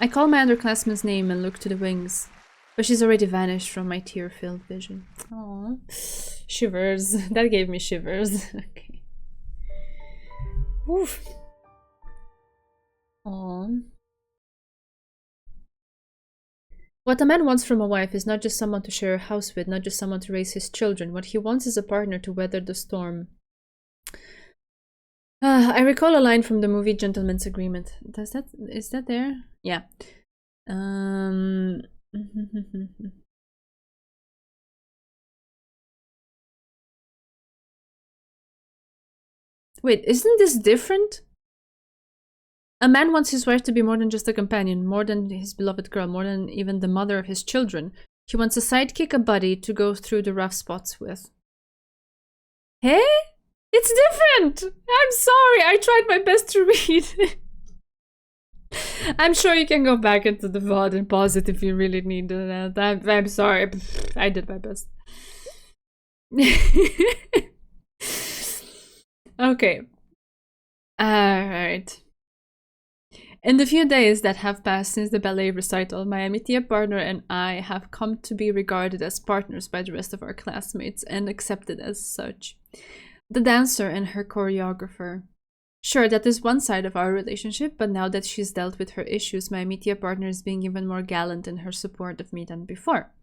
I call my underclassman's name and look to the wings, but she's already vanished from my tear-filled vision. Aww. Shivers. That gave me shivers. Okay. Oof. Aww. What a man wants from a wife is not just someone to share a house with, not just someone to raise his children. What he wants is a partner to weather the storm. I recall a line from the movie Gentleman's Agreement. Is that there? Yeah. Wait, isn't this different? A man wants his wife to be more than just a companion, more than his beloved girl, more than even the mother of his children. He wants a sidekick, a buddy to go through the rough spots with. Hey? It's different! I'm sorry, I tried my best to read. I'm sure you can go back into the VOD and pause it if you really need that. I'm sorry, I did my best. Okay. Alright. In the few days that have passed since the ballet recital, my Amitia partner and I have come to be regarded as partners by the rest of our classmates and accepted as such. The dancer and her choreographer. Sure, that is one side of our relationship, but now that she's dealt with her issues, my Amitia partner is being even more gallant in her support of me than before.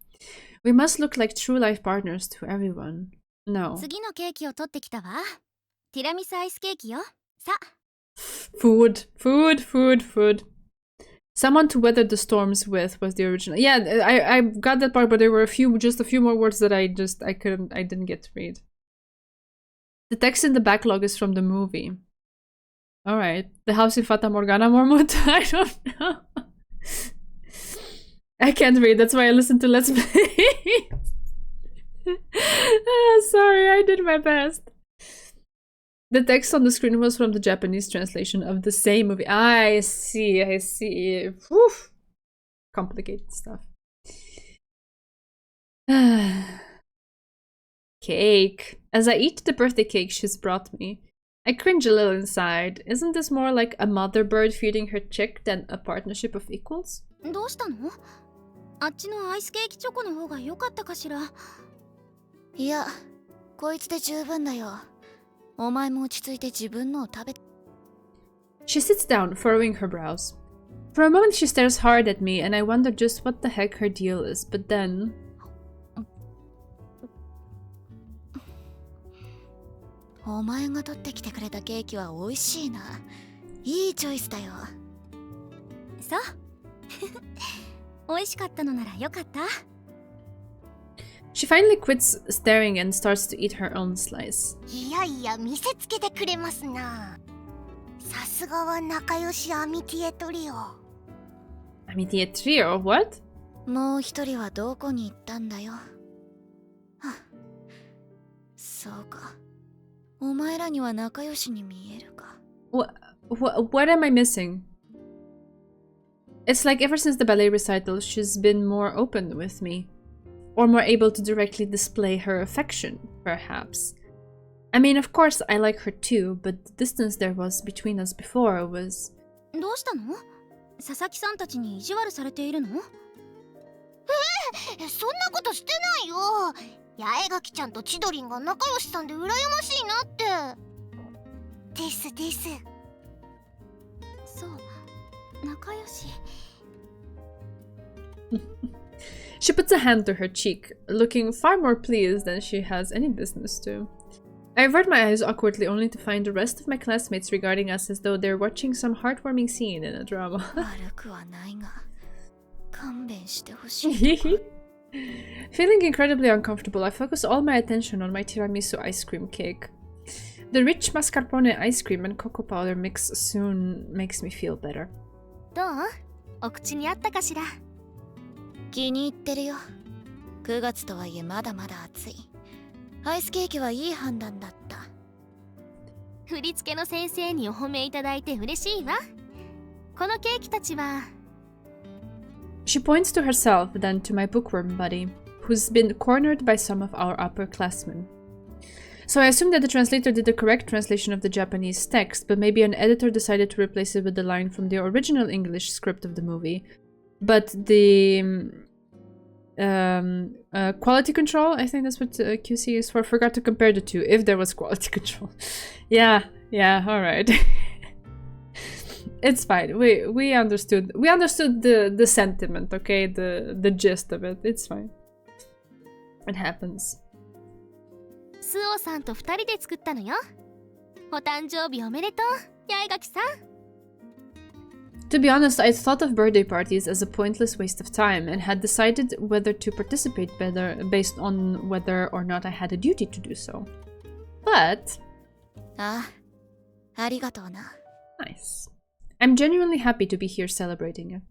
We must look like true-life partners to everyone. No. 次のケーキを取ってきたわ。ティラミスアイスケーキよ。さ。Food. Someone to weather the storms with was the original. Yeah, I got that part, but there were just a few more words that I didn't get to read. The text in the backlog is from the movie. Alright. The house in Fata Morgana Mormont? I don't know. I can't read, that's why I listen to Let's Play. Sorry, I did my best. The text on the screen was from the Japanese translation of the same movie. I see. Whew. Complicated stuff. Cake. As I eat the birthday cake she's brought me, I cringe a little inside. Isn't this more like a mother bird feeding her chick than a partnership of equals? どうしたの？あっちのアイスケーキチョコの方が良かったかしら？いや、こいつで十分だよ。お前も落ち着いて自分のを食べ。She sits down, furrowing her brows. For a moment she stares hard at me and I wonder just what the heck her deal is, but then... お前が取ってきてくれたケーキは美味しいな。いいチョイスだよ。そう。美味しかったのならよかった。She finally quits staring and starts to eat her own slice. いやいや見せつけてくれますな。さすがは仲良しアミティエトリオ。Amitie trio? What? もう一人はどこに行ったんだよ。はそうか。お前らには仲良しに見えるか。What am I missing? It's like ever since the ballet recital, she's been more open with me. Or more able to directly display her affection, perhaps. I mean, of course, I like her too, but the distance there was between us before was... どうしたの？佐々木さんたちに意地悪されているの？そんなことしてないよ。八重垣ちゃんと千鳥が仲良しさんで羨ましいなって。ですです。そう、仲良し。She puts a hand to her cheek, looking far more pleased than she has any business to. I avert my eyes awkwardly only to find the rest of my classmates regarding us as though they're watching some heartwarming scene in a drama. 悪くはないが、勘弁してほしい。Feeling incredibly uncomfortable, I focus all my attention on my tiramisu ice cream cake. The rich mascarpone ice cream and cocoa powder mix soon makes me feel better. どう？お口に合ったかしら？気に入ってるよ。9月とはいえまだまだ暑い。アイスケーキはいい判断だった。振り付けの先生にお褒めいただいて嬉しいわ。このケーキたちは。She points to herself, then to my bookworm buddy, who's been cornered by some of our upperclassmen. So I assume that the translator did the correct translation of the Japanese text, but maybe an editor decided to replace it with the line from the original English script of the movie. But the quality control, I think that's what QC is for, forgot to compare the two, if there was quality control. Yeah, alright. It's fine. We understood the sentiment, okay? The gist of it. It's fine. It happens. スオさんと2人で作ったのよ。お誕生日おめでとう、八重垣さん。To be honest, I thought of birthday parties as a pointless waste of time and had decided whether to participate better based on whether or not I had a duty to do so. But... ああ、ありがとうな。Nice. I'm genuinely happy to be here celebrating it.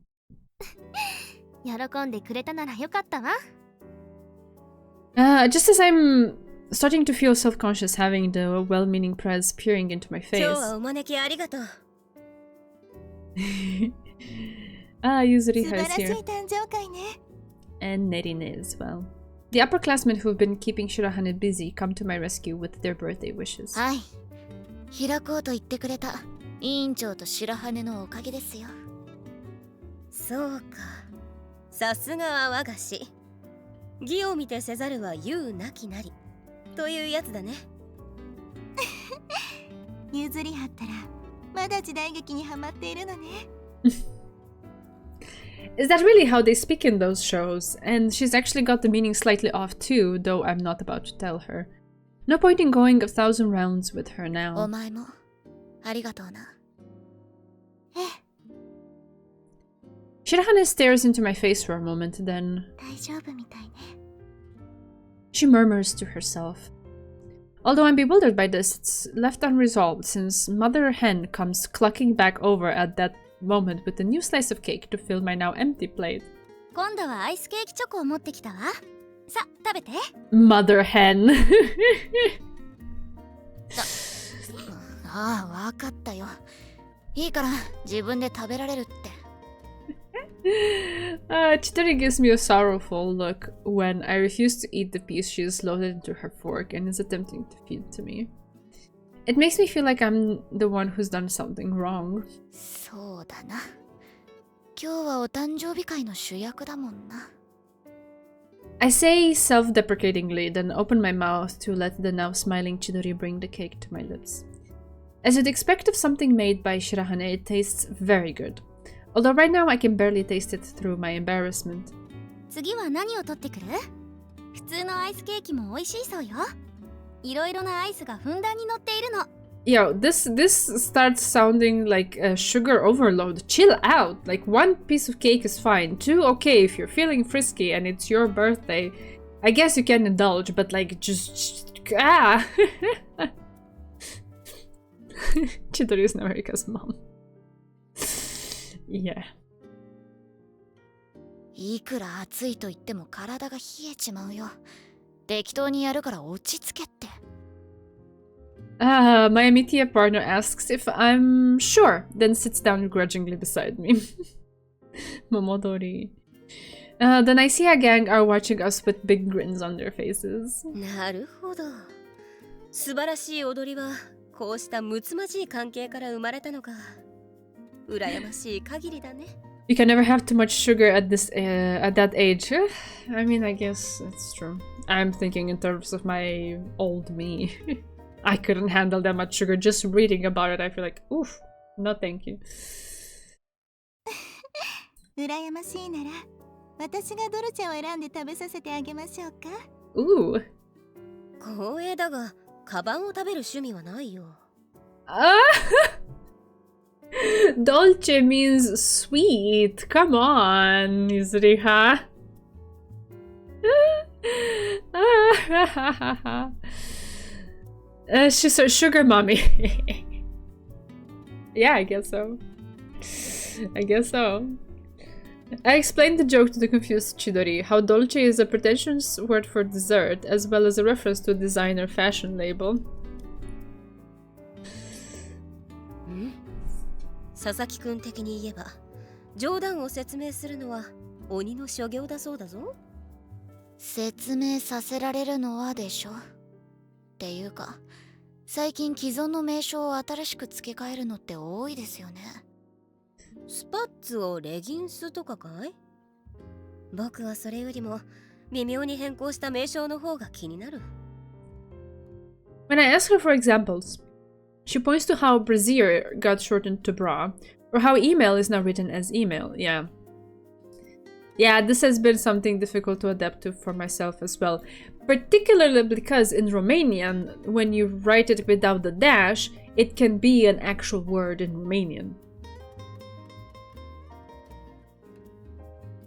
喜んでくれたならよかったわ。Just as I'm starting to feel self-conscious having the well-meaning press peering into my face. 今日はお招きありがとう。Yuzuriha is 素晴らしい here. 誕生会ね。 And Nerine as well. The upperclassmen who've been keeping Shirahane busy come to my rescue with their birthday wishes. はい。開こうと言ってくれた委員長と白羽のおかげですよ。そうか。さすがは我が師。義を見てせざるは言うなきなり。というやつだね。譲りはったらまだ時代劇にハマっているのね。Is that really how they speak in those shows? And she's actually got the meaning slightly off too, though I'm not about to tell her. No point in going 1,000 rounds with her お now. 前もありがとうな。Shirahane stares into my face for a moment, then 大丈夫みたいね。 she murmurs to herself. Although I'm bewildered by this, it's left unresolved since Mother Hen comes clucking back over at that moment with a new slice of cake to fill my now empty plate. 今度はアイスケーキチョコを持ってきたわ。さ、食べて。Mother Hen. ああ、わかったよ。いいから自分で食べられるって。Chidori gives me a sorrowful look when I refuse to eat the piece she has loaded into her fork and is attempting to feed to me. It makes me feel like I'm the one who's done something wrong. そうだな。今日はお誕生日会の主役だもんな。I say self-deprecatingly, then open my mouth to let the now smiling Chidori bring the cake to my lips. As you'd expect of something made by Shirahane, it tastes very good. Although right now I can barely taste it through my embarrassment. 次は何を取ってくる？普通のアイスケーキも美味しいそうよ。いろいろなアイスがふんだんに乗っているの。Yo, this starts sounding like a sugar overload. Chill out. Like, one piece of cake is fine. Two, okay, if you're feeling frisky and it's your birthday, I guess you can indulge, but like, just Chidori is America's mom. Yeah. いくら暑いと言っても体が冷えちまうよ。適当にやるから落ち着けって。My Amitia partner asks if I'm sure, then sits down grudgingly beside me. Momodori. Then I see a gang are watching us with big grins on their faces. なるほど。素晴らしい踊りはこうしたむつまじい関係から生まれたのか。羨ましい限りだね。You can never have too much sugar at that age. I mean, I guess it's true. I'm thinking in terms of my old me. I couldn't handle that much sugar. Just reading about it, I feel like, oof, no thank you. 羨ましいなら、私がドルチェを選んで食べさせてあげましょうか。Ooh. 光栄だが、カバンを食べる趣味はないよ。Dolce means sweet. Come on, Yuzuriha. She's a sugar mommy. Yeah, I guess so. I guess so. I explained the joke to the confused Chidori, how dolce is a pretentious word for dessert, as well as a reference to a designer fashion label. 佐々木くん的に言えば冗談を説明するのは鬼の所業だそうだぞ。説明させられるのはでしょ。っていうか最近既存の名称を新しく付け替えるのって多いですよね。スパッツをレギンスとかかい？僕はそれよりも微妙に変更した名称の方が気になる。When I ask her for examples, she points to how brassiere got shortened to bra, or how email is now written as email. Yeah. Yeah, this has been something difficult to adapt to for myself as well. Particularly because in Romanian, when you write it without the dash, it can be an actual word in Romanian.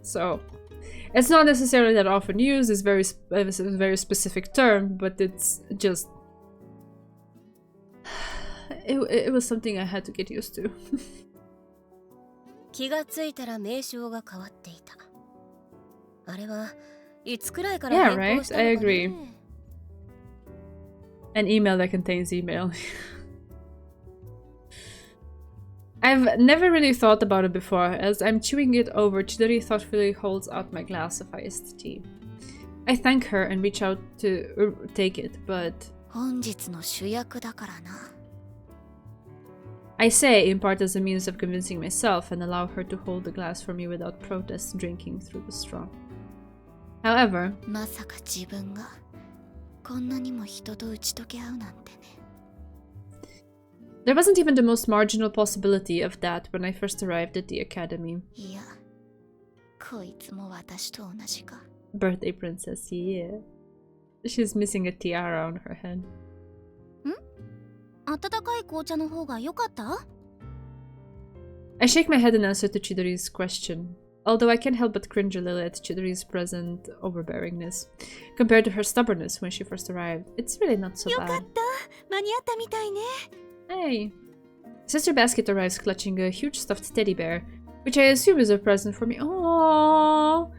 So, it's not necessarily that often used, it's a very specific term, but it's just... It was something I had to get used to. 気がついたら名称が変わっていた。あれはいつくらいから変更したのかね。 Yeah, right? I agree. An email that contains email. I've never really thought about it before. As I'm chewing it over, Chidori thoughtfully holds out my glass of iced tea. I thank her and reach out to take it, but... 本日の主役だからな。I say, in part as a means of convincing myself, and allow her to hold the glass for me without protest, drinking through the straw. However... まさか自分がこんなにも人と打ち解け合うなんてね。There wasn't even the most marginal possibility of that when I first arrived at the academy. いや、こいつも私と同じか。 Birthday princess, yeah. She's missing a tiara on her head. 温かい紅茶の方が良かった？ I shake my head in answer to Chidori's question, although I can't help but cringe a little at Chidori's present overbearingness. Compared to her stubbornness when she first arrived, it's really not so よかっ bad. た。間に合ったみたいね。 Hey. Sister Basket arrives clutching a huge stuffed teddy bear, which I assume is a present for me. Oh,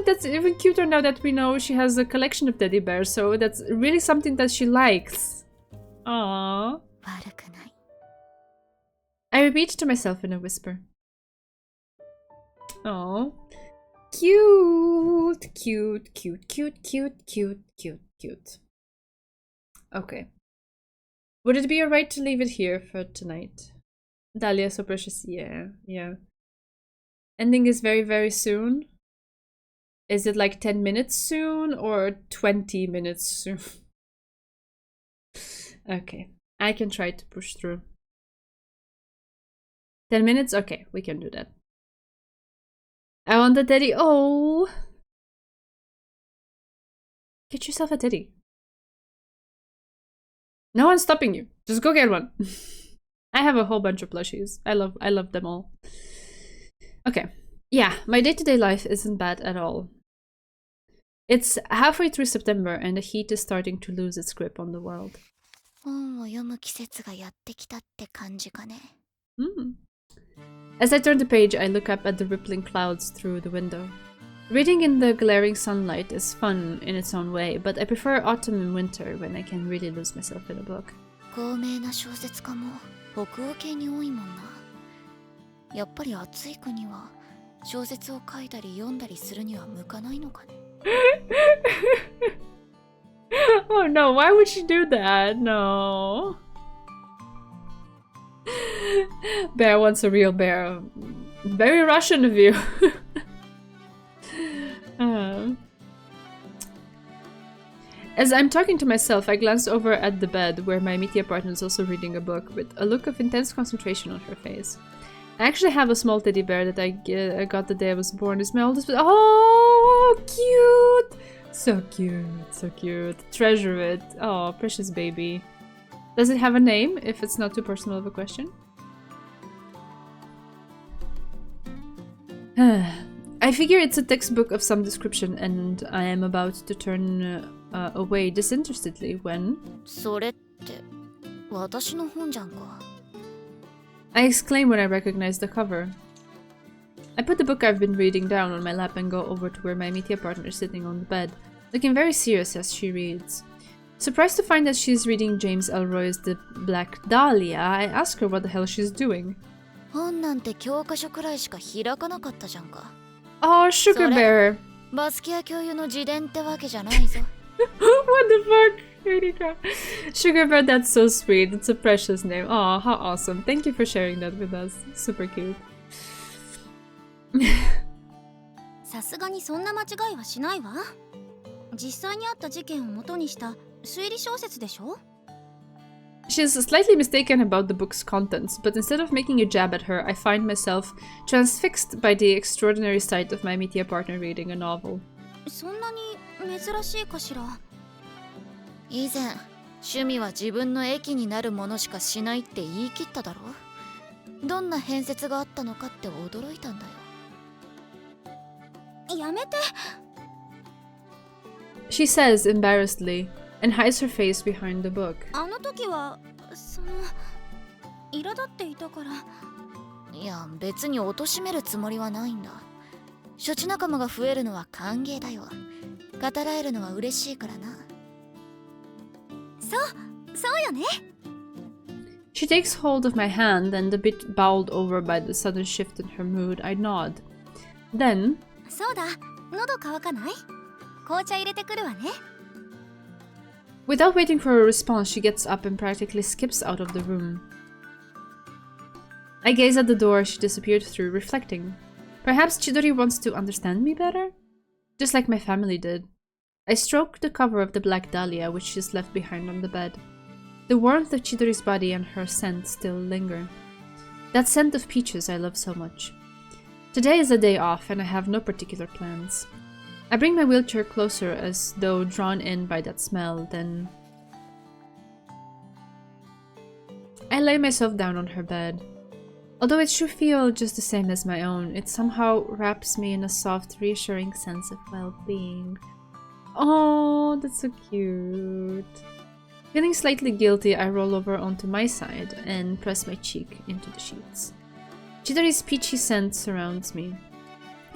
that's even cuter now that we know she has a collection of teddy bears, so that's really something that she likes. Aww. 悪くない。 I repeat to myself in a whisper. Oh, cute, cute, cute, cute, cute, cute, cute, cute. Okay. Would it be alright to leave it here for tonight? Dahlia, so precious. Yeah, yeah. Ending is very, very soon. Is it like 10 minutes soon or 20 minutes soon? Okay, I can try to push through. 10 minutes? Okay, we can do that. I want a teddy. Oh! Get yourself a teddy. No one's stopping you. Just go get one. I have a whole bunch of plushies. I love them all. Okay. Yeah, my day-to-day life isn't bad at all. It's halfway through September and the heat is starting to lose its grip on the world. 本を読む季節がやってきたって感じかね。As I turn the page, I look up at the rippling clouds through the window. Reading in the glaring sunlight is fun in its own way, but I prefer autumn and winter when I can really lose myself in a book. 高名な小説家も北欧系に多いもんな。やっぱり暑い国は小説を書いたり読んだりするには向かないのかね。Oh no, why would she do that? No. Bear wants a real bear. Very Russian of you. As I'm talking to myself, I glance over at the bed where my Mitya partner is also reading a book with a look of intense concentration on her face. I actually have a small teddy bear that I got the day I was born. It's my oldest. Oh, cute! So cute, so cute. Treasure it. Oh, precious baby. Does it have a name, if it's not too personal of a question? I figure it's a textbook of some description, and I am about to turn away disinterestedly when それって私の本じゃんか。 I exclaim when I recognize the cover. I put the book I've been reading down on my lap and go over to where my media partner is sitting on the bed, looking very serious as she reads. Surprised to find that she's reading James Elroy's The Black Dahlia, I ask her what the hell she's doing. 本なんて教科書くらいしか開かなかったじゃんか。 Oh, Sugar Bear! バスキア教諭の自伝ってわけじゃないぞ。What the fuck? Erika. Sugar Bear, that's so sweet. It's a precious name. Oh, how awesome. Thank you for sharing that with us. Super cute. さすがにそんな間違いはしないわ。実際にあった事件を元にした推理小説でしょ？ She's slightly mistaken about the book's contents, but instead of making a jab at her, I find myself transfixed by the extraordinary sight of my media partner reading a novel. そんなに珍しいかしら。以前、趣味は自分の益になるものしかしないって言い切っただろ。どんな変哲があったのかって驚いたんだよ。やめて。She says embarrassedly, and hides her face behind the book. あの時はその苛立っていたから。いや、別に貶めるつもりはないんだ。処置仲間が増えるのは歓迎だよ。語らえるのは嬉しいからな。そうよね。She takes hold of my hand, and a bit bowled over by the sudden shift in her mood, I nod. Then, そうだ、喉乾かない？紅茶入れてくるわね。without waiting for a response, she gets up and practically skips out of the room. I gaze at the door she disappeared through, reflecting. Perhaps Chidori wants to understand me better? Just like my family did. I stroke the cover of the Black Dahlia, which she's left behind on the bed. The warmth of Chidori's body and her scent still linger. That scent of peaches I love so much. Today is a day off, and I have no particular plans. I bring my wheelchair closer as though drawn in by that smell, then I lay myself down on her bed. Although it should feel just the same as my own, it somehow wraps me in a soft, reassuring sense of well-being. Oh, that's so cute. Feeling slightly guilty, I roll over onto my side and press my cheek into the sheets. Chidori's peachy scent surrounds me,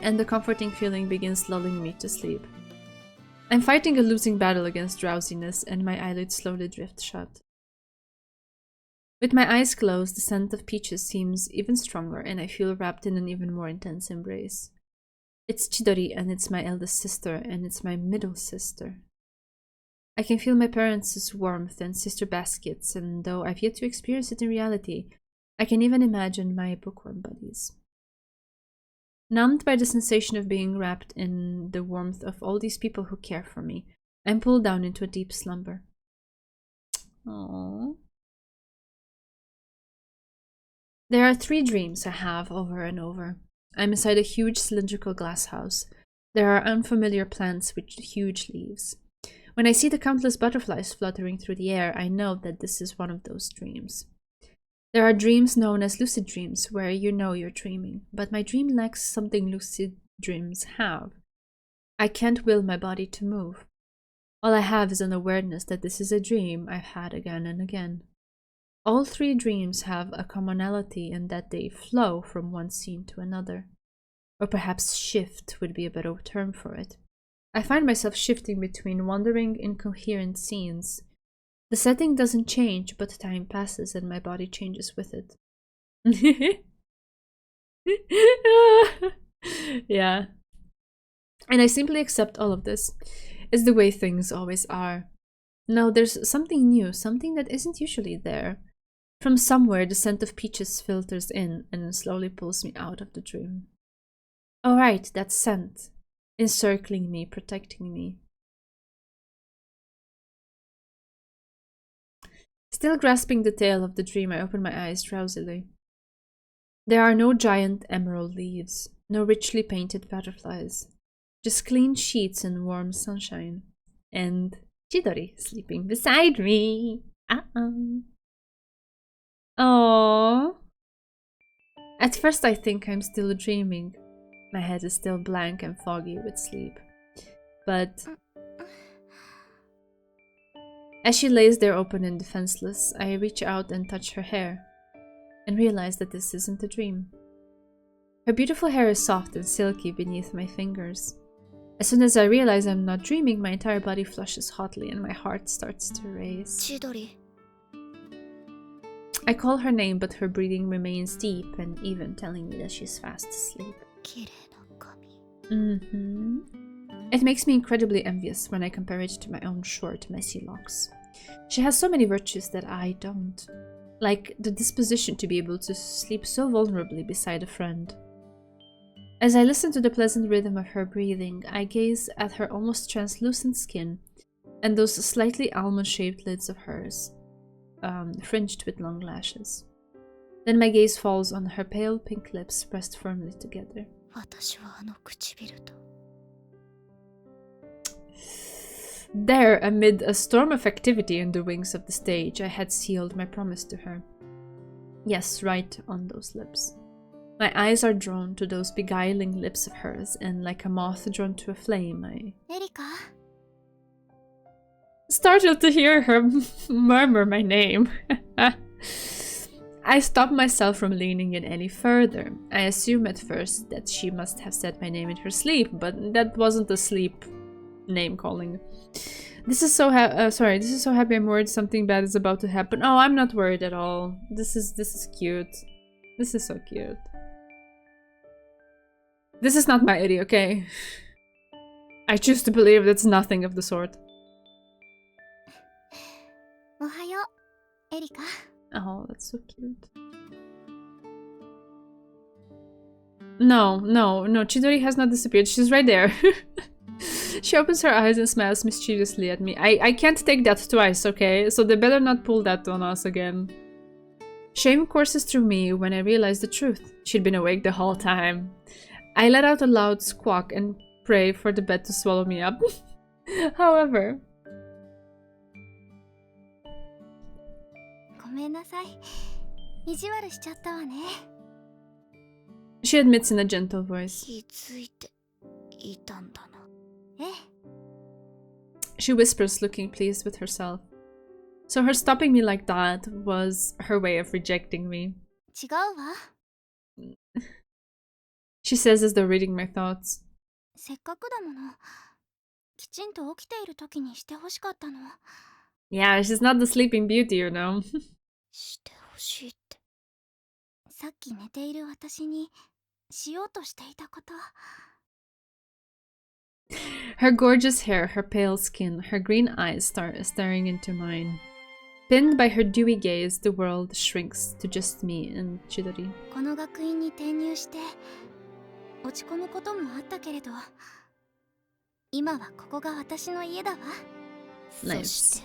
and the comforting feeling begins lulling me to sleep. I'm fighting a losing battle against drowsiness, and my eyelids slowly drift shut. With my eyes closed, the scent of peaches seems even stronger, and I feel wrapped in an even more intense embrace. It's Chidori, and it's my eldest sister, and it's my middle sister. I can feel my parents' warmth and sister baskets, and though I've yet to experience it in reality, I can even imagine my bookworm buddies. Numbed by the sensation of being wrapped in the warmth of all these people who care for me, I'm pulled down into a deep slumber. Aww. There are 3 dreams I have over and over. I'm inside a huge cylindrical glass house. There are unfamiliar plants with huge leaves. When I see the countless butterflies fluttering through the air, I know that this is one of those dreams. There are dreams known as lucid dreams, where you know you're dreaming, but my dream lacks something lucid dreams have. I can't will my body to move. All I have is an awareness that this is a dream I've had again and again. All 3 dreams have a commonality in that they flow from one scene to another. Or perhaps shift would be a better term for it. I find myself shifting between wandering, incoherent scenes. The setting doesn't change, but time passes and my body changes with it. Yeah. And I simply accept all of this. It's the way things always are. Now there's something new, something that isn't usually there. From somewhere, the scent of peaches filters in and slowly pulls me out of the dream. Oh right, that scent. Encircling me, protecting me. Still grasping the tail of the dream, I open my eyes drowsily. There are no giant emerald leaves, no richly painted butterflies, just clean sheets and warm sunshine. And Chidori sleeping beside me. Aww. At first I think I'm still dreaming. My head is still blank and foggy with sleep. But As she lays there open and defenseless, I reach out and touch her hair, and realize that this isn't a dream. Her beautiful hair is soft and silky beneath my fingers. As soon as I realize I'm not dreaming, my entire body flushes hotly and my heart starts to race. Chidori. I call her name, but her breathing remains deep and even, telling me that she's fast asleep. It makes me incredibly envious when I compare it to my own short, messy locks. She has so many virtues that I don't. Like the disposition to be able to sleep so vulnerably beside a friend. As I listen to the pleasant rhythm of her breathing, I gaze at her almost translucent skin and those slightly almond-shaped lids of hers, fringed with long lashes. Then my gaze falls on her pale pink lips pressed firmly together. There, amid a storm of activity in the wings of the stage, I had sealed my promise to her. Yes, right on those lips. My eyes are drawn to those beguiling lips of hers, and like a moth drawn to a flame, I... Erika? Startled to hear her murmur my name. I stop myself from leaning in any further. I assume at first that she must have said my name in her sleep, but that wasn't a sleep name calling. This is so happy I'm worried something bad is about to happen. Oh, I'm not worried at all. This is cute. This is so cute. This is not my Iri, okay? I choose to believe that's nothing of the sort. Ohayo, Erika. Oh, that's so cute. No, Chidori has not disappeared. She's right there. She opens her eyes and smiles mischievously at me. I can't take that twice, okay? So they better not pull that on us again. Shame courses through me when I realize the truth. She'd been awake the whole time. I let out a loud squawk and pray for the bed to swallow me up. However... She admits in a gentle voice. She whispers, looking pleased with herself. So her stopping me like that was her way of rejecting me. She says as though reading my thoughts. Yeah, she's not the sleeping beauty, you know. Her gorgeous hair, her pale skin, her green eyes start staring into mine. Pinned by her dewy gaze, the world shrinks to just me and Chidori. Nice.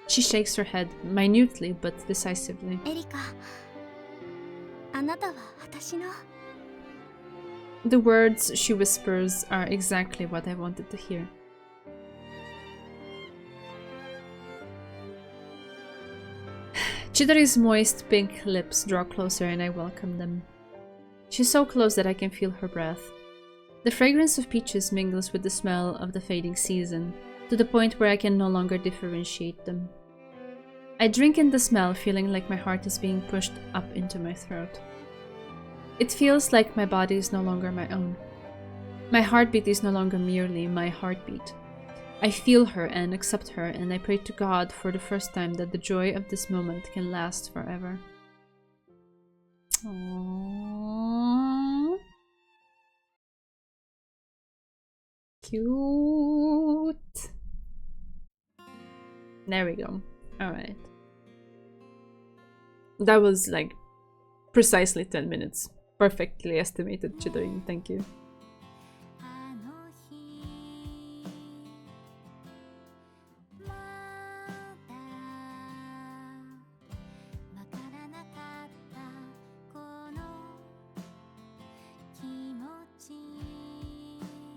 She shakes her head, minutely but decisively. The words she whispers are exactly what I wanted to hear. Chidori's moist pink lips draw closer and I welcome them. She's so close that I can feel her breath. The fragrance of peaches mingles with the smell of the fading season, to the point where I can no longer differentiate them. I drink in the smell, feeling like my heart is being pushed up into my throat. It feels like my body is no longer my own. My heartbeat is no longer merely my heartbeat. I feel her and accept her, and I pray to God for the first time that the joy of this moment can last forever. Aww. Cute. There we go. Alright. That was like precisely 10 minutes. Perfectly estimated, Chidori. Thank you.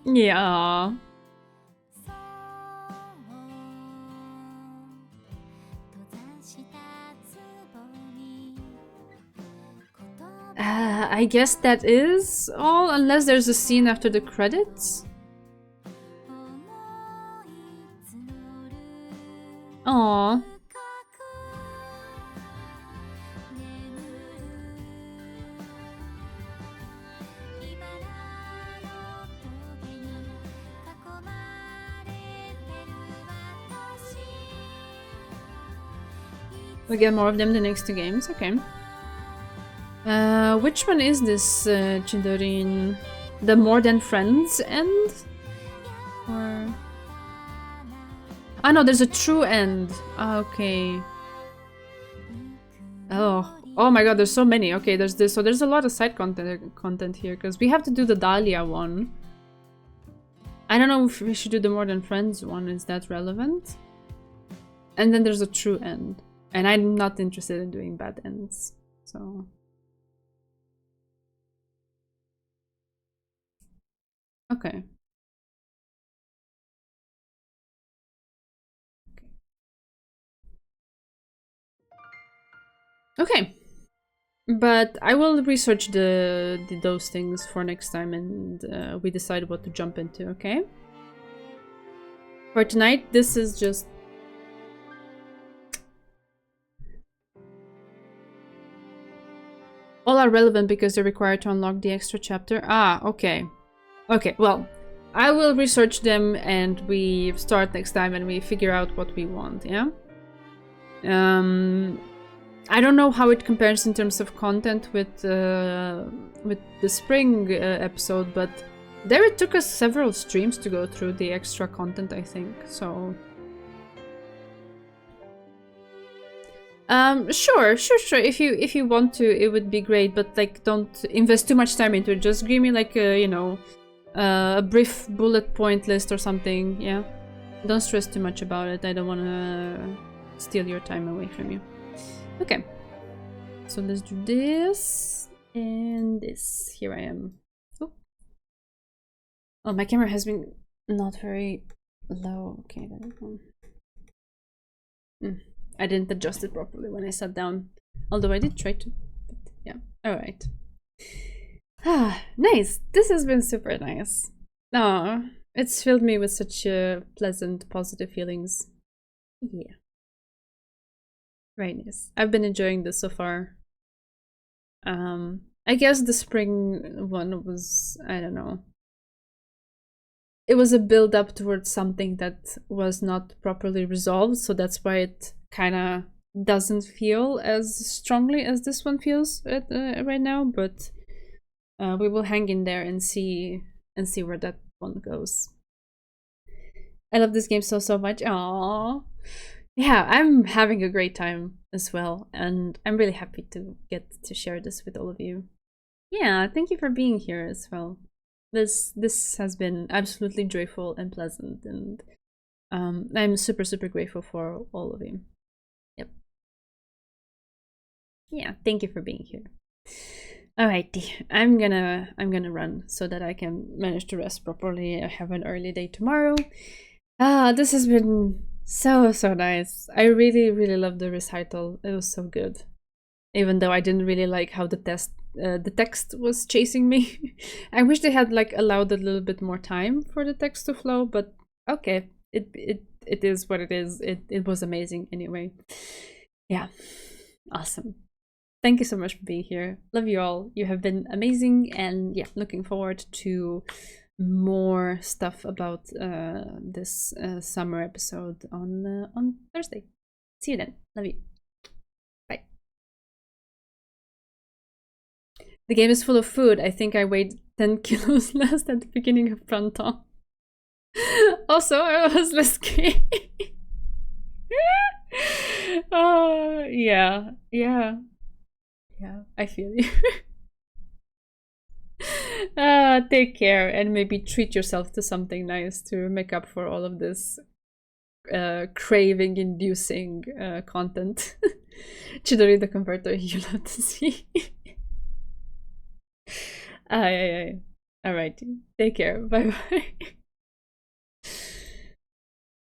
Yeah. I guess that is all, unless there's a scene after the credits. Aww. We get more of them the next 2 games, okay. Which one is this, Chidorin? The More Than Friends end? Or... Ah no, there's a true end. Okay. Oh my god, there's so many. Okay, there's this. So there's a lot of side content here, because we have to do the Dahlia one. I don't know if we should do the More Than Friends one. Is that relevant? And then there's a true end. And I'm not interested in doing bad ends, so... Okay. Okay. But I will research those things for next time, and we decide what to jump into, okay? For tonight, this is just... All are relevant because they're required to unlock the extra chapter. Ah, okay. Okay, well, I will research them and we start next time and we figure out what we want, yeah? I don't know how it compares in terms of content with the spring episode, but there it took us several streams to go through the extra content, I think, so... Sure. If you want to, it would be great, but like, don't invest too much time into it. Just give me like a, you know, a brief bullet point list or something. Yeah, don't stress too much about it. I don't want to steal your time away from you. Okay, so let's do this and this. Here I am. Oh, my camera has been not very low. Okay, there we go. I didn't adjust it properly when I sat down, although I did try to, but yeah, alright. Ah, nice! This has been super nice. Oh, it's filled me with such pleasant, positive feelings. Yeah. Very nice. I've been enjoying this so far. I guess the spring one was, I don't know. It was a build up towards something that was not properly resolved, so that's why it kind of doesn't feel as strongly as this one feels right now, but we will hang in there and see where that one goes. I love this game so much. Aww. Yeah, I'm having a great time as well, and I'm really happy to get to share this with all of you. Yeah, thank you for being here as well. This has been absolutely joyful and pleasant, and I'm super grateful for all of you. Yep. Yeah, thank you for being here. Alrighty, I'm gonna run so that I can manage to rest properly. I have an early day tomorrow. This has been so nice. I really loved the recital. It was so good, even though I didn't really like how the text was chasing me. I wish they had like allowed a little bit more time for the text to flow, but okay, it is what it is. It was amazing anyway. Yeah, awesome. Thank you so much for being here. Love you all. You have been amazing, and yeah, looking forward to more stuff about this summer episode on Thursday. See you then. Love you. Bye. The game is full of food. I think I weighed 10 kilos less at the beginning of Printemps. Also, I was less gay. Oh, yeah, I feel you. Take care and maybe treat yourself to something nice to make up for all of this craving-inducing content. Chidori the Converter, you love to see. Alright, take care. Bye bye.